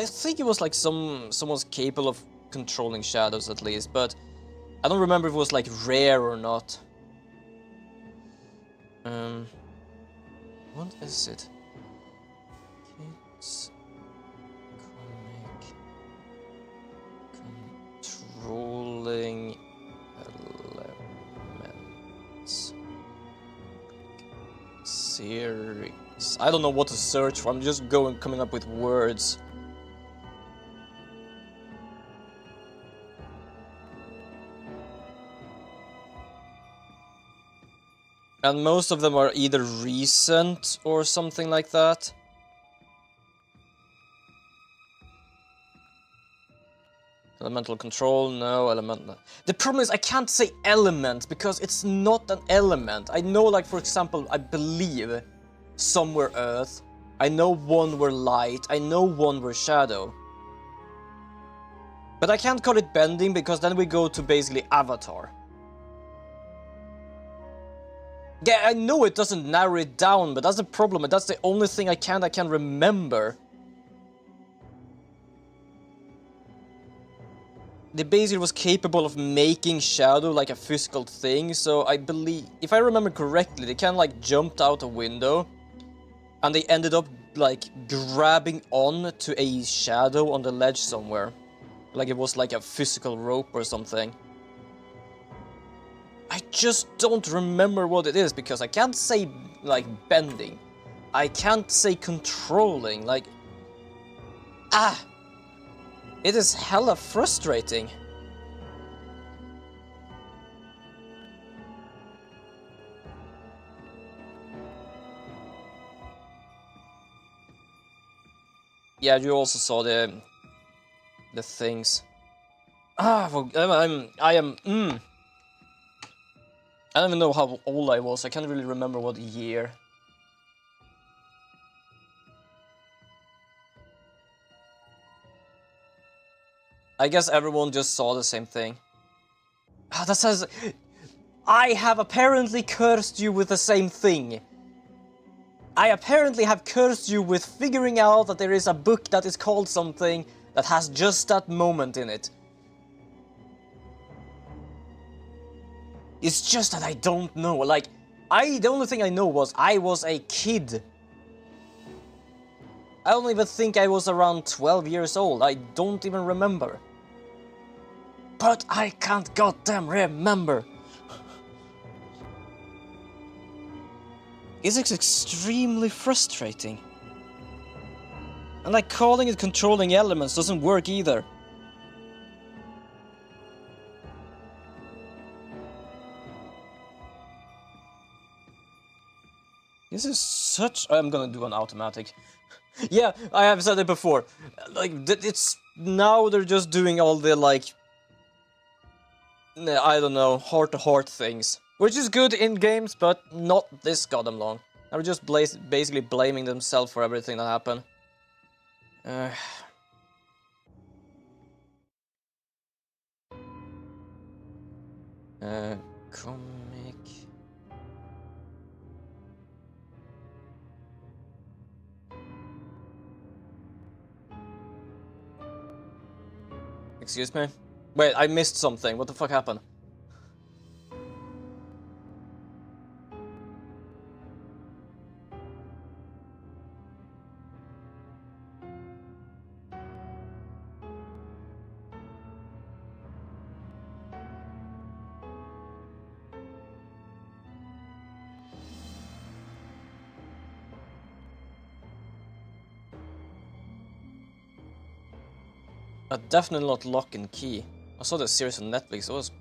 think it was like someone's capable of controlling shadows at least, but I don't remember if it was like rare or not. What is it? Kids comic controlling elements series. I don't know what to search for. I'm just coming up with words. And most of them are either recent or something like that. Elemental control, no element. The problem is I can't say element because it's not an element. I know, like, for example, I believe some were earth. I know one were light. I know one were shadow. But I can't call it bending because then we go to basically Avatar. Yeah, I know it doesn't narrow it down, but that's the problem, and that's the only thing I can remember. they basically was capable of making shadow like a physical thing, so I believe, if I remember correctly, they kind of like jumped out a window and they ended up like grabbing on to a shadow on the ledge somewhere. Like it was like a physical rope or something. I just don't remember what it is, because I can't say like bending. I can't say controlling, like... It is hella frustrating. Yeah, you also saw the things. Well, I don't even know how old I was. I can't really remember what year. I guess everyone just saw the same thing. That says... I have apparently cursed you with the same thing. I apparently have cursed you with figuring out that there is a book that is called something that has just that moment in it. It's just that I don't know, like, the only thing I know was I was a kid. I don't even think I was around 12 years old, I don't even remember. But I can't goddamn remember. It's extremely frustrating. And like calling it controlling elements doesn't work either. This is such... I'm gonna do an automatic. Yeah, I have said it before. Like, it's... Now they're just doing all the, like... I don't know, heart-to-heart things. Which is good in games, but not this goddamn long. They're just basically blaming themselves for everything that happened. Comic... Excuse me? Wait, I missed something. What the fuck happened? Definitely not Lock and Key. I saw the series on Netflix, it was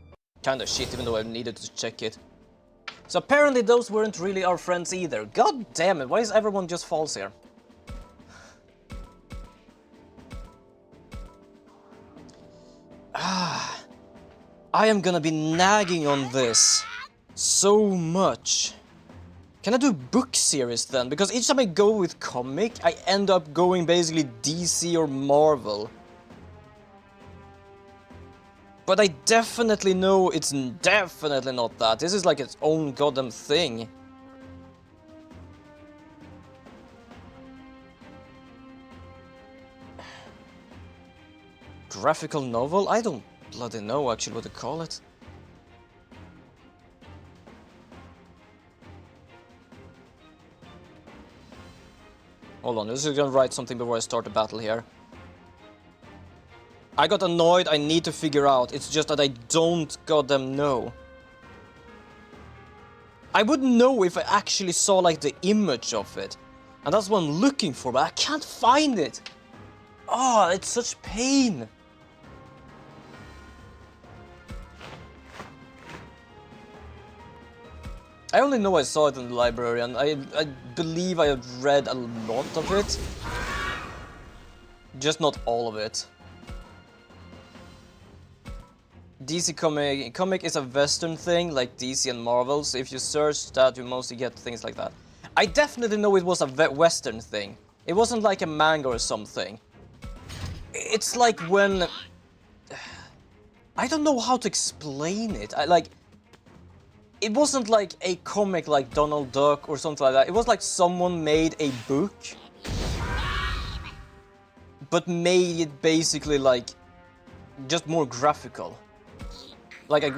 kinda shit even though I needed to check it. So apparently those weren't really our friends either. God damn it, why is everyone just false here? I am gonna be nagging on this so much. Can I do book series then? Because each time I go with comic, I end up going basically DC or Marvel. But I definitely know it's definitely not that. This is like its own goddamn thing. Graphical novel? I don't bloody know actually what to call it. Hold on, I'm just gonna write something before I start the battle here. I got annoyed, I need to figure out, it's just that I don't goddamn know. I would know if I actually saw like the image of it. And that's what I'm looking for, but I can't find it. Oh, it's such pain. I only know I saw it in the library, and I believe I had read a lot of it. Just not all of it. DC comic is a Western thing, like DC and Marvel, so if you search that, you mostly get things like that. I definitely know it was a Western thing. It wasn't like a manga or something. It's like when... I don't know how to explain it. It wasn't like a comic like Donald Duck or something like that. It was like someone made a book, but made it basically like just more graphical. Like a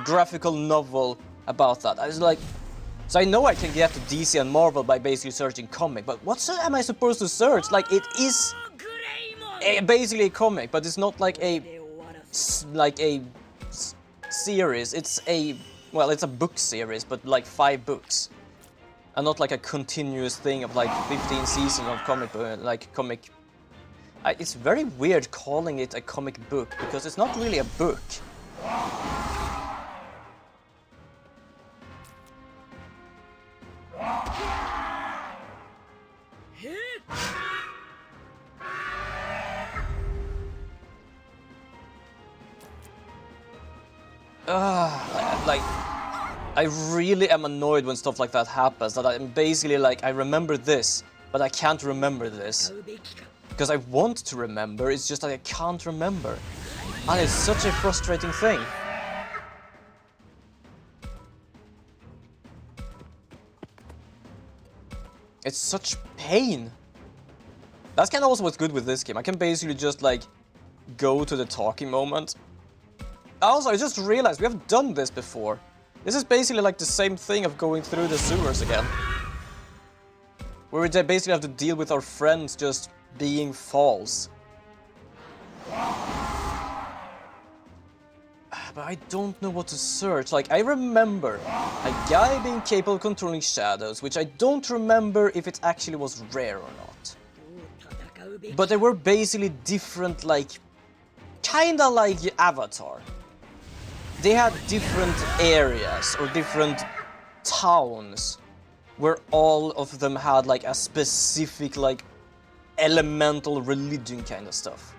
graphical novel about that. I was like, so I know I can get to DC and Marvel by basically searching comic, but what am I supposed to search? Like, it is basically a comic, but it's not like a series. It's a, well, it's a book series, but like 5 books, and not like a continuous thing of like 15 seasons of comic, comic. It's very weird calling it a comic book because it's not really a book. Like, I really am annoyed when stuff like that happens, that I'm basically like, I remember this, but I can't remember this. Because I want to remember, it's just that I can't remember. And it's such a frustrating thing. It's such pain. That's kind of also what's good with this game. I can basically just like go to the talking moment. Also, I just realized we have done this before. This is basically like the same thing of going through the sewers again. Where we basically have to deal with our friends just being false. But I don't know what to search. Like, I remember a guy being capable of controlling shadows, which I don't remember if it actually was rare or not. But there were basically different, like, kinda like Avatar. They had different areas or different towns where all of them had like a specific like elemental religion kind of stuff.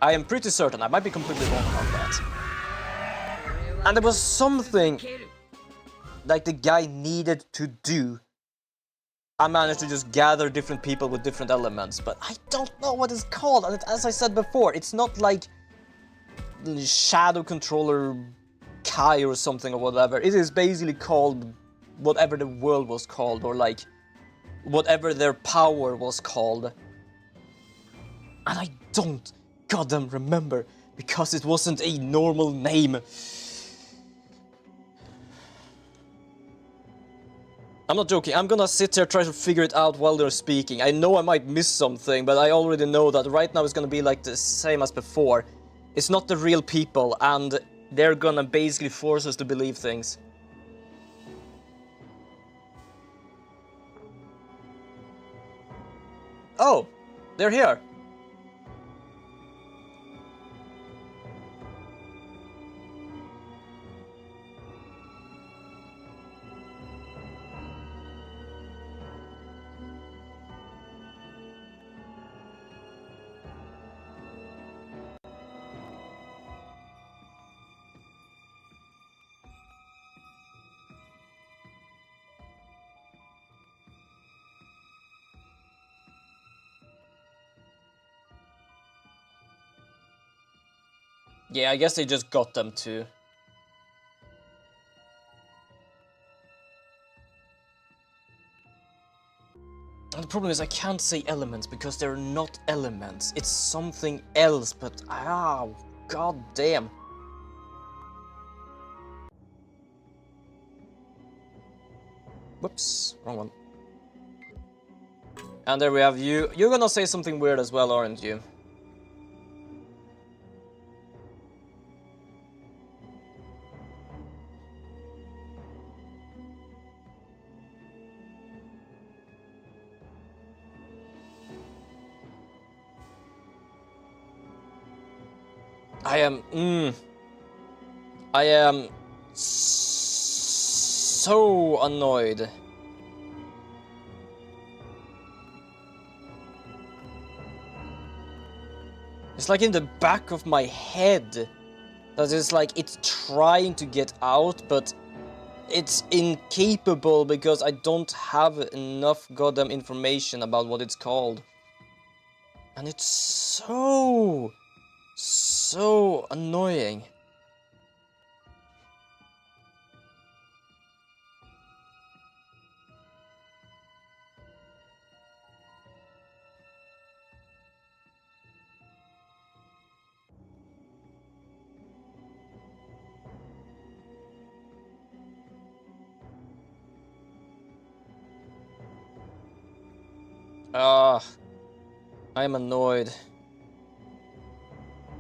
I am pretty certain, I might be completely wrong about that. And there was something like the guy needed to do. I managed to just gather different people with different elements, but I don't know what it's called. And as I said before, it's not like Shadow Controller Kai or something or whatever. It is basically called whatever the world was called, or like whatever their power was called. And I don't goddamn remember because it wasn't a normal name. I'm not joking, I'm gonna sit here try to figure it out while they're speaking. I know I might miss something, but I already know that right now it's gonna be like the same as before. It's not the real people, and they're gonna basically force us to believe things. Oh, they're here. Yeah, I guess they just got them too. And the problem is I can't say elements because they're not elements. It's something else, but god damn. Whoops, wrong one. And there we have you. You're gonna say something weird as well, aren't you? I am so annoyed. It's like in the back of my head that is like it's trying to get out, but it's incapable because I don't have enough goddamn information about what it's called. And it's so annoying. Ah, I am annoyed.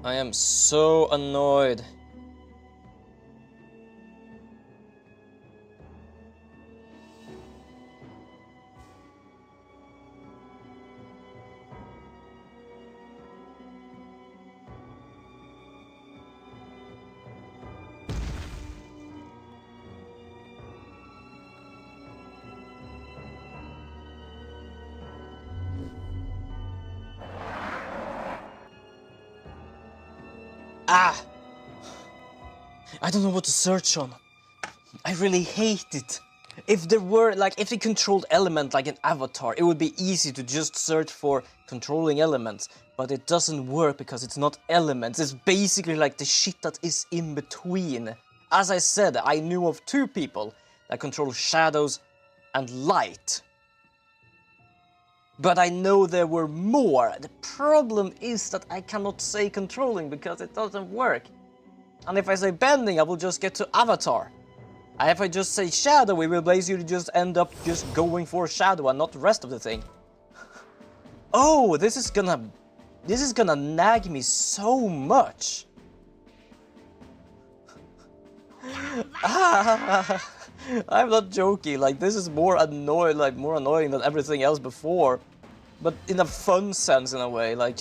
I am so annoyed. Ah! I don't know what to search on. I really hate it. If there were, like, if they controlled element like an avatar, it would be easy to just search for controlling elements. But it doesn't work because it's not elements. It's basically like the shit that is in between. As I said, I knew of 2 people that control shadows and light. But I know there were more. The problem is that I cannot say controlling because it doesn't work. And if I say bending, I will just get to avatar. And if I just say shadow, we will basically just end up just going for shadow and not the rest of the thing. Oh, this is gonna nag me so much. I'm not joking, like this is more annoying than everything else before. But in a fun sense, in a way, like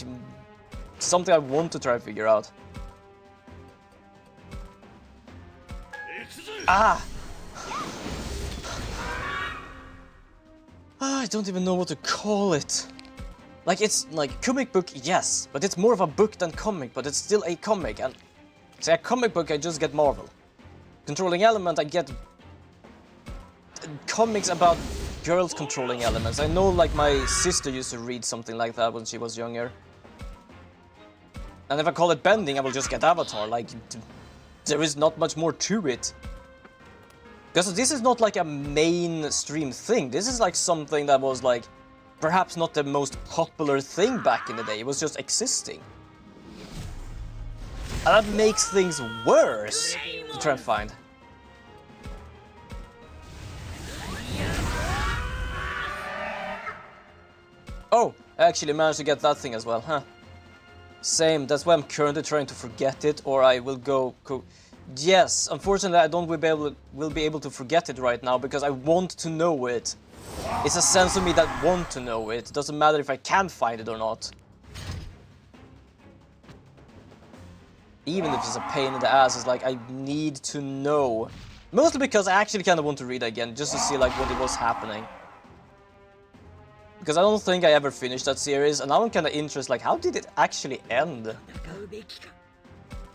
something I want to try to figure out. Ah! I don't even know what to call it. Like, it's like comic book, yes, but it's more of a book than comic, but it's still a comic. And say a comic book, I just get Marvel. Controlling element, I get comics about girls controlling elements. I know, like, my sister used to read something like that when she was younger. And if I call it bending, I will just get Avatar. Like, there is not much more to it. Because this is not like a mainstream thing. This is like something that was like perhaps not the most popular thing back in the day. It was just existing. And that makes things worse to try and find. Oh, I actually managed to get that thing as well, huh? Same, that's why I'm currently trying to forget it, or I will go... Yes, unfortunately I don't will be able to forget it right now, because I want to know it. It's a sense of me that want to know it. It doesn't matter if I can find it or not. Even if it's a pain in the ass, it's like I need to know. Mostly because I actually kind of want to read it again, just to see like what it was happening. Because I don't think I ever finished that series, and now I'm kind of interested, like, how did it actually end?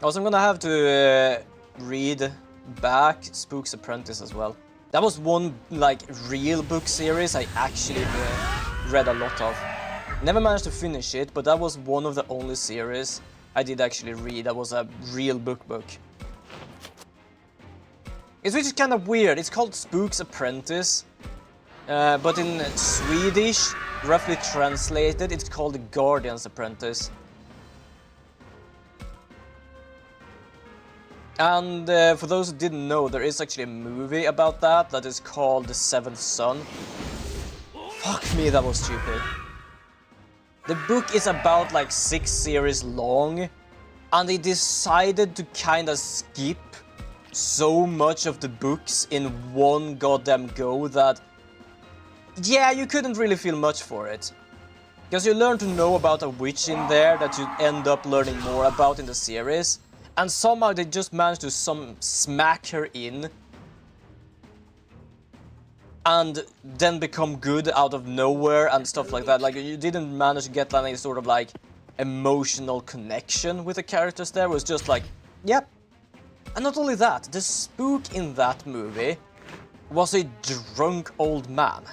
Also, I'm gonna have to read back Spook's Apprentice as well. That was one, like, real book series I actually read a lot of. Never managed to finish it, but that was one of the only series I did actually read that was a real book. It's which is kind of weird. It's called Spook's Apprentice. But in Swedish, roughly translated, it's called The Guardian's Apprentice. And for those who didn't know, there is actually a movie about that is called The Seventh Son. Fuck me, that was stupid. The book is about like 6 series long, and they decided to kind of skip so much of the books in one goddamn go that... Yeah, you couldn't really feel much for it. Because you learn to know about a witch in there that you end up learning more about in the series. And somehow they just managed to smack her in. And then become good out of nowhere and stuff like that. Like, you didn't manage to get any sort of like emotional connection with the characters there. It was just like, yep. And not only that, the spook in that movie was a drunk old man.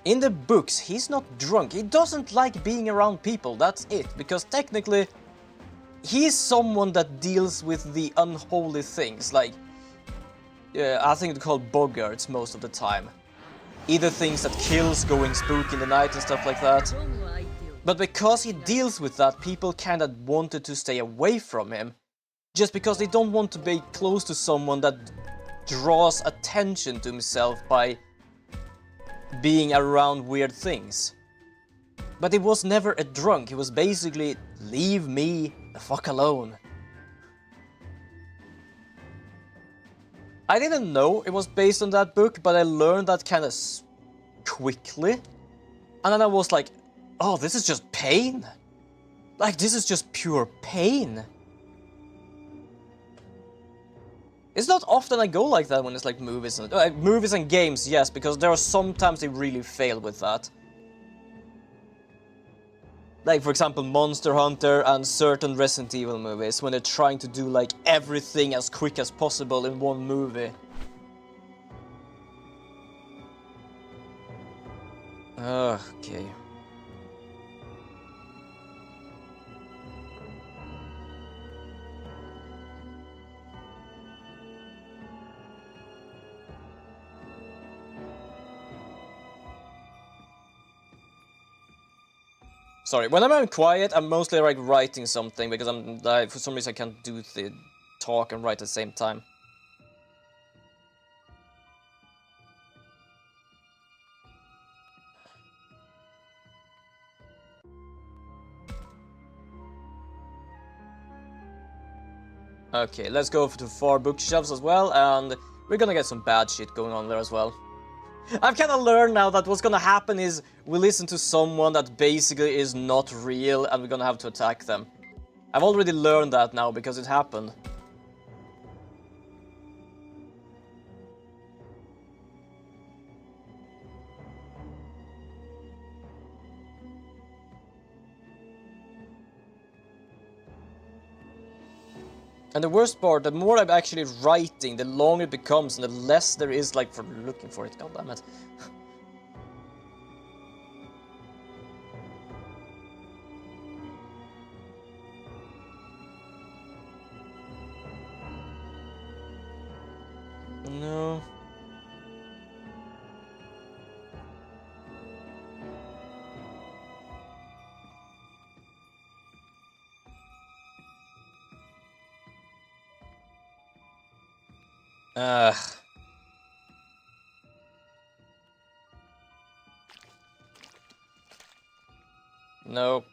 In the books, he's not drunk. He doesn't like being around people, that's it. Because technically, he's someone that deals with the unholy things. Like, I think they're called boggarts most of the time. Either things that kills, going spooky in the night and stuff like that. But because he deals with that, people kind of wanted to stay away from him. Just because they don't want to be close to someone that draws attention to himself by being around weird things. But he was never a drunk. He was basically, leave me the fuck alone. I didn't know it was based on that book, but I learned that kind of quickly. And then I was like, oh, this is just pain. Like, this is just pure pain. It's not often I go like that when it's like movies and games, yes, because there are sometimes they really fail with that. Like, for example, Monster Hunter and certain Resident Evil movies, when they're trying to do like everything as quick as possible in one movie. Okay. Sorry, when I'm quiet, I'm mostly like writing something because for some reason I can't do the talk and write at the same time. Okay, let's go to 4 bookshelves as well, and we're gonna get some bad shit going on there as well. I've kind of learned now that what's gonna happen is we listen to someone that basically is not real and we're gonna have to attack them. I've already learned that now because it happened. And the worst part, the more I'm actually writing, the longer it becomes and the less there is like for looking for it. God damn it. No. No.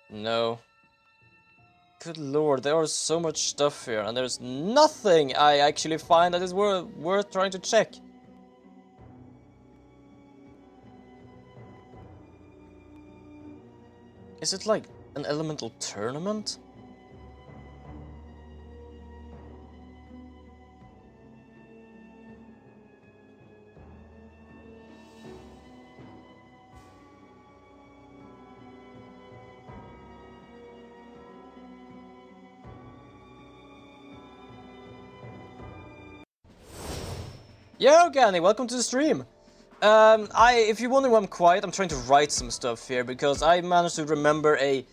No. Good lord, there is so much stuff here, and there's nothing I actually find that is worth trying to check. Is it like an elemental tournament? Yo, Gani, welcome to the stream. If you're wondering why I'm quiet, I'm trying to write some stuff here because I managed to remember a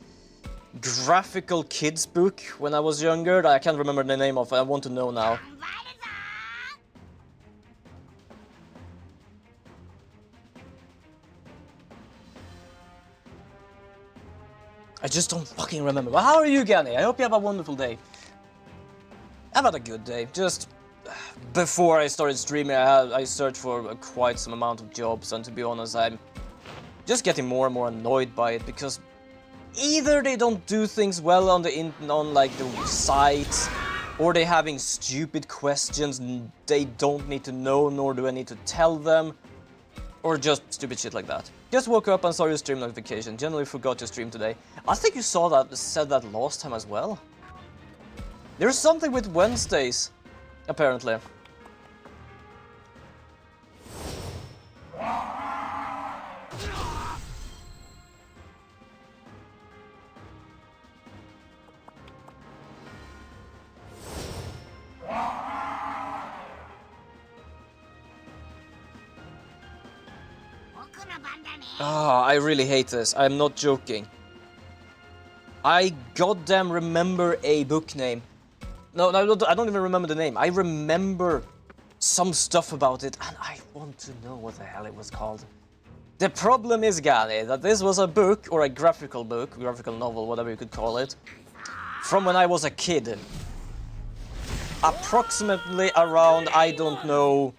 graphical kids book when I was younger that I can't remember the name of. I want to know now. I just don't fucking remember. But how are you, Gani? I hope you have a wonderful day. I've had a good day. Just before I started streaming, I searched for quite some amount of jobs, and to be honest, I'm just getting more and more annoyed by it because either they don't do things well on like the sites, or they having stupid questions they don't need to know, nor do I need to tell them, or just stupid shit like that. Just woke up and saw your stream notification. Generally forgot to stream today. I think you said that last time as well. There's something with Wednesdays, apparently. I really hate this. I'm not joking. I goddamn remember a book name. No, I don't even remember the name. I remember some stuff about it, and I want to know what the hell it was called. The problem is, Gani, that this was a book, or a graphical novel, whatever you could call it, from when I was a kid. Approximately around, I don't know,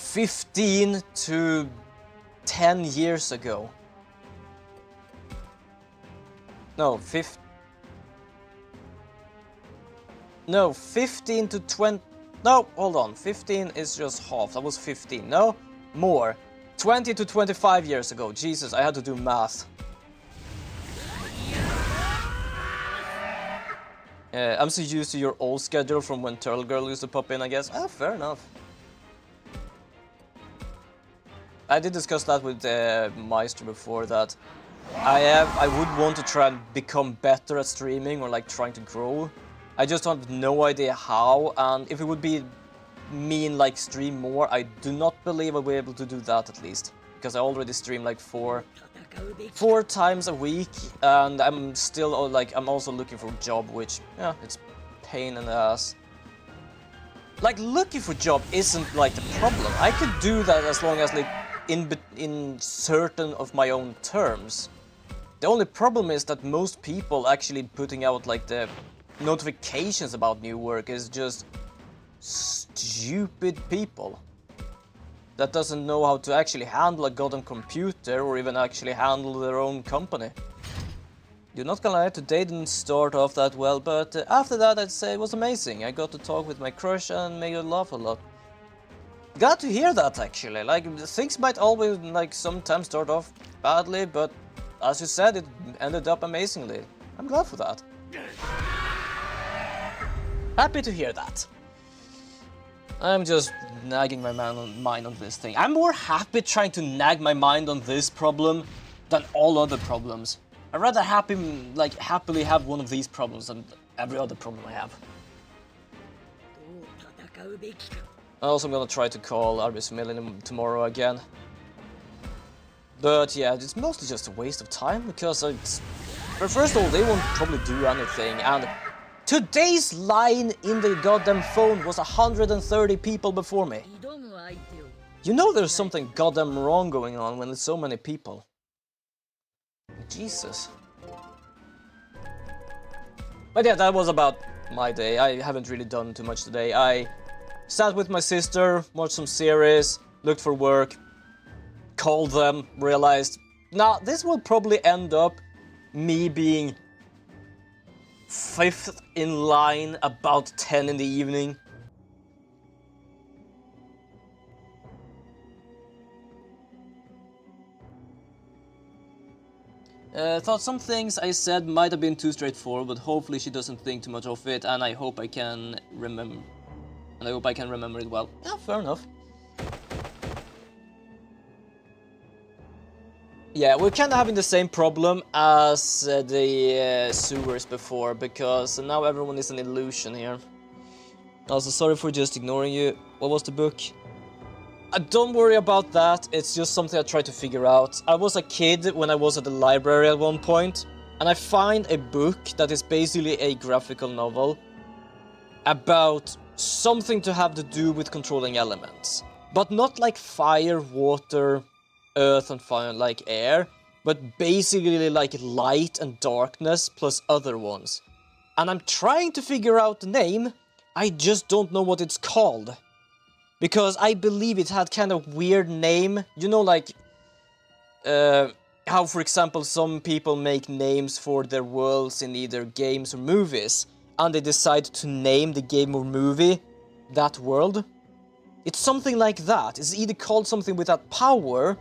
15 to 10 years ago. No, 15 to 20... No, hold on. 15 is just half. That was 15. No, more. 20 to 25 years ago. Jesus, I had to do math. I'm so used to your old schedule from when Turtle Girl used to pop in, I guess. Ah, fair enough. I did discuss that with Meister before, that I would want to try and become better at streaming or like trying to grow. I just have no idea how, and if it would mean like stream more, I do not believe I'll be able to do that at least. Because I already stream like four times a week, and I'm still like, I'm also looking for a job, which, yeah, it's pain in the ass. Like, looking for a job isn't like the problem. I could do that as long as like in certain of my own terms. The only problem is that most people actually putting out like the notifications about new work is just stupid people that doesn't know how to actually handle a goddamn computer or even actually handle their own company. You're not gonna lie, today didn't start off that well, but after that I'd say it was amazing. I got to talk with my crush and made her laugh a lot. Glad to hear that, actually. Like, things might always like sometimes start off badly, but as you said, it ended up amazingly. I'm glad for that. Happy to hear that. I'm just nagging my mind on this thing. I'm more happy trying to nag my mind on this problem than all other problems. I'd rather happily have one of these problems than every other problem I have. Also, I'm gonna try to call apriciated tomorrow again. But yeah, it's mostly just a waste of time, because first of all, they won't probably do anything, and today's line in the goddamn phone was 130 people before me. You know there's something goddamn wrong going on when there's so many people. Jesus. But yeah, that was about my day. I haven't really done too much today. I sat with my sister, watched some series, looked for work, called them, realized, nah, this will probably end up me being 5th in line about 10 in the evening. Thought some things I said might have been too straightforward, but hopefully she doesn't think too much of it, and I hope I can remember. And I hope I can remember it well. Yeah, fair enough. Yeah, we're kind of having the same problem as the sewers before, because now everyone is an illusion here. Also, sorry for just ignoring you. What was the book? Don't worry about that, it's just something I tried to figure out. I was a kid when I was at the library at one point, and I find a book that is basically a graphical novel about something to have to do with controlling elements. But not like fire, water, earth and fire, like air, but basically like light and darkness plus other ones. And I'm trying to figure out the name, I just don't know what it's called. Because I believe it had kind of weird name, you know, like how, for example, some people make names for their worlds in either games or movies, and they decide to name the game or movie that world. It's something like that. It's either called something with that power.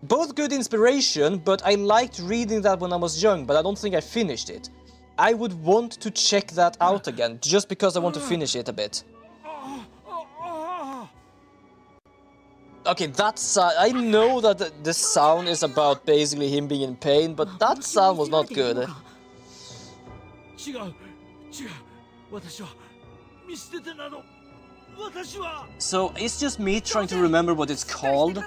Both good inspiration, but I liked reading that when I was young, but I don't think I finished it. I would want to check that out again, just because I want to finish it a bit. Okay, that's... I know that the sound is about basically him being in pain, but that sound was not good. So, it's just me trying to remember what it's called,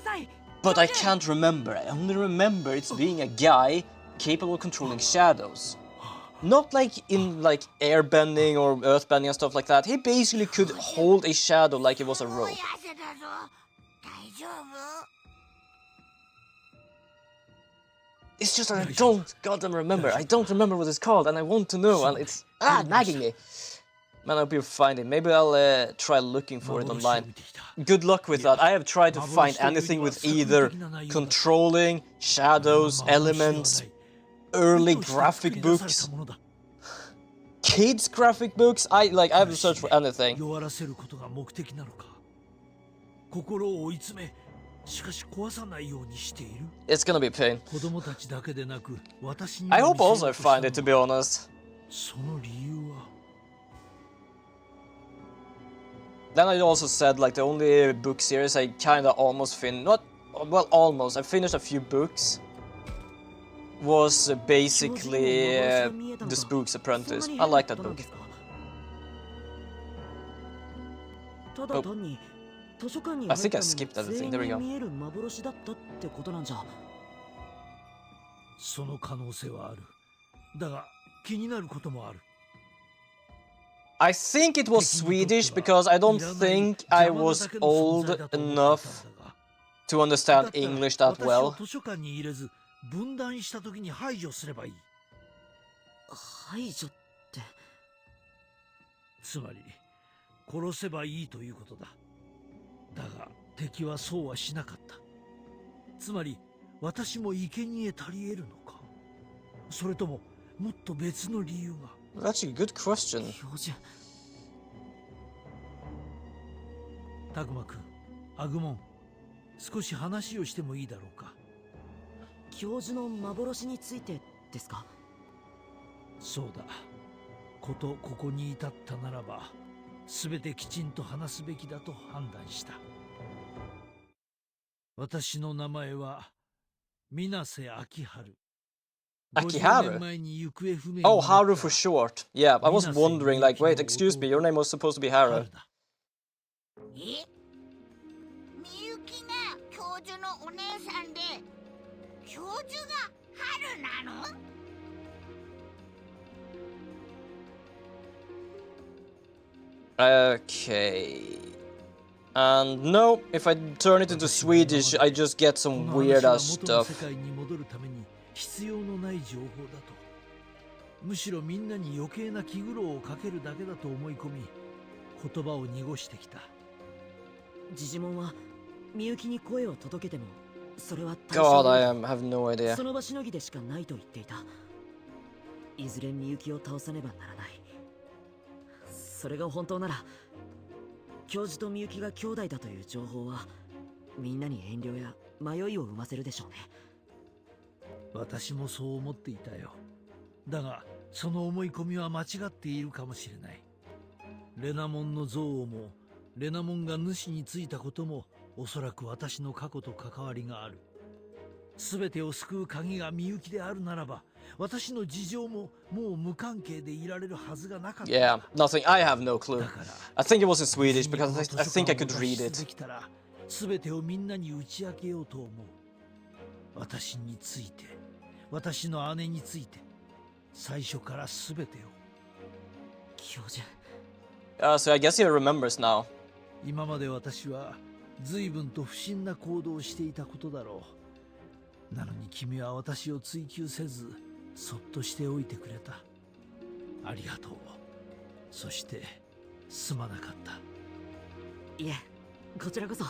but I can't remember. I only remember it's being a guy capable of controlling shadows. Not like in like airbending or earthbending and stuff like that. He basically could hold a shadow like it was a rope. It's just that I don't goddamn remember. I don't remember what it's called and I want to know, and it's nagging me. Man, I hope you find it. Maybe I'll try looking for it online. Good luck with that. I have tried to find anything with either controlling, shadows, elements, early graphic books, kids graphic books. I haven't searched for anything. 弱らせることが目的なのか。心を追い詰め、しかし壊さないようにしている。 It's gonna be a pain. 子供たちだけでなく、私に I も hope 見せ also よ I うとした find it, to be honest. その理由は Then I also said like the only book series I kinda almost finished, not, well, almost, I finished a few books, was basically The Spook's Apprentice. I like that book. ただ単に図書館に I 入っ think I たのに skipped everything. 全員 There we に go. 見える幻だったってことなんじゃ。その可能性はある。だが気になることもある。 I think it was Swedish because I don't think I was old enough to understand English that 私を well. 図書館に入れず分断した時に排除すればいい。排除って。つまり殺せばいいということだ。だが敵はそうはしなかった。つまり私も生贄足り得るのか。それとももっと別の理由が。 That's a good question. 教授。タグマ君、アグモン、少し話をしてもいいだろうか。教授の幻についてですか。そうだ。ここに至ったならば、すべてきちんと話すべきだと判断した。私の名前は水瀬秋春。 Akiharu? Oh, Haru for short. Yeah, I was wondering, like, wait, excuse me, your name was supposed to be Haru. え、みゆきが教授のお姉さんで、教授が春なの？Okay. And no, if I turn it into Swedish, I just get some weird ass stuff. 必要のない情報だと。むしろみんなに余計な気苦労をかけるだけだと思い込み、言葉を濁してきた。ジジモンはみゆきに声を届けても、それは God, I have no idea. その場しのぎでしかないと言っていた。いずれみゆきを倒さねばならない。それが本当なら、教授とみゆきが兄弟だという情報はみんなに遠慮や迷いを生ませるでしょうね。私もそう思っていたよ。だがその思い込みは間違っているかもしれない。レナモンの憎悪もレナモンが主についたこともおそらく私の過去と関わりがある。全てを救う鍵がみゆきであるならば、私の事情ももう無関係でいられるはずがなかった。Yeah, nothing. I have no clue. I think it was in Swedish because I think I could read it. 全てをみんなに打ち明けようと思う。私について、私の姉について、最初から全てを。教授。So I guess he remembers now. 今まで私は随分と不審な行動をしていたことだろう。なのに君は私を追求せず、そっとしておいてくれた。ありがとう。そしてすまなかった。いえ、こちらこそ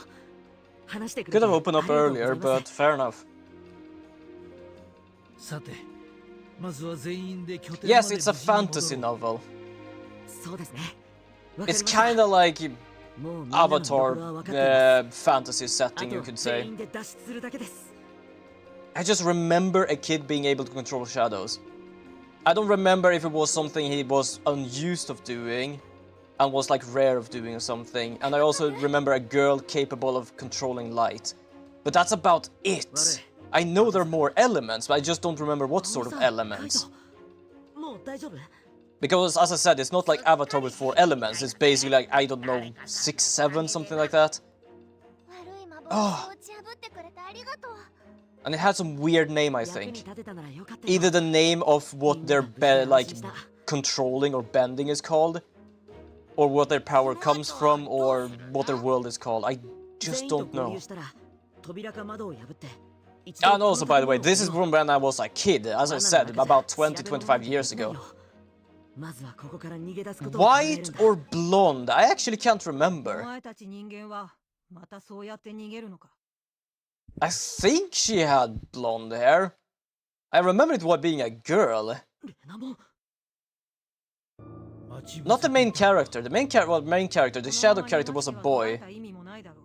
話してく Could れて have opened up ありがとう earlier, ございま but す。 fair enough. さて、まずは全員で拠点 Yes, まで it's a 無事に fantasy 戻ろう。 novel. そうですね。わかり It's ました kind of like もうみんなの見どころは Avatar 分かっています fantasy あ setting, you と could 全 say. 員で脱出するだけです。 I just remember a kid being able to control shadows. I don't remember if it was something he was unused of doing and was like rare of doing or something. And I also remember a girl capable of controlling light. But that's about it. I know there are more elements, but I just don't remember what sort of 青さん elements. カイトもう大丈夫？ Because as I said, it's not like Avatar with 4 elements. It's basically like, I don't know, 6, 7, something like that. 悪い幻を打ち破ってくれてありがとう。 And it had some weird name, I 役に think. 立てたならよかったよ。 Either the name of what their like controlling or bending is called, or what their power comes from, or what their world is called. I 全 just 員と don't 合 know. 流したら扉か窓を破って一度 And also, by the way, this is from when I was a kid, as I said, about 20, 25 years この建物を ago. まずはここから逃げ出すことを考えるん White だ。 or blonde? I actually can't お remember. 前たち人間はまたそうやって逃げるのか。 I think she had blonde hair. I remember it being a girl. レナモン、 Not the main character. The main character, the shadow character was a このまま逃が boy. しては意味もないだろ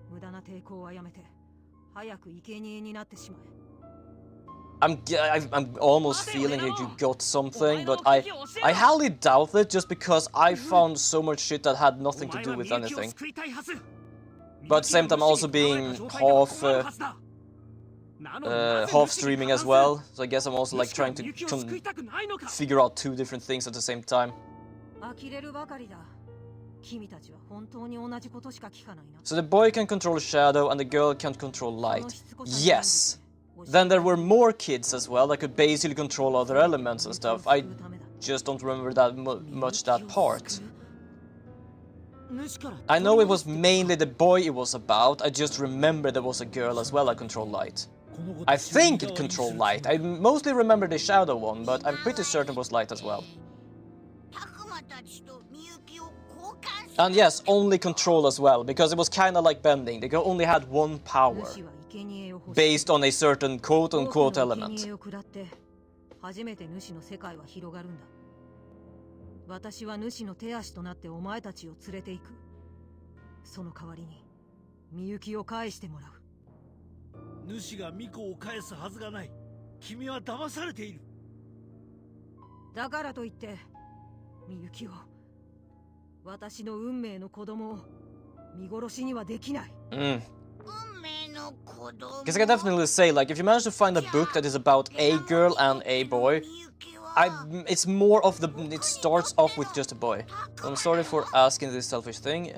う。無駄な抵抗はやめて早く生贄になってしまえ。 I'm almost feeling like you got something, but I highly doubt it just because I found so much shit that had nothing to do with anything. But at the same time, also being half streaming as well, so I guess I'm also like trying to figure out two different things at the same time. 呆れるばかりだ。君たちは本当に同じことしか聞かないな。 So the boy can control shadow and the girl can't control light. Yes. Then there were more kids as well that could basically control other elements and stuff. I just don't remember that much that part. I know it was mainly the boy it was about, I just remember there was a girl as well that controlled light. I think it controlled light. I mostly remember the shadow one, but I'm pretty certain it was light as well. たくまたちとみゆきを交換す And yes, only control as well, because it was kinda like bending. They only had one power, 主は生贄を欲しい。 based on a certain quote-unquote 多くの element. 生贄を下って初めて主の世界は広がるんだ。私は主の手足となってお前たちを連れて行く。その代わりにみゆきを返してもらう。主が巫女を返すはずがない。君は騙されている。だからといってみゆきを、私の運命の子供を見殺しにはできない。 Mm. 運命の子供 Because I can definitely say, like, if you manage to find a book that is about a girl and a boy, it's more of the. It starts off with just a boy. I'm sorry for asking this selfish thing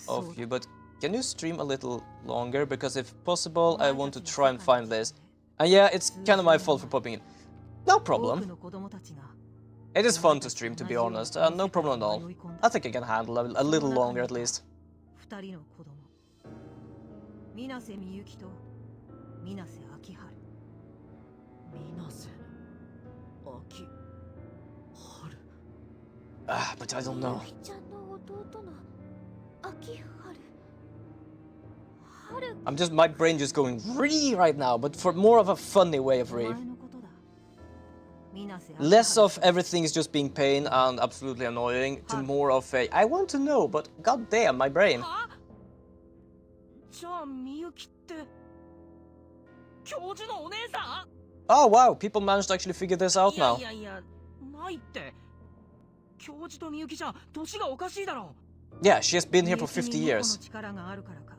of you, but can you stream a little longer? Because if possible, I want to try and find this. And yeah, it's kind of my fault for popping in. No 多く problem. の子供たちが It is fun to stream, to be honest. No problem at all. I think I can handle a little longer at least. 二人の子供、水瀬みゆきと水瀬秋春。水瀬、秋春。 But I don't know. ちゃんの弟の秋春。春 My brain just going Ree right now, but for more of a funny way of お Ree. 前のことだ。水瀬秋 Less 春 of everything is just being pain and absolutely annoying, to more of a I want to know, but goddamn, my brain. はじゃあみゆきって教授のお姉さん Oh wow, people managed to actually figure this out いや now. いやいやないって。教授とみゆきじゃ年がおかしいだろ。 Yeah, she has been here for 50みゆきに猫の years. 力があるからか、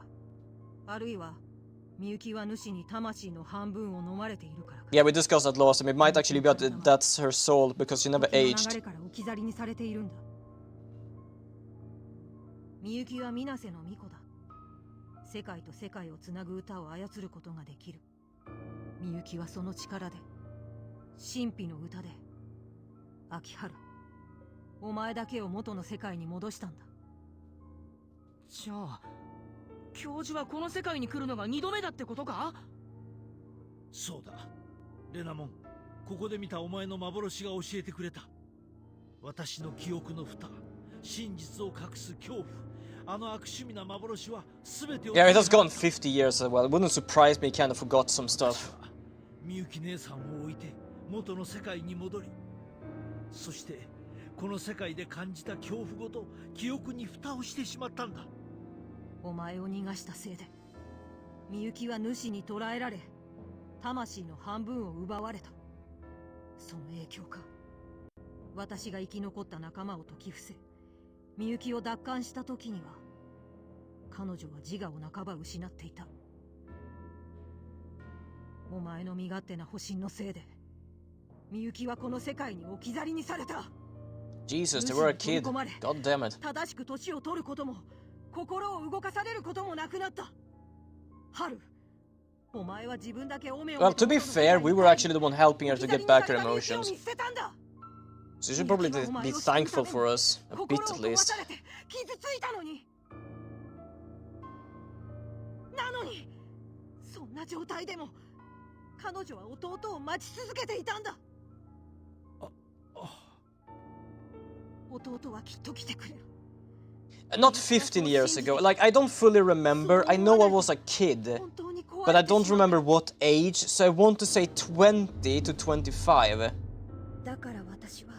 あるいはみゆきは主に魂の半分を飲まれているからか。 Yeah, we discussed that last time. It might actually be that that's her soul because she never 時の流 aged. れから置き去りにされているんだ。みゆきは水瀬の巫女だ。世界と世界をつなぐ歌を操ることができる。みゆきはその力で、神秘の歌で、秋春、お前だけを元の世界に戻したんだ。じゃあ教授はこの世界に来るのが2度目だってことか？そうだ。レナモン、ここで見たお前の幻が教えてくれた。私の記憶の蓋、真実を隠す恐怖、あの悪趣味な幻は全てを。 Yeah, it has gone 50 years as well. It wouldn't surprise me, he kind of forgot some stuff. みゆき姉さんを置いて元の世界に戻り、そしてこの世界で感じた恐怖ごと記憶に蓋をしてしまったんだ。お前を逃がしたせいで、みゆきは主に捕らえられ、魂の半分を奪われた。その影響か。私が生き残った仲間を説き伏せ、みゆきを奪還した時には、彼女は自我を半ば失っていた。お前の身勝手な保身のせいで、みゆきはこの世界に置き去りにされた。 Jesus, they were a kid. God damn it. 正しく年を取ることも、心を動かされることもなくなった。春、お前は自分だけおめを。 Well, to be fair, we were actually the one helping her to get back her emotions. So you should probably be thankful for us, a bit at least. 傷ついたのに。なのに、そんな状態でも彼女は弟を待ち続けていたんだ。弟はきっと来てくれる。 Not 15 years ago. Like, I don't fully remember. I know I was a kid, 本当に壊 but れ I てしま don't う remember what age, so I want to say 20 to 25. だから私は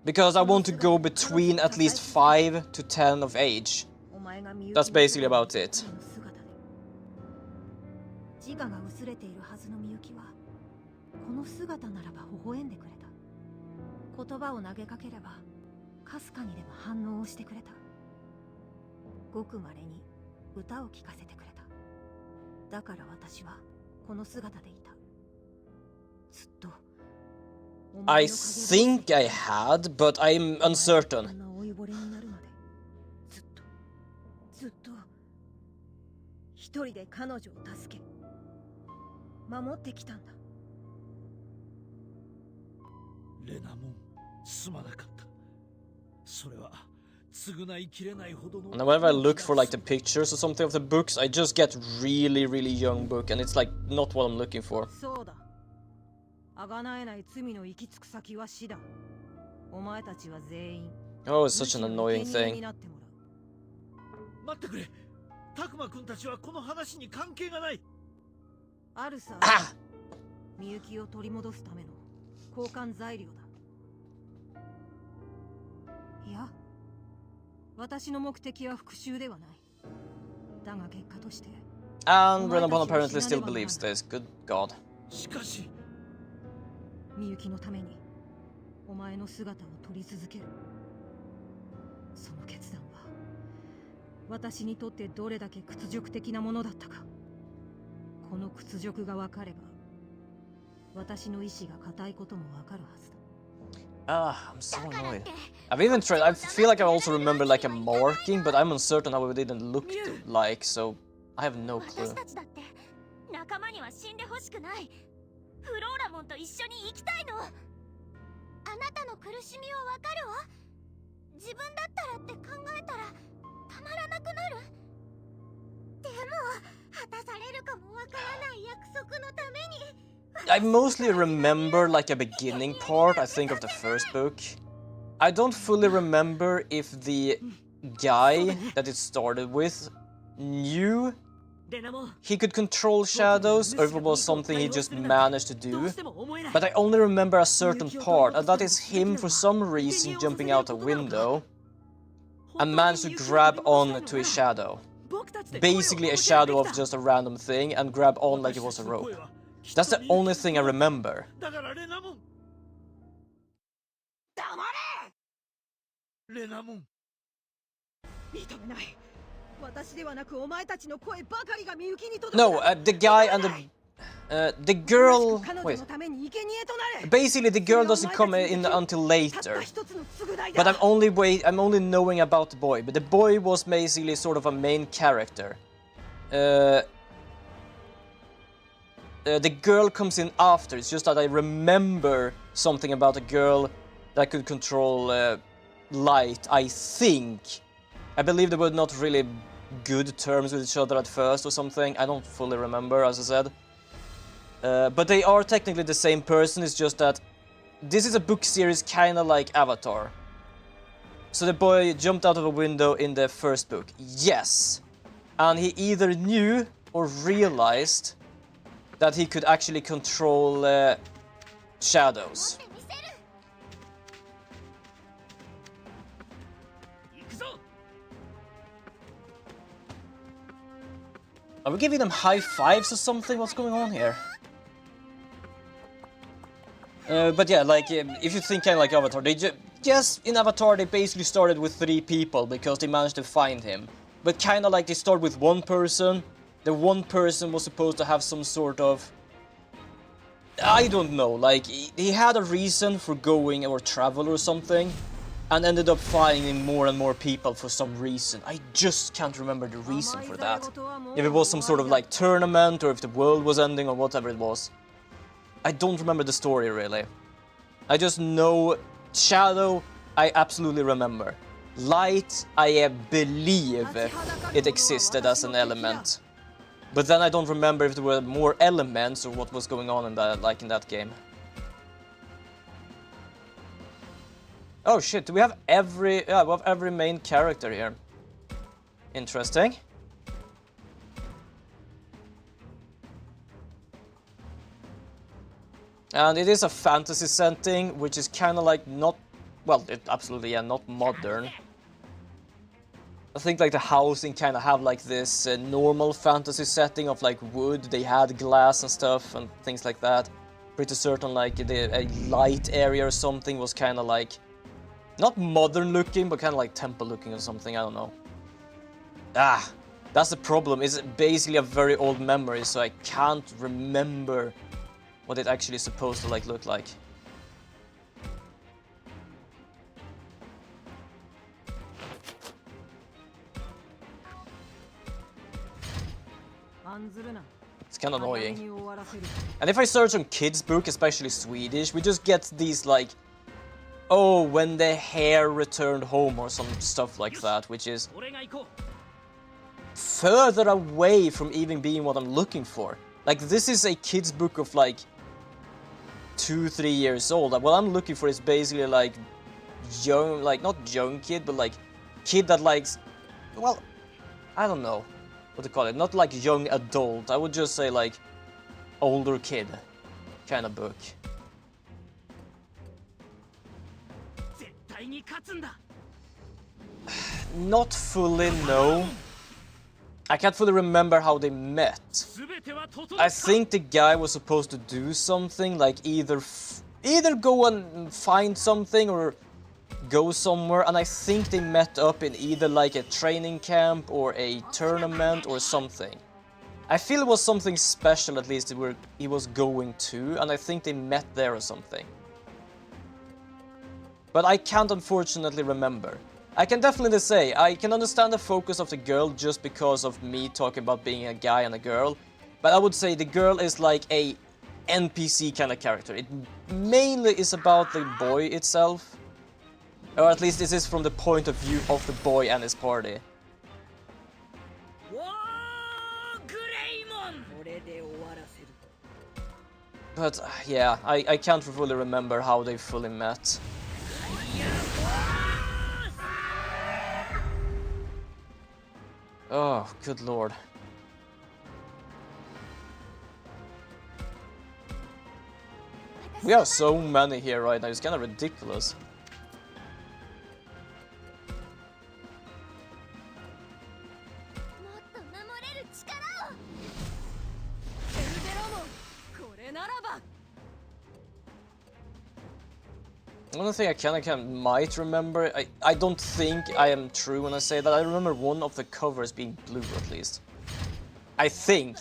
Because I want to go between at least 5 to 10 of age. お前がみゆき That's の basically about it. 姿で自我が薄れているはずのみゆきはこの姿ならば微笑んでくれた。言葉を投げかければかすかにでも反応をしてくれた。ごく稀に歌を聴かせてくれた。だから私はこの姿でいた。ずっとお I 前の影で think I had, but I'm こ uncertain. んな老いぼれになるまでずっと一人で彼女を助け守ってきたんだ。レナモン、すまなかった。それは償いきれないほどの。 And whenever I look for like the pictures or something of the books, I just get really, really young book, and it's like not what I'm looking for. そうだ。あがなえない罪の行き着く先は死だ。お前たちは全員 Oh, it's such an annoying むしろ生贄に thing. なってもらう。待ってくれ。タクマ君たちはこの話に関係がない。あるさ。 Ah! みゆきを取り戻すための交換材料だ。いや、私の目的は復讐ではない。だが結果として And Renabon apparently still believes this. Good God. しかし、みゆきのためにお前の姿を取り続ける。その決断は私にとってどれだけ屈辱的なものだったか。この屈辱が分かれば私の意志が固いことも分かるはずだ。 Ah, I'm so annoyed. I've even tried. I feel like I also remember like a marking, but I'm uncertain how it didn't look like, so I have no clue. 私たちだって仲間には死んでほしくない。フローラモンと一緒に生きたいの。あなたの苦しみはわかるわ。自分だったらって考えたらたまらなくなる。でも果たされるかもわからない約束のために。 I mostly remember like a beginning part, I think, of the first book. I don't fully remember if the guy that it started with knew レナモン、 he could control shadows, or if it was something he just managed to どう do. しても思えない。 But I only remember a certain part, and that is him for some reason jumping out a window and managed to grab on to his shadow. 僕たちで声を Basically a 届けるべ shadow き of だ。 just a random thing and grab on like it was a rope. That's the only thing I remember. だからレナモン。黙れ。レナモン。認めない。私ではなくお前たちの声ばかりがみゆきに届く。 No, the guy and the girl. 彼女 Wait. のために生贄となれ。 Basically, the girl doesn't come in until たった later. 一つの償い But だ。 I'm only knowing about the boy. But the boy was basically sort of a main character. The girl comes in after. It's just that I remember something about a girl that could control light. I think. I believe they were not really good terms with each other at first or something. I don't fully remember, as I said. But they are technically the same person. It's just that this is a book series kind of like Avatar. So the boy jumped out of a window in the first book. Yes. And he either knew or realized that he could actually control shadows. 持ってみせる。行くぞ。 Are we giving them high fives or something? What's going on here? But yeah, like, if you think kind of like Avatar, yes, in Avatar they basically started with 3 people because they managed to find him. But kind of like they start with one person. The one person was supposed to have some sort of... I don't know, like, he had a reason for going or travel or something. And ended up finding more and more people for some reason. I just can't remember the reason for that. If it was some sort of like tournament or if the world was ending or whatever it was. I don't remember the story really. I just know Shadow, I absolutely remember. Light, I believe it existed as an element. But then I don't remember if there were more elements or what was going on in that, like in that game. Oh shit, do we have every... Yeah, we have every main character here. Interesting. And it is a fantasy setting, which is kind of like not... Well, it absolutely, yeah, not modern. I think like the housing kind of have like this normal fantasy setting of like wood. They had glass and stuff and things like that. Pretty certain like a light area or something was kind of like... Not modern looking, but kind of like temple looking or something, I don't know. Ah, that's the problem. It's basically a very old memory, so I can't remember what it actually is supposed to like look like. It's kind of annoying. And if I search on kids' book, especially Swedish, we just get these like, oh, when the hare returned home or some stuff like that, which is further away from even being what I'm looking for. Like, this is a kid's book of like 2-3 years old. What I'm looking for is basically like young, like not young kid, but like kid that likes, well, I don't know what to call it. Not like young adult. I would just say like older kid kind of book. Not fully, no. I can't fully remember how they met. I think the guy was supposed to do something, like either go and find something or go somewhere, and I think they met up in either like a training camp or a tournament or something. I feel it was something special, at least where he was going to, and I think they met there or something. But I can't unfortunately remember. I can definitely say, I can understand the focus of the girl just because of me talking about being a guy and a girl. But I would say the girl is like a NPC kind of character. It mainly is about the boy itself. Or at least this is from the point of view of the boy and his party. But yeah, I can't fully remember how they fully met. Oh, good lord. We have so many here right now, it's kind of ridiculous. One thing I might remember, I don't think I am true when I say that. I remember one of the covers being blue, at least. I think.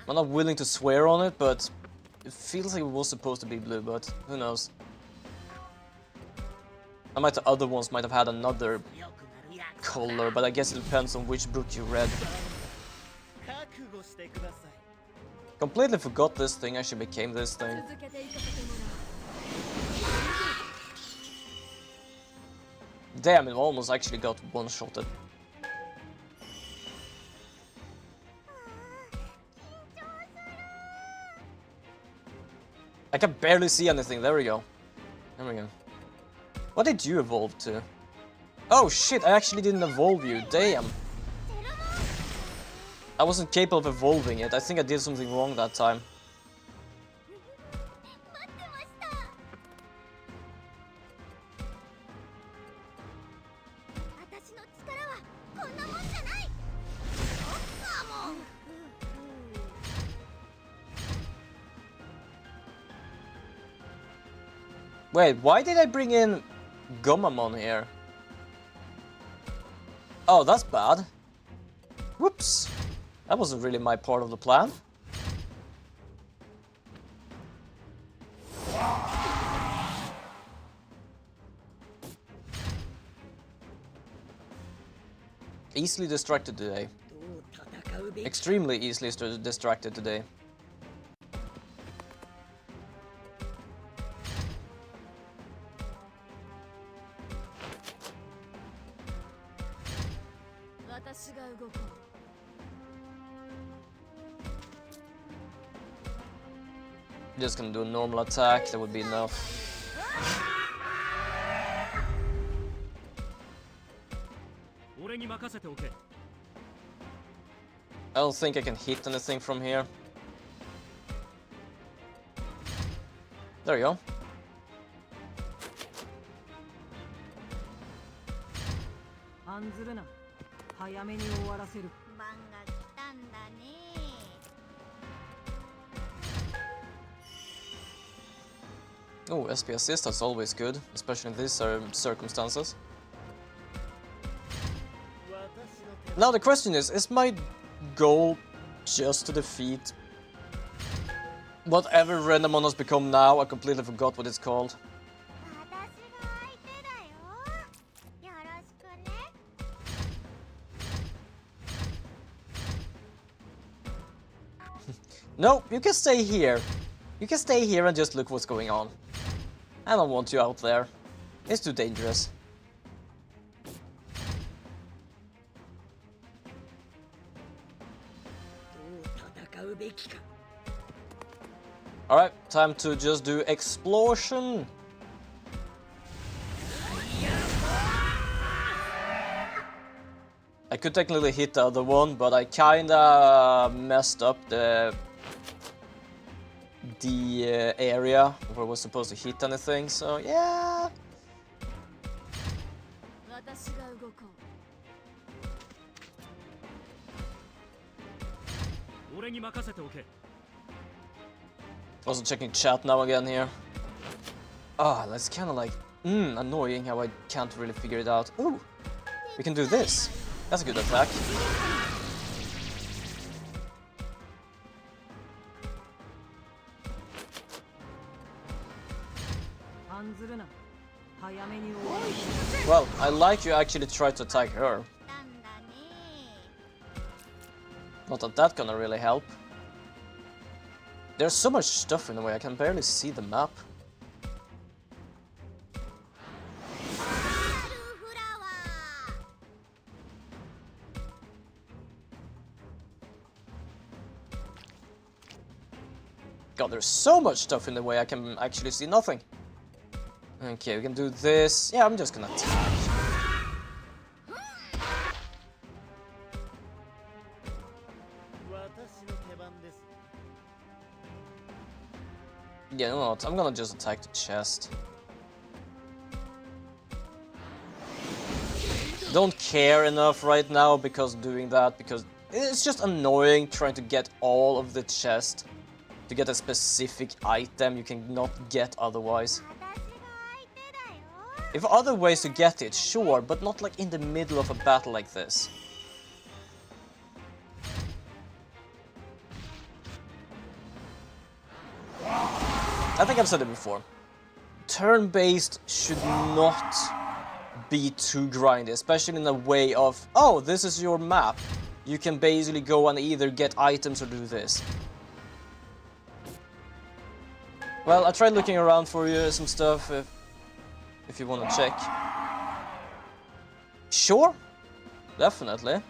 I'm not willing to swear on it, but it feels like it was supposed to be blue, but who knows. The other ones might have had another color, but I guess it depends on which book you read. Completely forgot this thing actually became this thing. Damn, it almost actually got one-shotted. I can barely see anything. There we go. There we go. What did you evolve to? Oh shit, I actually didn't evolve you. Damn. I wasn't capable of evolving it. I think I did something wrong that time. Wait, why did I bring in Gomamon here? Oh, that's bad. Whoops. That wasn't really my part of the plan. Easily distracted today. Extremely easily distracted today. Just gonna do a normal attack, that would be enough. don't think I can hit anything from here. There you go. 案ずるな。早めに終わらせる。番が来たんだね。Oh, SP assist, that's always good, especially in these circumstances. Now the question is my goal just to defeat whatever Renamon has become now? I completely forgot what it's called. 私が相手だよ。よろしくね。No, you can stay here. You can stay here and just look what's going on. I don't want you out there. It's too dangerous. Alright, time to just do explosion. I could technically hit the other one, but I kinda messed up the area where I was supposed to hit anything, so yeah. 私が動こう。 俺に任せておけ。 Also checking chat now again here. Ah, that's kinda like, annoying how I can't really figure it out. Ooh, we can do this. That's a good attack. 案ずるな。早めに終わる。 Well, I like you actually tried to attack her. 来たんだね。 Not that that's gonna really help. There's so much stuff in the way, I can barely see the map. フラワー。 God, there's so much stuff in the way, I can actually see nothing. Okay, we can do this. Yeah, I'm just gonna attack. Yeah, you know what? I'm gonna just attack the chest. Don't care enough right now because doing that, because it's just annoying trying to get all of the chest to get a specific item you cannot get otherwise. 私が相手だよ。 If other ways to get it, sure, but not like in the middle of a battle like this. I think I've said it before. Turn-based should not be too grindy, especially in a way of, oh, this is your map. You can basically go and either get items or do this. Well, I tried looking around for you some stuff if you want to check. Sure, definitely.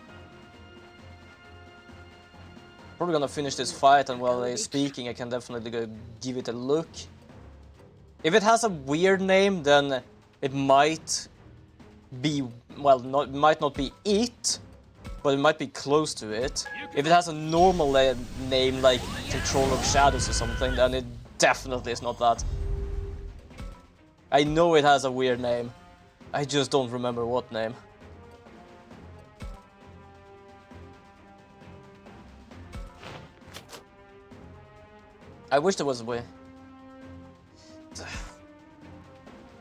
Probably gonna finish this fight, and while they're speaking, I can definitely go give it a look. If it has a weird name, then it might be, well, might not be it, but it might be close to it. If it has a normal name like Control of Shadows or something, then it definitely is not that. I know it has a weird name. I just don't remember what name. I wish there was a way.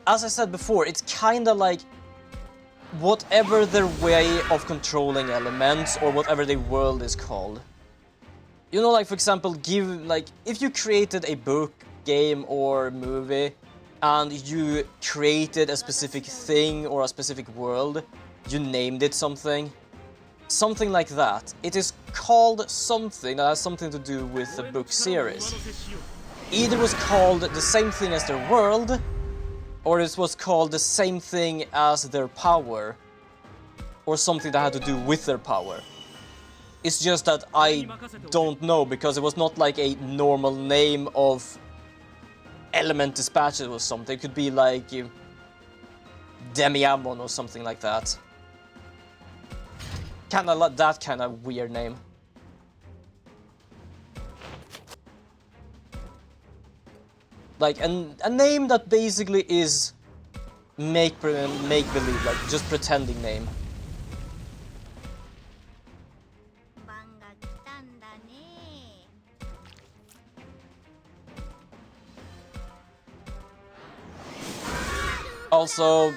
As I said before, it's kinda like whatever their way of controlling elements or whatever their world is called. You know, like for example, if you created a book, game or movie and you created a specific thing or a specific world, you named it something. Something like that. It is called something that has something to do with the book series. Either it was called the same thing as their world, or it was called the same thing as their power, or something that had to do with their power. It's just that I don't know, because it was not like a normal name of element dispatches or something. It could be like Demiamon or something like that. Kinda like that kind of weird name. Like a name that basically is make believe, like just pretending name. 番が来たんだね。 Also,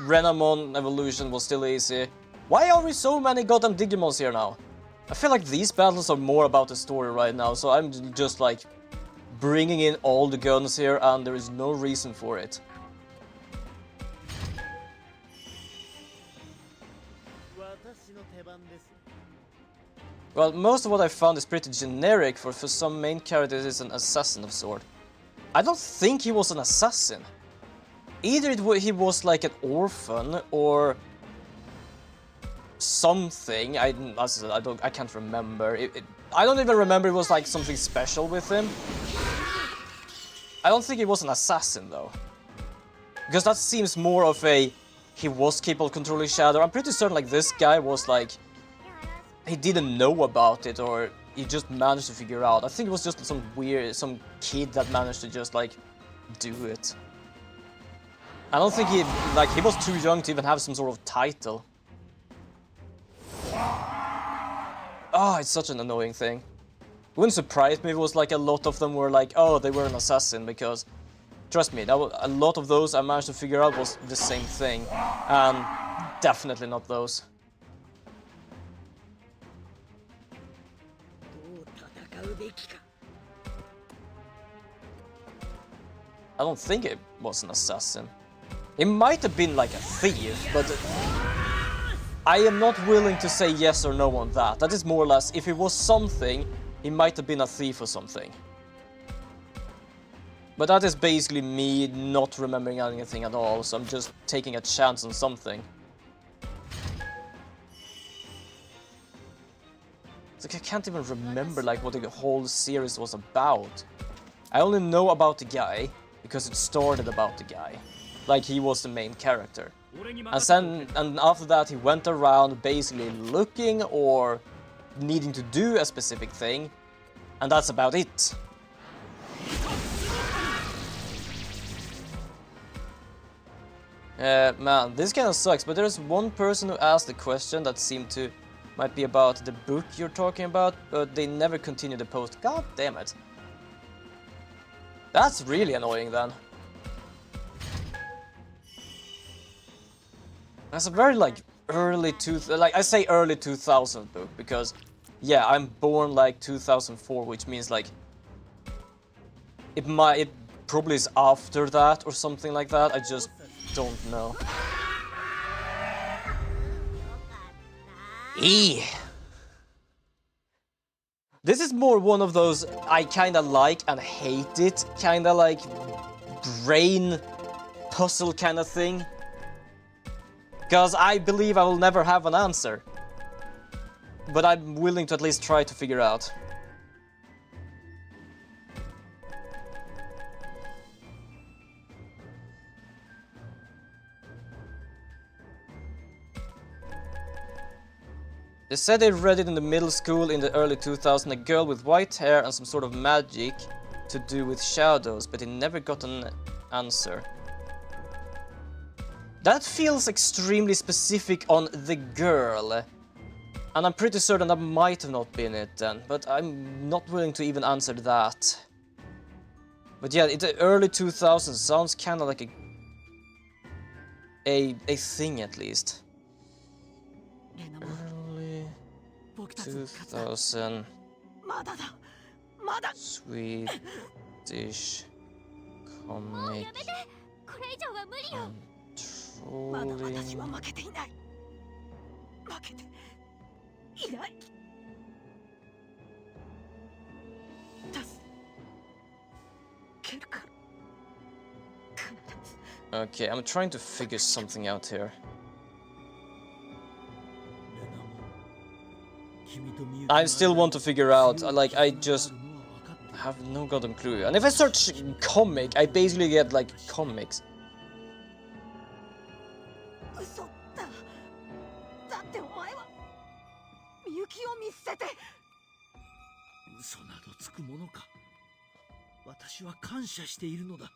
Renamon evolution was still easy. Why are we so many goddamn digimons here now? I feel like these battles are more about the story right now, so I'm just like bringing in all the guns here and there is no reason for it. Well, most of what I found is pretty generic, for some main characters is an assassin of sort. I don't think he was an assassin. Either he was like an orphan or something. I can't remember. I don't even remember it was like something special with him. I don't think he was an assassin though, because that seems more of a he was capable of controlling shadow. I'm pretty certain like this guy was like he didn't know about it or he just managed to figure out. I think it was just some kid that managed to just like do it. I don't think he was too young to even have some sort of title. Oh, it's such an annoying thing. It wouldn't surprise me if it was like a lot of them were like, oh, they were an assassin, because trust me, a lot of those I managed to figure out was the same thing, and definitely not those. どう戦うべきか。 I don't think it was an assassin. It might have been like a thief, but I am not willing to say yes or no on that. That is more or less, if it was something, he might have been a thief or something. But that is basically me not remembering anything at all, so I'm just taking a chance on something. It's like I can't even remember like what the whole series was about. I only know about the guy because it started about the guy. Like he was the main character. And after that he went around basically looking or needing to do a specific thing, and that's about it. Man, this kind of sucks, but there's one person who asked a question that might be about the book you're talking about, but they never continued the post. God damn it. That's really annoying then. That's a very like early I say early 2000 book because yeah, I'm born like 2004, which means like it probably is after that or something like that. I just don't know. This is more one of those I kinda like and hate it, kinda like brain puzzle kind of thing. Because I believe I will never have an answer. But I'm willing to at least try to figure out. They said they read it in the middle school in the early 2000s, a girl with white hair and some sort of magic to do with shadows, but they never got an answer. That feels extremely specific on the girl. And I'm pretty certain that might have not been it then, but I'm not willing to even answer that. But yeah, the early 2000s sounds kinda like a thing at least. Early 2000 Swedish comic Okay, I'm trying to figure something out here. I still want to figure out, like, I just have no goddamn clue. And if I search comic, I basically get, like, comics. 私は感謝しているのだ。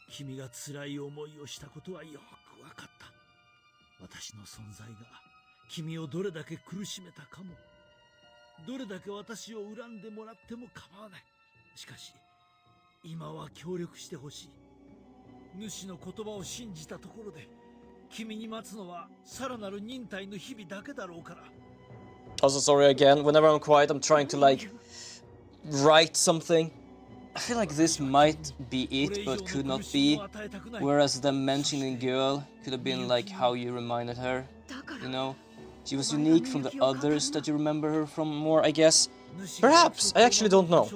君が辛い思いをしたことはよくわかった。私の存在が君をどれだけ苦しめたかも、どれだけ私を恨んでもらっても構わない。しかし今は協力してほしい。主の言葉を信じたところで君に待つのはさらなる忍耐の日々だけだろうから。 Also, sorry again. Whenever I'm quiet, I'm trying to like write something. I feel like this might be it, but could not be. Whereas the mentioning girl could have been like how you reminded her. You know, she was unique from the others that you remember her from more, I guess. Perhaps. I actually don't know.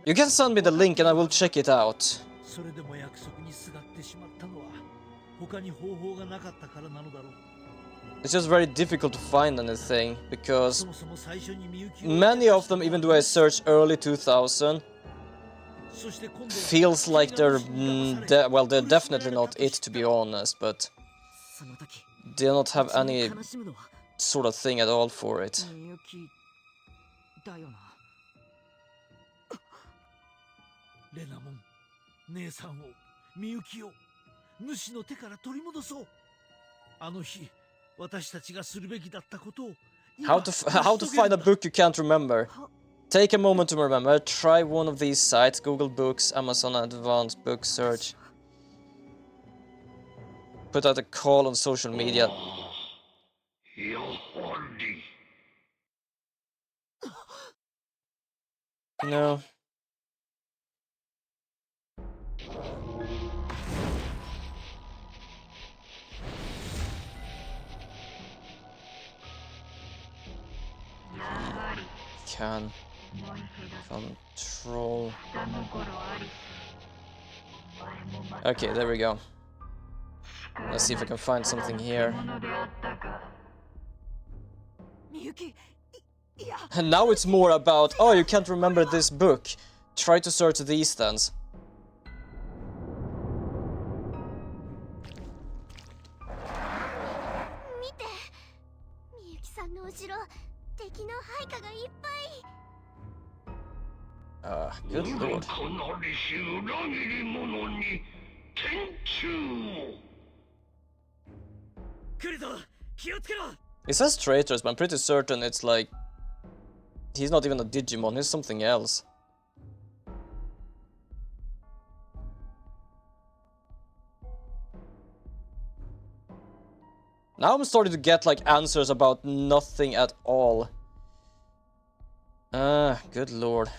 You can send me the link and I will check it out. それでも約束にすがってしまったのは他に方法がなかったからなのだろう。 It's just very difficult to find anything, because many of them, even though I searched early 2000, feels like they're, well, they're definitely not it, to be honest, but they don't have any sort of thing at all for it. レナモン、姉さんを、みゆきを、主の手から取り戻そう。あの日、私たちがするべきだったことを。How to find a book you can't remember. Take a moment to remember. Try one of these sites: Google Books, Amazon Advanced Book Search. Put out a call on social media. No. Can control. Okay, there we go. Let's see if I can find something here. And now it's more about, oh, you can't remember this book. Try to search these then. 敵の配下がいっぱい。Good lord. It says traitors, but I'm pretty certain it's like he's not even a digimon, he's something else. Now I'm starting to get like answers about nothing at all. Good lord.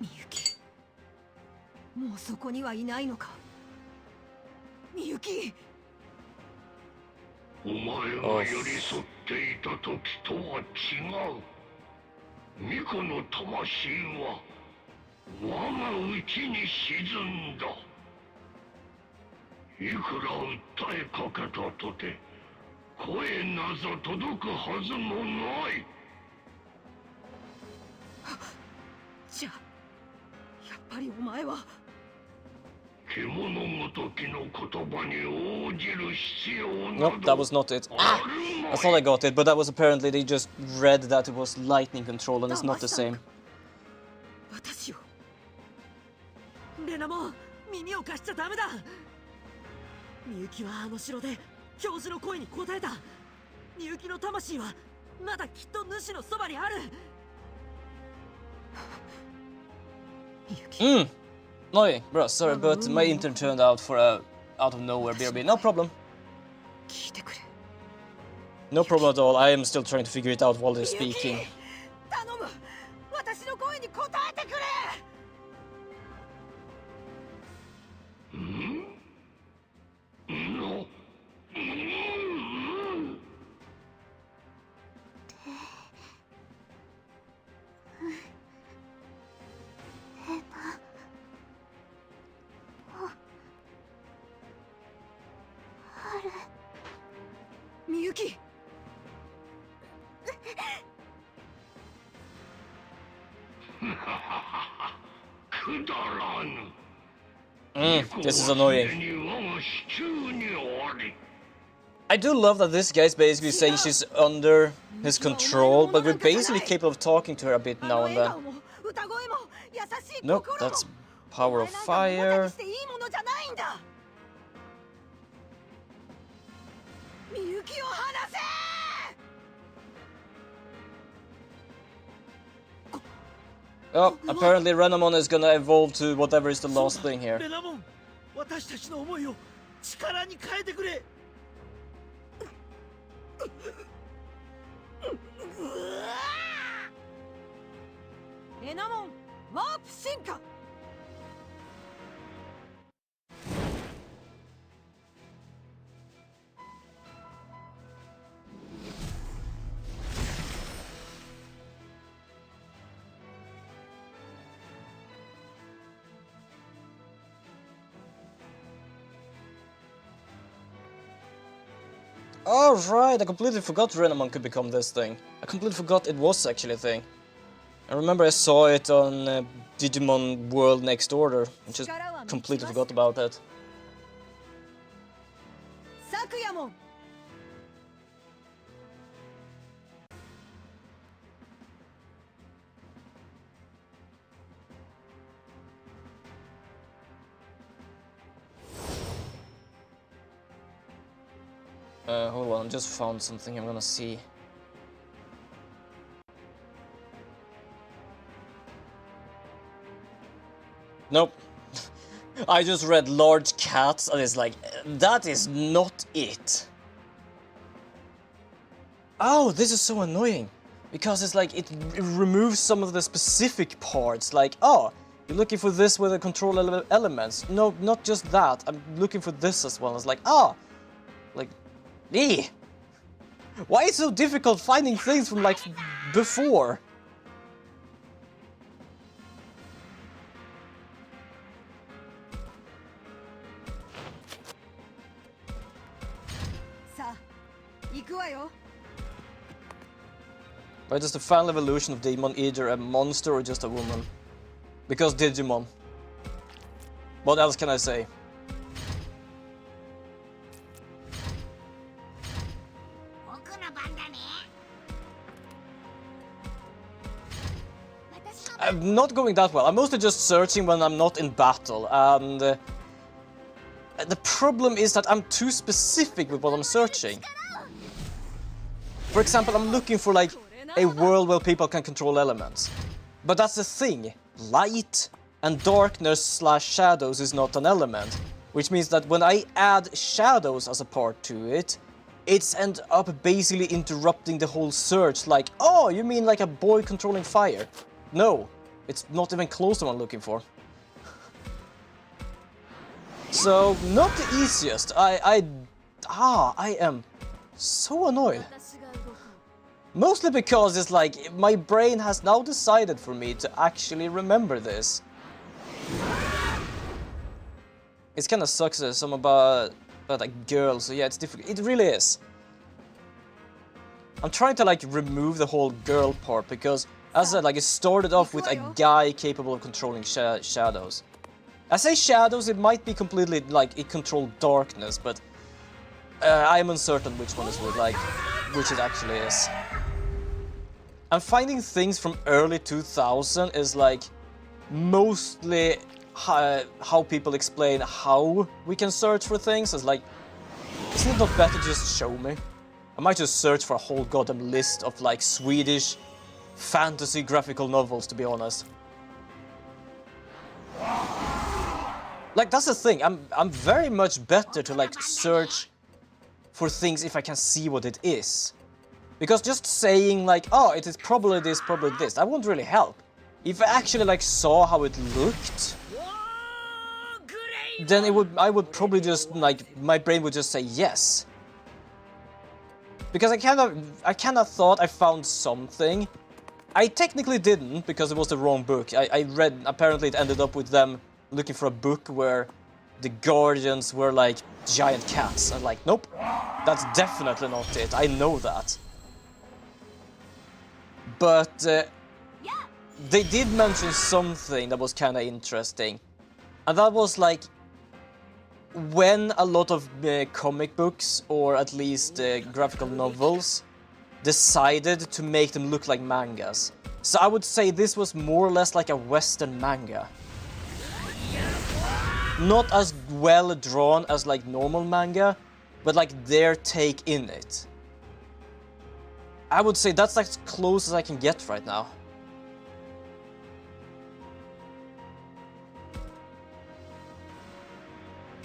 Miyuki, もうそこにはいないのか。Miyuki. お前が寄り添っていた時とは違う。巫女の魂は我が内に沈んだ。いくら訴えかけたとて声なぞ届くはずもない。じゃあやっぱりお前は。 Nope, that was not it. I thought I got it, but that was apparently they just read that it was lightning control and it's not the same. 私を。レナモン、耳を貸しちゃダメだ。みゆきはあの城で教授の声に応えた。みゆきの魂はまだきっと主のそばにある。みゆき。Annoying, bro, sorry, but my intern turned out for a out of nowhere BRB. No problem. No problem at all. I am still trying to figure it out while they're speaking. くだらぬ。 This is annoying. I do love that this guy's basically saying she's under his control, but we're basically capable of talking to her a bit now and then. Nope, that's power of fire. Oh, apparently Renamon is gonna evolve to whatever is the last thing here. レナモン、私たちの思いを力に変えてくれ。レナモンワープ進化。 Oh right, I completely forgot Renamon could become this thing. I completely forgot it was actually a thing. I remember I saw it on Digimon World Next Order, and just completely forgot about that. Hold on, I just found something I'm gonna see. Nope. I just read large cats and it's like, that is not it. Oh, this is so annoying. Because it's like, it removes some of the specific parts. Like, oh, you're looking for this with the control elements. No, not just that. I'm looking for this as well. It's like, ah, like, eh. Why is it so difficult finding things from like before? Why does the final evolution of Digimon either a monster or just a woman? Because Digimon. What else can I say? I'm not going that well. I'm mostly just searching when I'm not in battle, and the problem is that I'm too specific with what I'm searching. For example, I'm looking for like a world where people can control elements. But that's the thing. Light and darkness / shadows is not an element. Which means that when I add shadows as a part to it, it's end up basically interrupting the whole search. Like, oh, you mean like a boy controlling fire? No, it's not even close to what I'm looking for. So, not the easiest. I am so annoyed. Mostly because it's like, my brain has now decided for me to actually remember this. It kinda sucks as some about a girl, so yeah, it's difficult. It really is. I'm trying to like remove the whole girl part because, as I said, like it started off with a guy capable of controlling shadows. I say shadows, it might be completely like it controlled darkness, but I am uncertain which one is which it actually is. And finding things from early 2000 is like mostly how people explain how we can search for things. It's like, isn't it not better to just show me? I might just search for a whole goddamn list of like Swedish fantasy graphical novels, to be honest. Like, that's the thing, I'm very much better to like search for things if I can see what it is. Because just saying like, oh, it is probably this, that won't really help. If I actually like saw how it looked, then I would probably just like, my brain would just say yes. Because I kind of thought I found something. I technically didn't, because it was the wrong book. I read, apparently it ended up with them looking for a book where the guardians were like giant cats. I'm like, nope, that's definitely not it. I know that. But they did mention something that was kind of interesting. And that was like, when a lot of comic books, or at least graphical novels, decided to make them look like mangas. So I would say this was more or less like a Western manga. Not as well drawn as like normal manga, but like their take in it. I would say that's as close as I can get right now.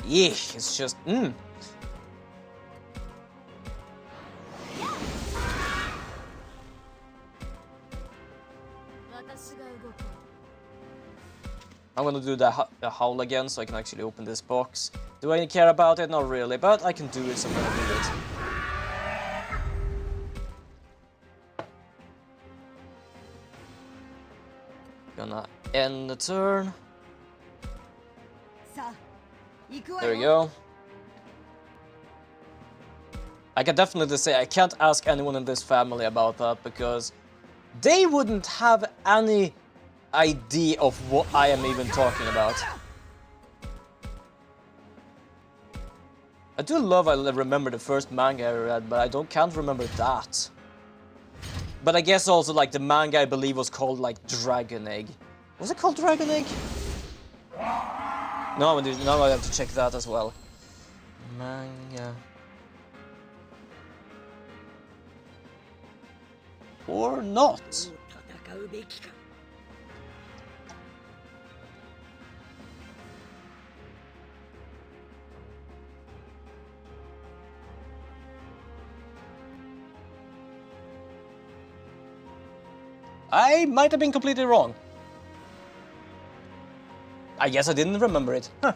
Yeah, it's just, I'm gonna do the howl again so I can actually open this box. Do I care about it? Not really, but I can do it, so I'm gonna do it. Gonna end the turn. There we go. I can definitely say I can't ask anyone in this family about that, because they wouldn't have any idea of what I am even talking about. I do love I remember the first manga I read, but I can't remember that. But I guess also like the manga I believe was called like Dragon Egg. Was it called Dragon Egg? No, now I have to check that as well. Manga. Or not. I might have been completely wrong. I guess I didn't remember it. Huh.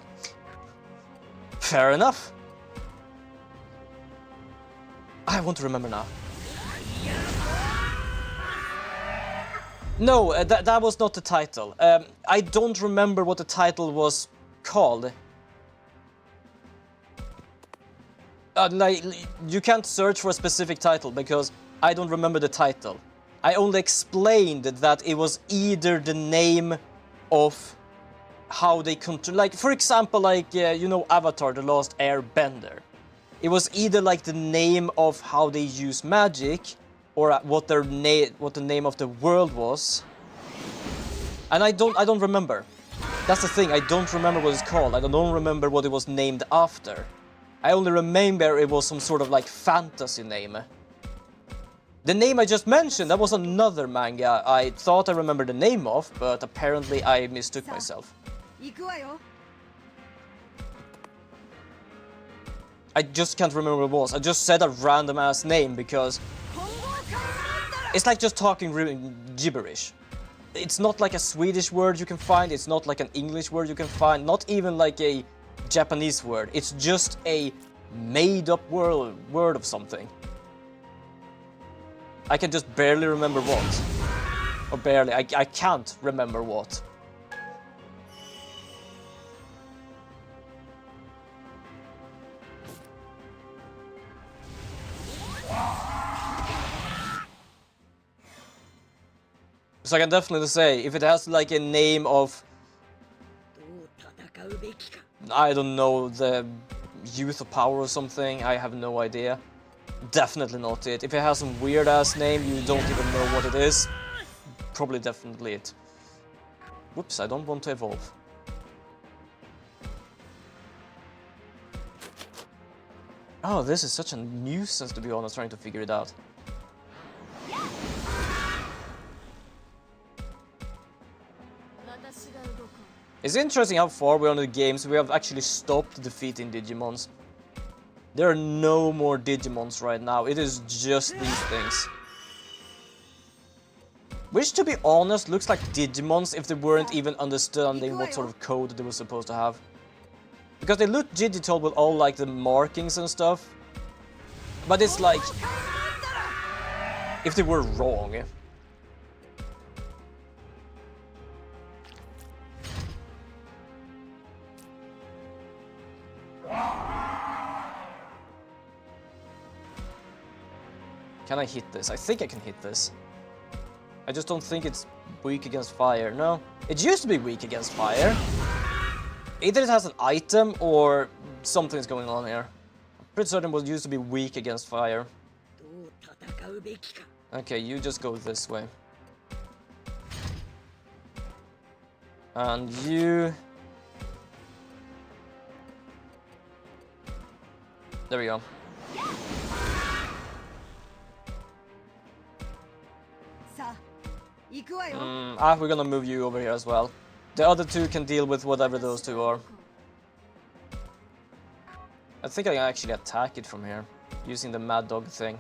Fair enough. I want to remember now. No, that was not the title. I don't remember what the title was called. Like, you can't search for a specific title because I don't remember the title. I only explained that it was either the name of how they control, like for example, like you know, Avatar: The Last Airbender. It was either like the name of how they use magic, or what the name of the world was. And I don't remember. That's the thing. I don't remember what it's called. I don't remember what it was named after. I only remember it was some sort of like fantasy name. The name I just mentioned, that was another manga I thought I remembered the name of, but apparently I mistook myself. I just can't remember what it was. I just said a random ass name because it's like just talking gibberish. It's not like a Swedish word you can find, it's not like an English word you can find, not even like a Japanese word. It's just a made-up word of something. I can just barely remember what. Or barely, I can't remember what. So I can definitely say, if it has like a name of, I don't know, the Youth of Power or something, I have no idea. Definitely not it. If it has some weird ass name, you don't even know what it is, probably definitely it. Whoops, I don't want to evolve. Oh, this is such a nuisance, to be honest, trying to figure it out. It's interesting how far we're on the games. We have actually stopped defeating Digimons. There are no more Digimons right now. It is just these things. Which, to be honest, looks like Digimons if they weren't even understanding what sort of code they were supposed to have. Because they look digital with all like the markings and stuff. But it's like, if they were wrong. Can I hit this? I think I can hit this. I just don't think it's Weak against fire. No, it used to be weak against fire. Either it has an item or something's going on here. I'm pretty certain it was used to be weak against fire. どう戦うべきか Okay, you just go this way. And you... There we go. We're gonna move you over here as well. The other two can deal with whatever those two are. I think I can actually attack it from here, using the Mad Dog thing.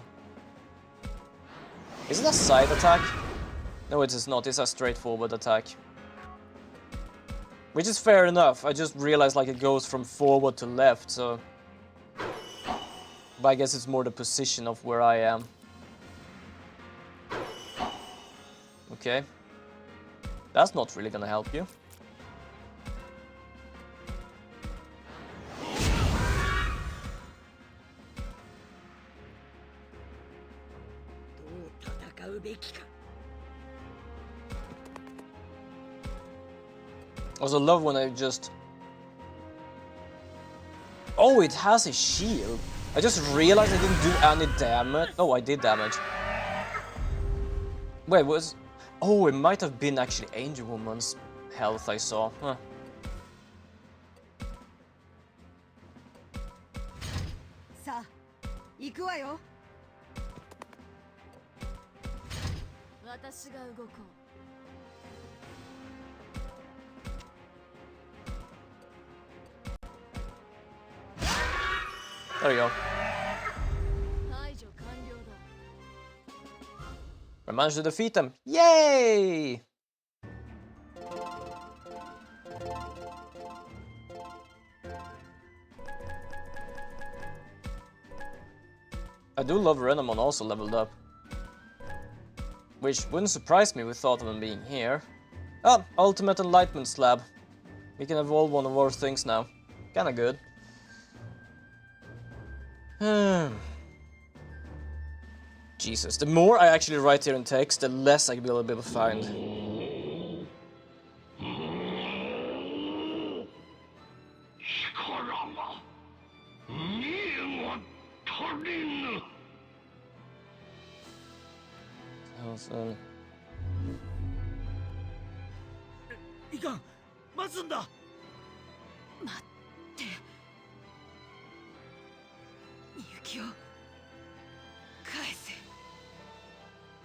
Is it a side attack? No, it is not. It's a straightforward attack. Which is fair enough. I just realized like it goes from forward to left, so... But I guess it's more the position of where I am. Okay. That's not really gonna help you. I also love when I just... Oh, it has a shield. I just realized I didn't do any damage. Oh, I did damage. Wait, was... Oh, it might have been actually Angel Woman's health I saw. Huh. さあ、行くわよ。私が動こう。 There you go. I managed to defeat them. Yay! I do love Renamon also leveled up. Which wouldn't surprise me with thought of him being here. Ah, Ultimate Enlightenment Slab. We can evolve one of our things now. Kinda good. Jesus, the more I actually write here in text, the less I will be able to find. So, いかん、待つんだ。待って。みゆきを返せ。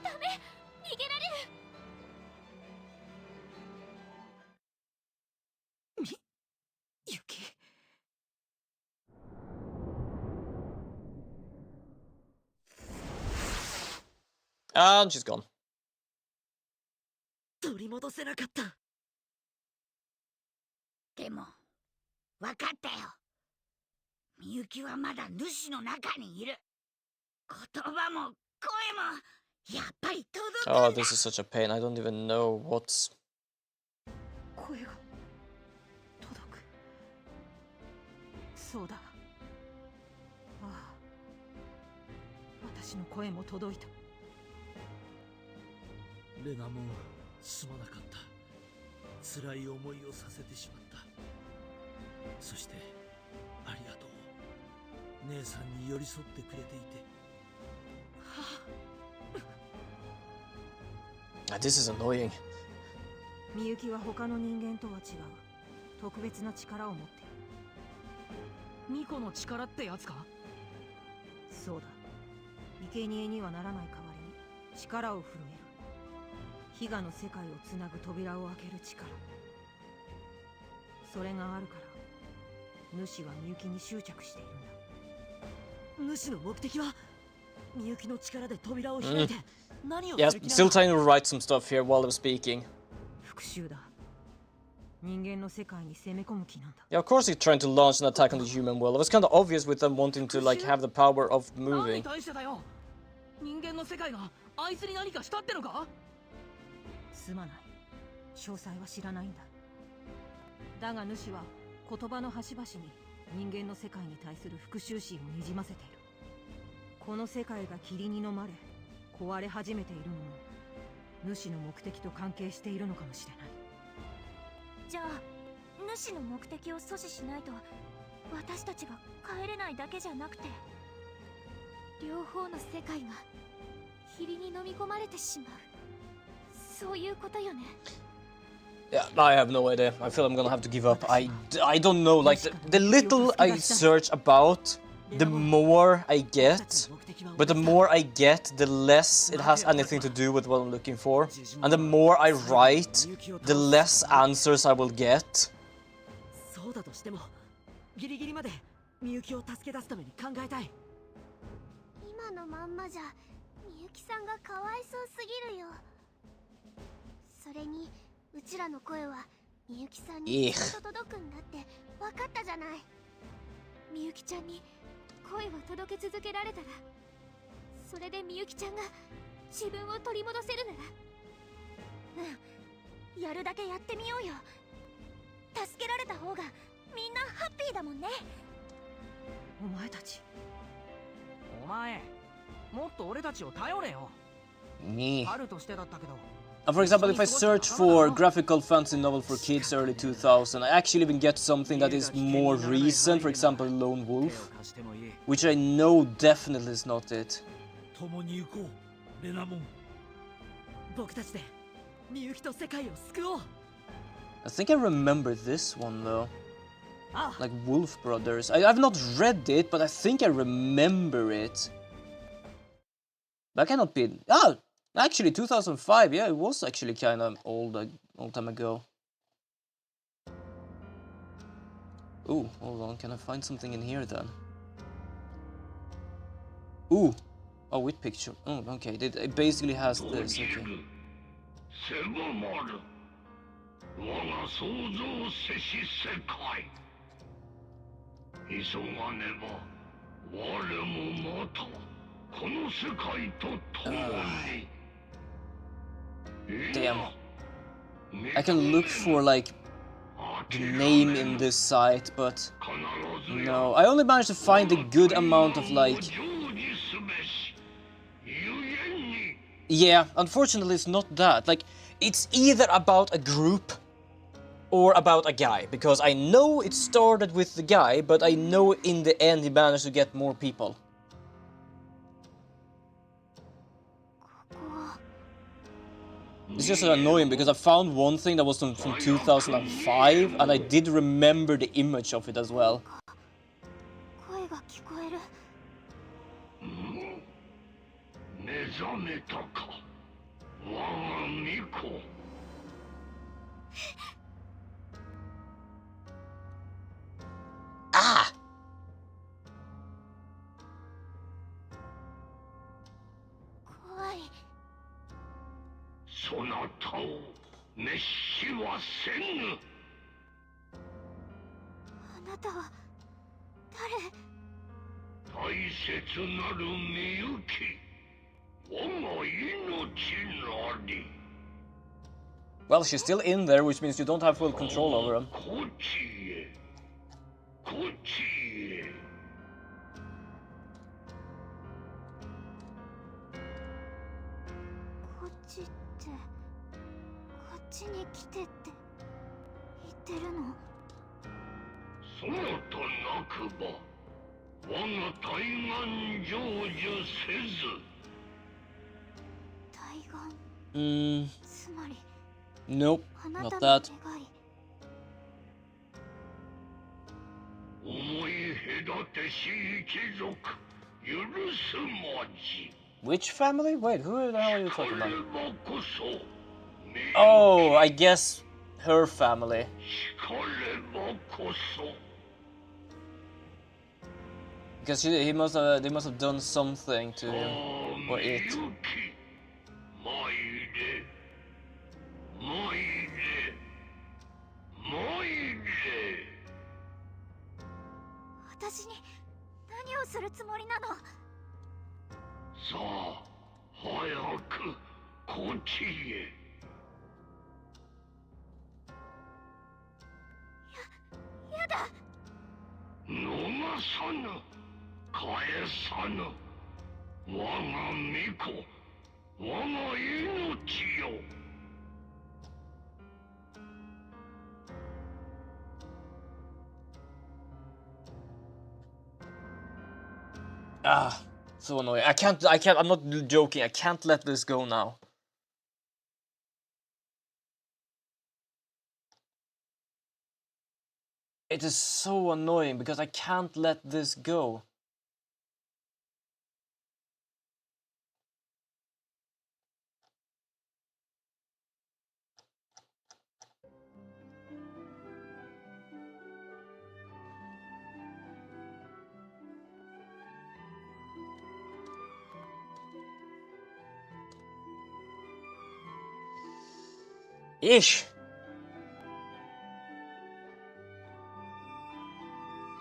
ダメ、逃げられる。みゆき。 And she's gone. 取り戻せなかった。でも分かったよ。みゆきはまだ主の中にいる。言葉も声もやっぱり届くんだ。 Oh, this is such a pain. I don't even know what's... 声が届く。そうだ。ああ。私の声も届いた。 レナモン、すまなかった。辛い思いをさせてしまった。そしてありがとう。姉さんに寄り添ってくれていて。This is annoying. みゆきは他の人間とは違う特別な力を持っている。ミコの力ってやつか？そうだ。生贄にはならない代わりに力を震える。 悲願の世界をつなぐ扉を開ける力。それがあるから主はみゆきに執着しているんだ。主の目的はみゆきの力で扉を開いて何を Yeah, する気な still の？ trying to write some stuff here while I'm speaking. 復讐だ。人間の世界に攻め込む気なんだ。 Yeah, of course he's trying to launch an attack on the human world. It was kind of obvious with them wanting to like have the power of 何に moving. 対してだよ。人間の世界があいつに何かしたってのか？ すまない。詳細は知らないんだ。だが主は言葉の端々に人間の世界に対する復讐心をにじませている。この世界が霧に飲まれ壊れ始めているのも主の目的と関係しているのかもしれない。じゃあ主の目的を阻止しないと私たちが帰れないだけじゃなくて、両方の世界が霧に飲み込まれてしまう、そういうことよね。 Yeah, I have no idea. I feel I'm gonna have to give up. I don't know, like, the little I search about, the more I get. But the more I get, the less it has anything to do with what I'm looking for. And the more I write, the less answers I will get. そうだとしてもギリギリまでみゆきを助け出すために考えたい。今のまんまじゃみゆきさんがかわいそうすぎるよ。それにうちらの声はみゆきさんにちゃんと届くんだって分かったじゃない。みゆきちゃんに声を届け続けられたら、それでみゆきちゃんが自分を取り戻せるなら、やるだけやってみようよ。助けられた方がみんなハッピーだもんね。お前たち、お前もっと俺たちを頼れよ。 Me. 春としてだったけど。 For example, if I search for graphical fantasy novel for kids early 2000, I actually even get something that is more recent, for example Lone Wolf, which I know definitely is not it. 共に行こうレナモン。僕たちでみゆきと世界を救おう。 I think I remember this one though. Ah. Like Wolf Brothers. I've not read it, but I think I remember it. That cannot be... Ah! Actually, 2005, yeah, it was actually kind of old time ago. Ooh, hold on, can I find something in here then? Ooh! Oh, with picture. Oh, okay, it basically has this, okay. 我が想像せし世界。急がねば我もまたこの世界と共に。Damn. I can look for, like, the name in this site, but no. I only managed to find a good amount of, like... Yeah, unfortunately it's not that. Like, it's either about a group or about a guy, because I know it started with the guy, but I know in the end he managed to get more people. It's just so annoying because I found one thing that was from 2005 and I did remember the image of it as well. 声が聞こえる。目覚めたか我が巫女。Ah! 怖い。そなたを滅しはせぬ。あなたは誰？大切なるみゆき。我が命なり。Well, she's still in there, which means you don't have full control over him. こっちへ。こっちへ。こっちって、こっちに来てって言ってるの？そなたなくば我が対岸成就せず。対岸。つまり。Nope, あな not たの that. 願い。思い隔てし一族許すまじ。 Which family? Wait, who the hell are you talking about? ればこそ。Oh, I guess her family. しかればこそ。 Because they must have done something to him or it. 参れ。参れ。参れ。私に何をするつもりなの？さあ、早くこっちへ。やだ。逃さぬ。返さぬ。我が巫女。我が命よ。Ah, so annoying. I can't, I'm not joking, I can't let this go now. It is so annoying because I can't let this go. Ish!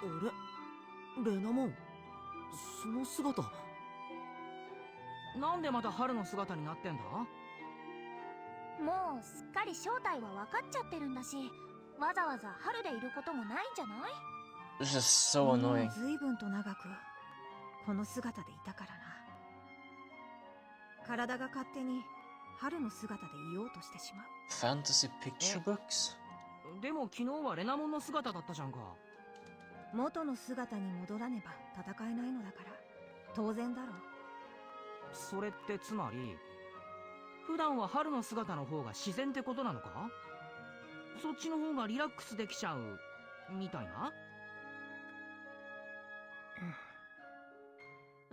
あれレナモン、その姿。なんでまた春の姿になってんだ？もうすっかり正体は分かっちゃってるんだし、わざわざ春でいることもないんじゃない？ This is so annoying. ずいぶんと長くこの姿でいたからな。体が勝手に春の姿でいようとしてしまう。 Fantasy picture books? でも昨日はレナモンの姿だったじゃんか。元の姿に戻らねば戦えないのだから当然だろう。それってつまり普段は春の姿の方が自然ってことなのか？そっちの方がリラックスできちゃうみたいな。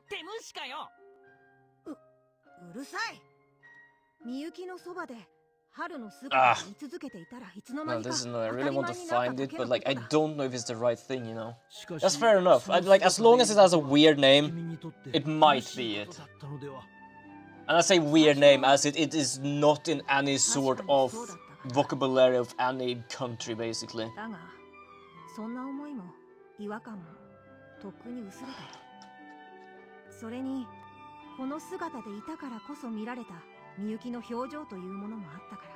って無視かよ。うるさい。みゆきのそばで春の姿で居続けていたらいつの間 No, にか this is annoying. I 当た really り want 前 to になった find だ it, けの but こ like, と I だ。 don't know if it's the right thing, you know? しかし That's fair enough. その Like, as long as it has a 姿で weird name, 君にとって it might 苦しい be こ it. とだったのでは。 And I say weird name as it is not in any sort of vocabulary of any country, basically. だがそんな思いも違和感もとっくに薄れた。それにこの姿でいたからこそ見られたみゆきの表情というものもあったから。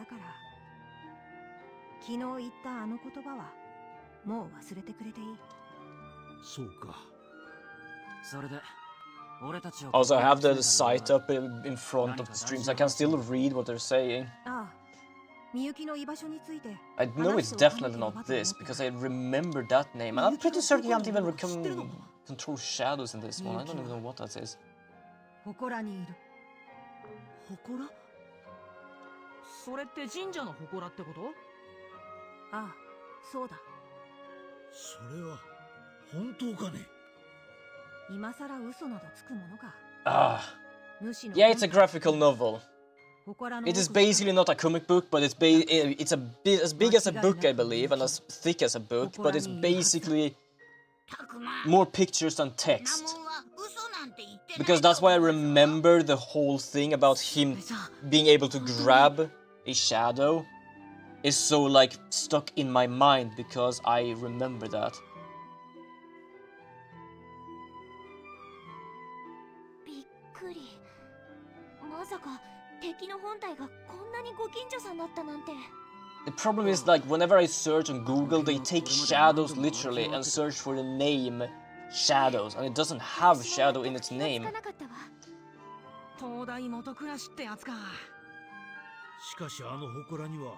だから昨日言ったあの言葉はもう忘れてくれていい。そうか。それで俺たちを Also, I have the site up in front of the stream, so I can still read what they're saying. ああ、みゆきの居場所について I know it's definitely not this, because I remember that name, and I'm pretty certain you can't even control shadows in this one. I don't even know what that is. 祠にいる。祠？それって神社の祠ってこと？ああ、そうだ。それは本当かね。今さら嘘などつくものか。Ah. 主の Yeah, it's a graphical novel. 祠の It is 奥深く basically not a comic book, but it's it's as big as a book, I believe, and as thick as a book, but it's basically more pictures than text. Because that's why I remember the whole thing about him being able to grab a shadow is so like stuck in my mind, because I remember that. びっくり。まさか敵の本体がこんなにご近所さんだったなんて。 The problem is, like, whenever I search on Google, they take shadows literally and search for the name shadows, and it doesn't have shadow in its name. 東大元暮らしってやつか。しかしあの祠には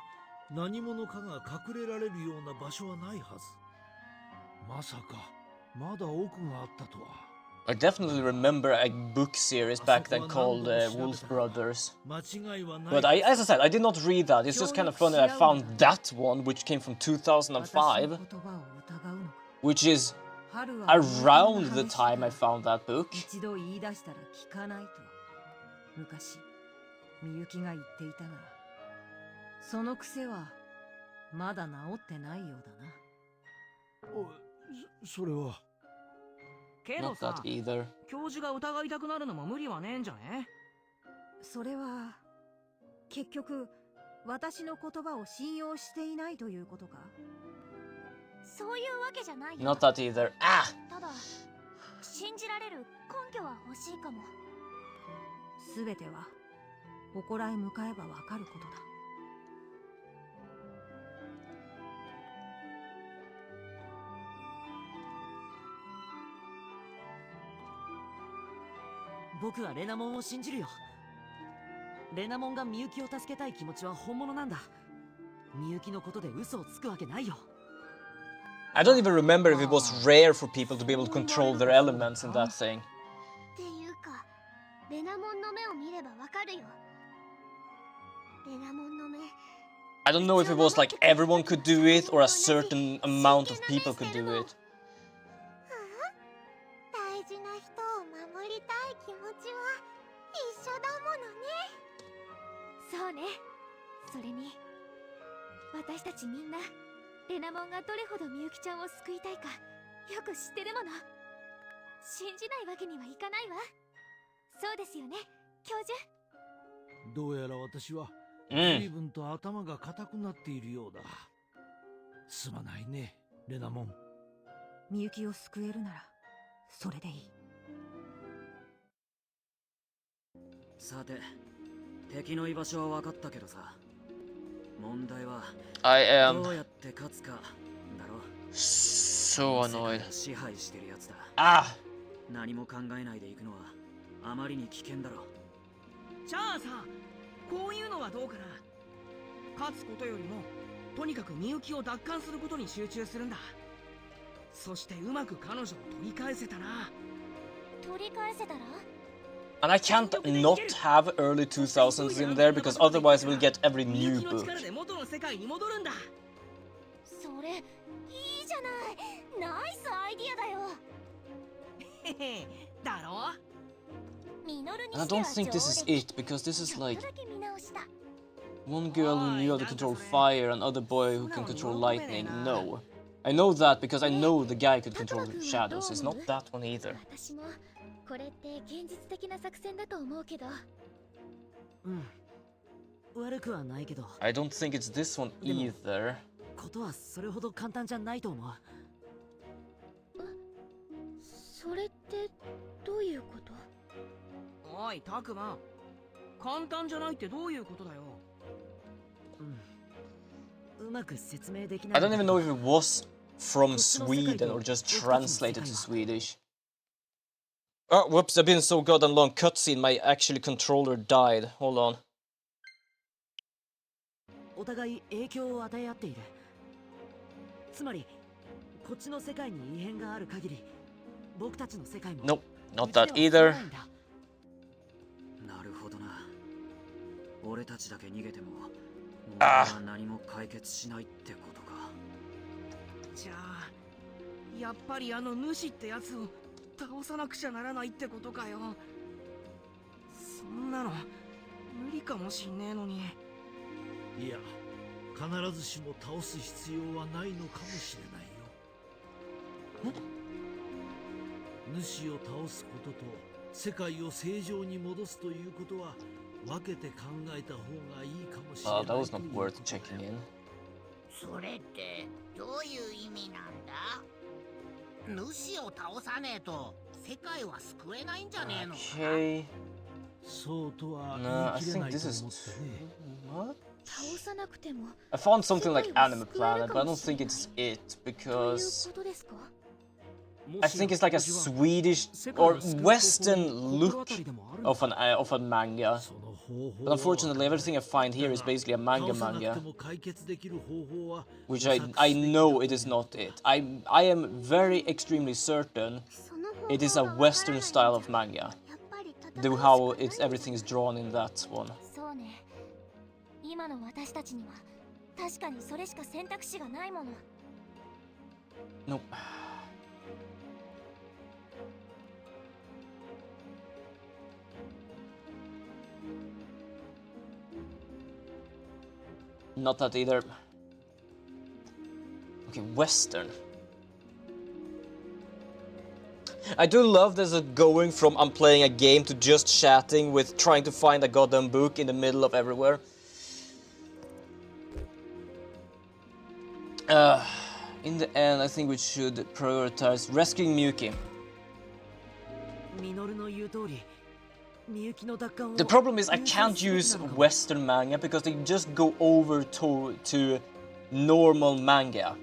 何者かが隠れられるような場所はないはず。まさかまだ奥があったとは。I definitely remember a book series back then called Wolf Brothers. 間違いはない。 But as I said, I did not read that. It's just kind of funny I found that one, which came from 2005, which is around the time I found that book. 一度言い出したら聞かないと昔みゆきが言っていたが、その癖はまだ治ってないようだな。それは。けど Not さ that、either. 教授が疑いたくなるのも無理はねえんじゃね？それは結局私の言葉を信用していないということか。そういうわけじゃないよ。 Not that either. Ah! ただ信じられる根拠は欲しいかも。すべては祠へ向かえばわかることだ。僕はレナモンを信じるよ。レナモンがみゆきを助けたい気持ちは本物なんだ。みゆきのことで嘘をつくわけないよ。I don't even remember if it was rare for people to be able to control their elements in that thing. っていうかレナモンの目を見ればわかるよ。レナモンの目 I don't know if it was like everyone could do it or a certain amount of people could do it. 大事な人を守りたい気持ちは一緒だものね。そうね。それに私たちみんなレナモンがどれほどみゆきちゃんを救いたいかよく知ってるもの。信じないわけにはいかないわ。そうですよね、教授。どうやら私は随分と頭が固くなっているようだ。すまないね、レナモン。みゆきを救えるならそれでいい。さて、敵の居場所は分かったけどさ、問題は I am どうやって勝つかだろ。 so annoyed. 支配してるやつだ。 Ah! 何も考えないで行くのはあまりに危険だろ。じゃあさ、こういうのはどうかな。勝つことよりもとにかくみゆきを奪還することに集中するんだ。そしてうまく彼女を取り返せたら。取り返せたら And I can't not have early 2000s in there because otherwise we'll get every みゆ new きの book. 力で元の世界に戻るんだ。それいいじゃない。ナイスアイディアだよ。へへ、だろ。ミノルに And I しては don't think this is 上出来。 it because this is ちょっ like とだけ見直した。 one girl who knew how to control fire and other boy who can control lightning. No. I know that because I know the guy could control shadows. It's not that one either. 私もこれって現実的な作戦だと思うけど。悪くはないけど、 I don't think it's this one either. ことはそれほど簡単じゃないと思う。それってどういうこと？おい、タクマ。簡単じゃないってどういうことだよ。うまく説明できない。 I don't even know if it was from Sweden or just translated to Swedish. Oh, whoops, I've been so goddamn long cutscene, my actually controller died. Hold on. お互い影響を与え合っている。つまりこっちの世界に異変がある限り、僕たちの世界も Nope, not that either. なるほどな。俺たちだけ逃げても何も解決しないってことか。じゃあやっぱりあの主ってやつを倒さなくちゃならないってことかよ。そんなの無理かもしんねえのに。いや、必ずしも倒す必要はないのかもしれないよ。主を倒すことと世界を正常に戻すということは分けて考えた方がいいかもしれない。That was not worth checking in. それってどういう意味なんだ？主を倒さねえと世界は救えないんじゃねえのか？ Okay. そうとは No, I 言い切れな think いと this is 思ってね。 what? 倒さなくても I found something like Anime Planet, but I don't think it's it という because ことですか？ I think it's like a Swedish or Western look of a manga. その方法 But は unfortunately, everything I find here is basically a 倒さなくて manga, も解決できる方法は which I know it is not it. I am very extremely certain その方法 it is a がわからない Western style of manga. やっぱり戦う The しか how ない it's everything is drawn in that one. そうね。今の私たちには確かにそれしか選択肢がないもの。 Nope. Not that either. Okay, Western. I do love this going from I'm playing a game to just chatting with trying to find a goddamn book in the middle of everywhere. In the end, I think we should prioritize rescuing Miyuki. ミノルの言う通り、みゆきの奪還を The problem is I can't use Western manga because they just go over to normal manga.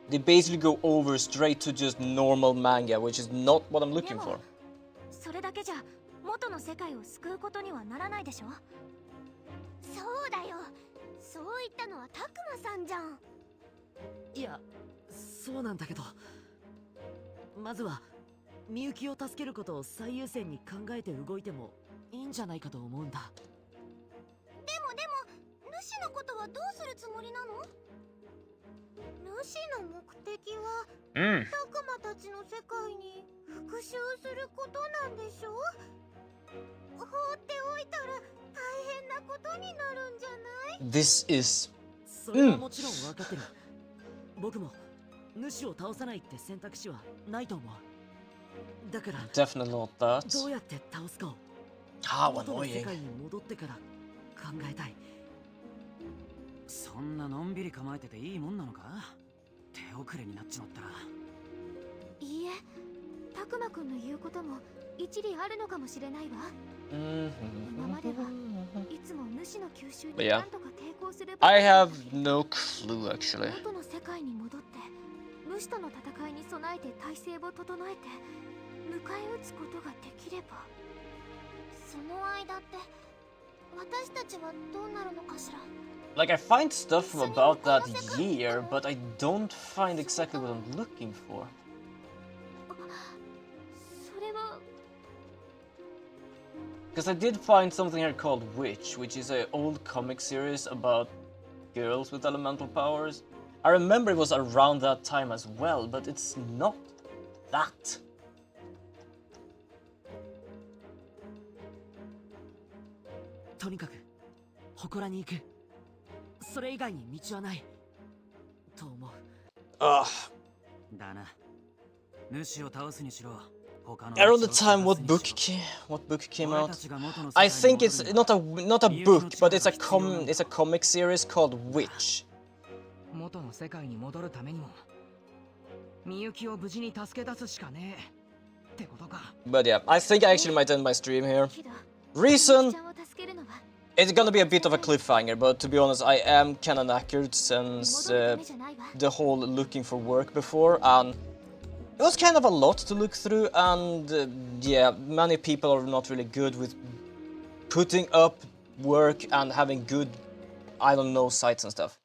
They basically go over straight to just normal manga, which is not what I'm looking for. それだけじゃ元の世界を救うことにはならないでしょ。そうだよ。そう言ったのはたくまさんじゃん。いや、そうなんだけど、まずはみゆきを助けることを最優先に考えて動いてもいいんじゃないかと思うんだ。でも主のことはどうするつもりなの？主の目的はたくまたちの世界に復讐することなんでしょ？放っておいたら大変なことになるんじゃない？ This is それはもちろん分かってる。僕も主を倒さないって選択肢はないと思う。だから definitely not that. どうやって倒すかを How 元の世 annoying. 界に戻ってから考えたい。そんなのんびり構えてていいもんなのか？手遅れになっちまったら。いいえ、たくまくんの言うことも一理あるのかもしれないわ。今まではいつも主の吸収 But で yeah, なんとか抵抗する I have no clue actually. 元の世界に戻って主との戦いに備えて体制を整えて迎え撃つことができれば、その間って私たちはどうなるのかしら。 Like I find stuff about that year, but I don't find exactly what I'm looking for. それは Because I did find something here called Witch, which is an old comic series about girls with elemental powers. I remember it was around that time as well, but it's not that. とにかく祠に行く。それ以外に道はないと思う。Ugh. だな。主を倒すにしろ。 Around the time what book came out? I think it's not a book, but it's a comic series called Witch. 元の世界に戻るためにもみゆきを無事に助け出すしかねえってことか。 But yeah, I think I actually might end my stream here. Reason? ちゃんを助けるのは It's gonna be a bit of a cliffhanger, but to be honest, I am kinda knackered since 戻るためじゃないわ。 the whole looking for work before, and it was kind of a lot to look through, and yeah, many people are not really good with putting up work and having good, I don't know, sites and stuff.